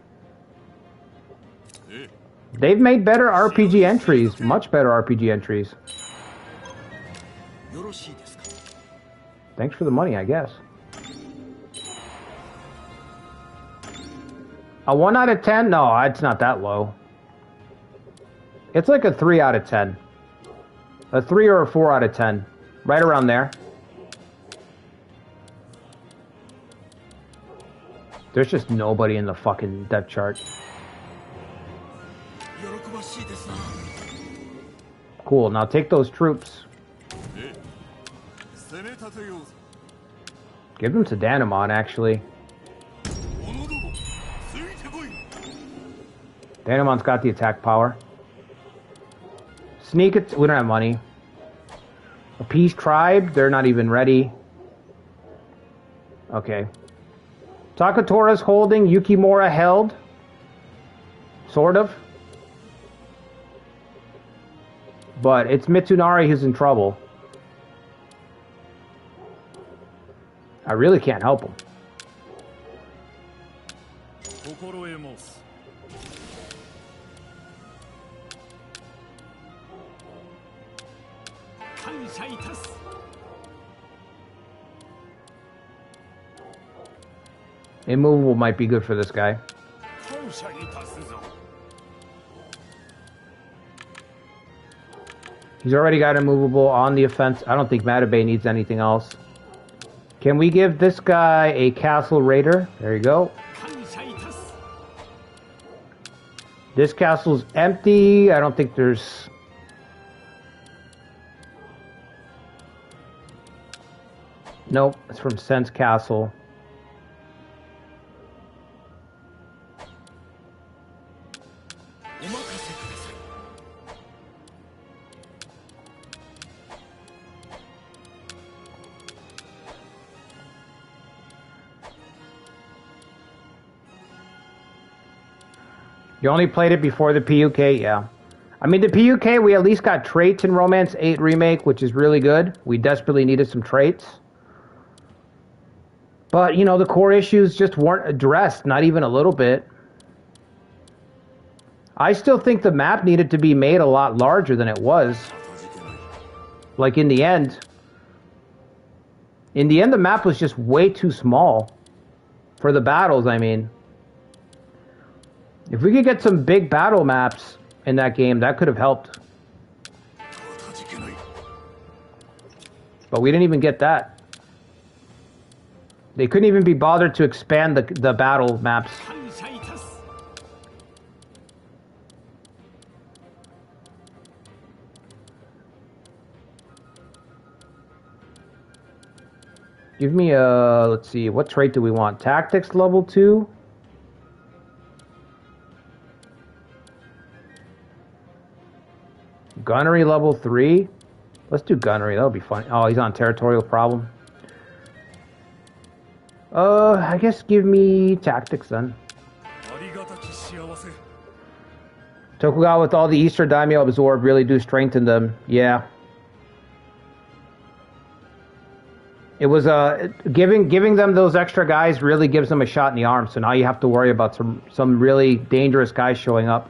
They've made better RPG entries. Much better RPG entries. Thanks for the money, I guess. A 1 out of 10? No, it's not that low. It's like a 3 out of 10. A 3 or a 4 out of 10. Right around there. There's just nobody in the fucking depth chart. Cool, now take those troops. Give them to Danamon, actually. Danamon's got the attack power. Sneak it. We don't have money. Appease tribe. They're not even ready. Okay. Takatora's holding. Yukimura held. Sort of. But it's Mitsunari who's in trouble. I really can't help him. Immovable might be good for this guy. He's already got immovable on the offense. I don't think Matabei needs anything else. Can we give this guy a castle raider? There you go. This castle's empty. I don't think there's... Nope, it's from Sen's Castle. You only played it before the PUK? Yeah. I mean, the PUK, we at least got traits in Romance 8 Remake, which is really good. We desperately needed some traits. But, you know, the core issues just weren't addressed, not even a little bit. I still think the map needed to be made a lot larger than it was. Like, in the end. In the end, the map was just way too small. For the battles, I mean. If we could get some big battle maps in that game, that could have helped. But we didn't even get that. They couldn't even be bothered to expand the battle maps. Give me a... Let's see, what trait do we want? Tactics level 2? Gunnery level 3? Let's do gunnery, that'll be fun. Oh, he's on territorial problem. I guess give me tactics then. Tokugawa with all the Easter Daimyo absorbed really do strengthen them. Yeah. It was giving them those extra guys really gives them a shot in the arm. So now you have to worry about some really dangerous guys showing up.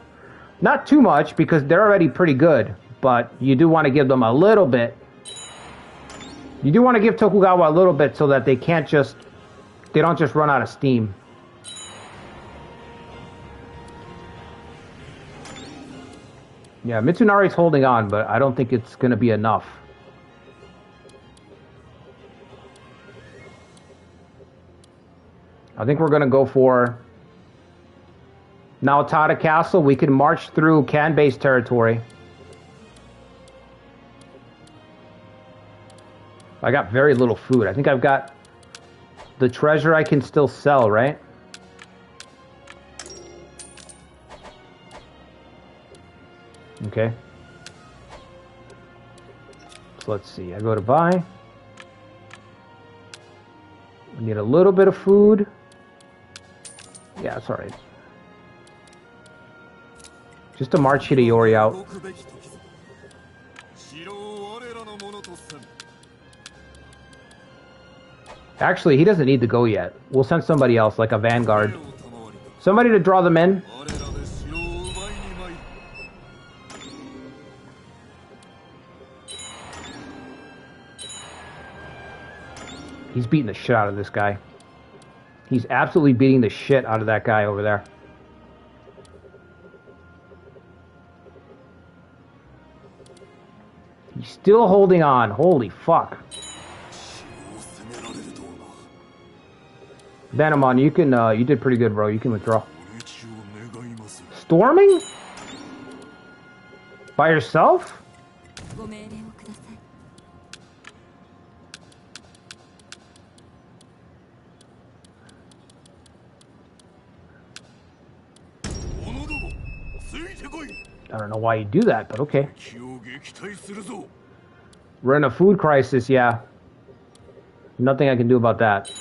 Not too much because they're already pretty good, but you do want to give them a little bit. You do want to give Tokugawa a little bit so that they don't just run out of steam. Yeah, Mitsunari's holding on, but I don't think it's going to be enough. I think we're going to go for Naotada Castle. We can march through Kanbei's territory. I got very little food. I think I've got the treasure I can still sell, right? Okay. So let's see. I go to buy. We need a little bit of food. Yeah, it's alright. Just to march Hideyori out. Actually, he doesn't need to go yet. We'll send somebody else, like a vanguard. Somebody to draw them in. He's beating the shit out of this guy. He's absolutely beating the shit out of that guy over there. He's still holding on. Holy fuck. Banamon, you can, you did pretty good, bro. You can withdraw. Storming? By yourself? I don't know why you do that, but okay. We're in a food crisis, yeah. Nothing I can do about that.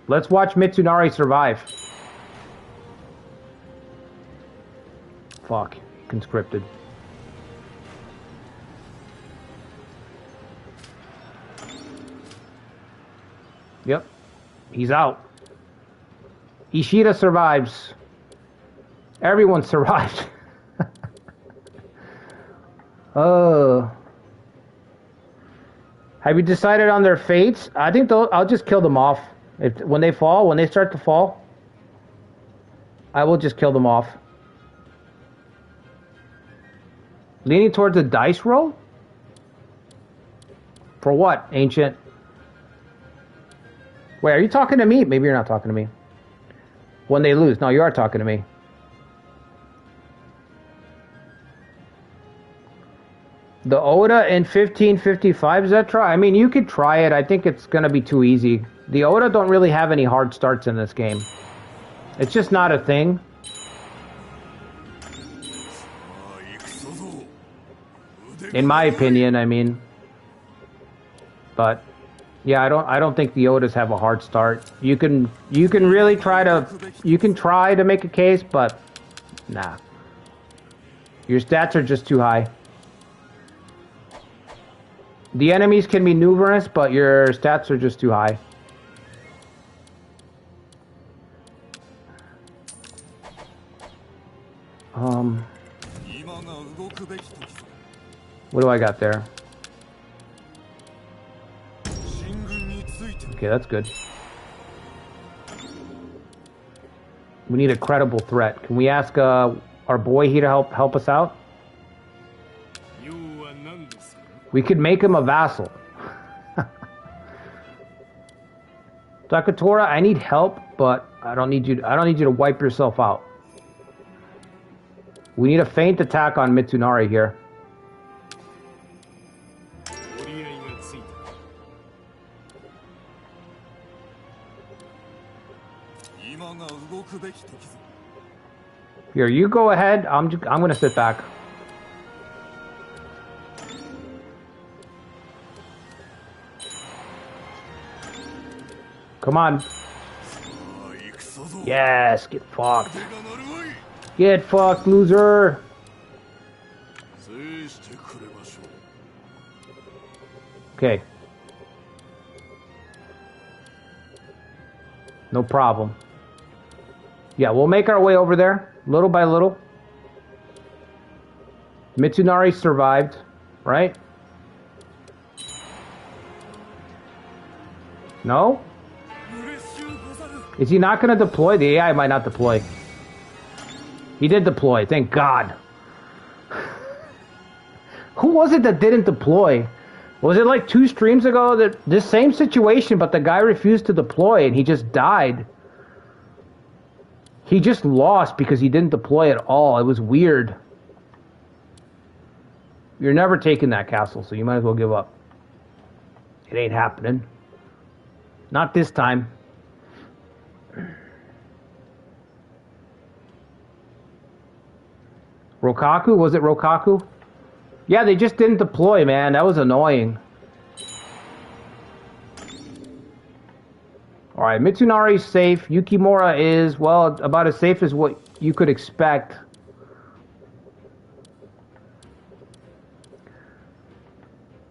Let's watch Mitsunari survive. Fuck. Conscripted. Yep. He's out. Ishida survives. Everyone survived. Oh. Have you decided on their fates? I think I'll just kill them off. When they start to fall, I will just kill them off. Leaning towards a dice roll? For what, Ancient? Wait, are you talking to me? Maybe you're not talking to me. When they lose. No, you are talking to me. The Oda in 1555, Zetra? I mean, you could try it. I think it's going to be too easy. The Oda don't really have any hard starts in this game. It's just not a thing. In my opinion, I mean. But yeah, I don't think the Odas have a hard start. You can really try to make a case, but nah. Your stats are just too high. The enemies can be numerous, but your stats are just too high. What do I got there? Okay, that's good. We need a credible threat. Can we ask our boy here to help us out? We could make him a vassal. Takatora, I need help, but I don't need you to wipe yourself out. We need a feint attack on Mitsunari here. Here, you go ahead. I'm gonna sit back. Come on. Yes, get fucked. Get fucked, loser. Okay. No problem. Yeah, we'll make our way over there, little by little. Mitsunari survived, right? No? Is he not going to deploy? The AI might not deploy. He did deploy, thank God. Who was it that didn't deploy? Was it like 2 streams ago that this same situation, but the guy refused to deploy and he just died? He just lost because he didn't deploy at all. It was weird. You're never taking that castle, so you might as well give up. It ain't happening. Not this time. Rokaku? Was it Rokaku? Yeah, they just didn't deploy, man. That was annoying. Alright, Mitsunari's safe. Yukimura is, well, about as safe as what you could expect.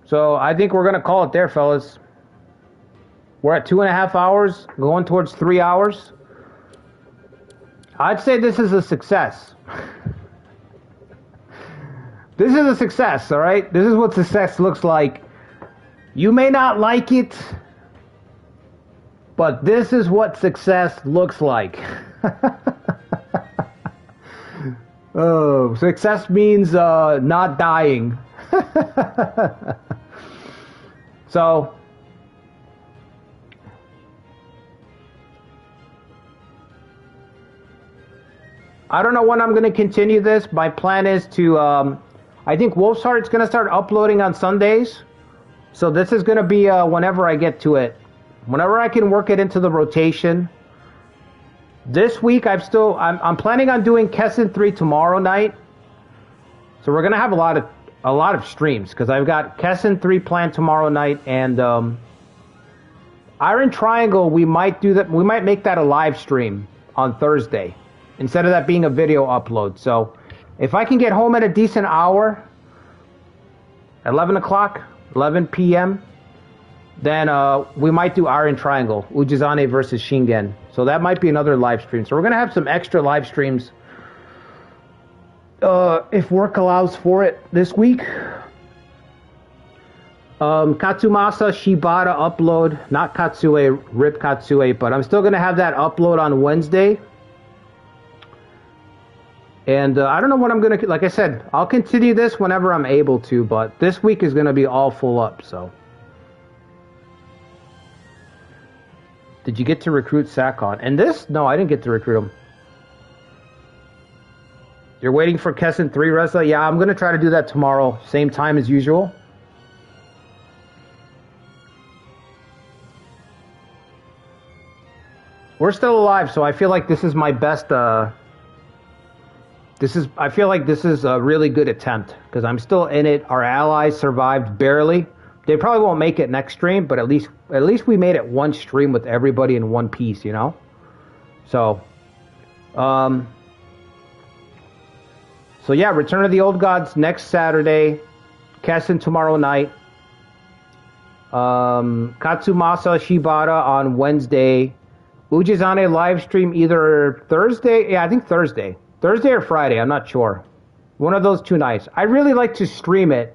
So, I think we're going to call it there, fellas. We're at 2.5 hours, going towards 3 hours. I'd say this is a success. This is a success, all right? This is what success looks like. You may not like it, but this is what success looks like. Oh, success means not dying. So, I don't know when I'm going to continue this. My plan is to... I think Wolf's Heart's going to start uploading on Sundays. So this is going to be whenever I get to it. Whenever I can work it into the rotation. This week I'm planning on doing Kessen 3 tomorrow night. So we're going to have a lot of streams because I've got Kessen 3 planned tomorrow night and Iron Triangle we might do that. We might make that a live stream on Thursday instead of that being a video upload. So if I can get home at a decent hour, 11 o'clock, 11 p.m., then we might do Iron Triangle, Ujizane versus Shingen. So that might be another live stream. So we're going to have some extra live streams if work allows for it this week. Katsumasa Shibata upload, not Katsue, rip Katsue, but I'm still going to have that upload on Wednesday. And I don't know what I'm going to... Like I said, I'll continue this whenever I'm able to, but this week is going to be all full up, so... Did you get to recruit Sakon? And this? No, I didn't get to recruit him. You're waiting for Kessen 3, Reza? Yeah, I'm going to try to do that tomorrow. Same time as usual. We're still alive, so I feel like this is my best... I feel like this is a really good attempt because I'm still in it. Our allies survived barely. They probably won't make it next stream, but at least we made it one stream with everybody in one piece, you know? So, so yeah, Return of the Old Gods next Saturday. Kessen tomorrow night. Katsumasa Shibata on Wednesday. Ujizane live stream either Thursday. Yeah, I think Thursday. Thursday or Friday, I'm not sure. One of those 2 nights. I really like to stream it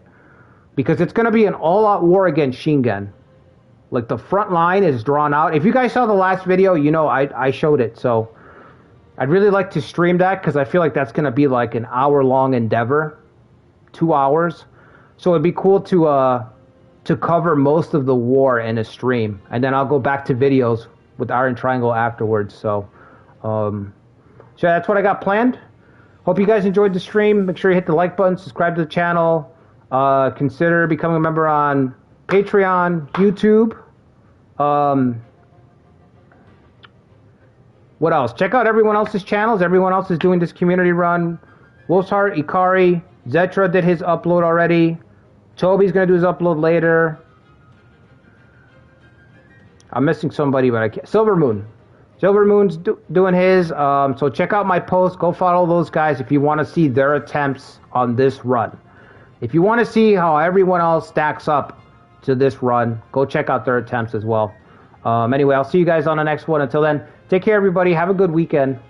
because it's going to be an all-out war against Shingen. Like, the front line is drawn out. If you guys saw the last video, you know I showed it. So, I'd really like to stream that because I feel like that's going to be like an hour-long endeavor. 2 hours. So, it'd be cool to cover most of the war in a stream. And then I'll go back to videos with Iron Triangle afterwards. So, so that's what I got planned. Hope you guys enjoyed the stream. Make sure you hit the like button, subscribe to the channel. Consider becoming a member on Patreon, YouTube. What else? Check out everyone else's channels. Everyone else is doing this community run. Wolf's Heart, Ikari, Zetra did his upload already. Toby's going to do his upload later. I'm missing somebody, but I can't. Silver Moon. Silver Moon's doing his. So check out my post. Go follow those guys if you want to see their attempts on this run. If you want to see how everyone else stacks up to this run, go check out their attempts as well. Anyway, I'll see you guys on the next one. Until then, take care, everybody. Have a good weekend.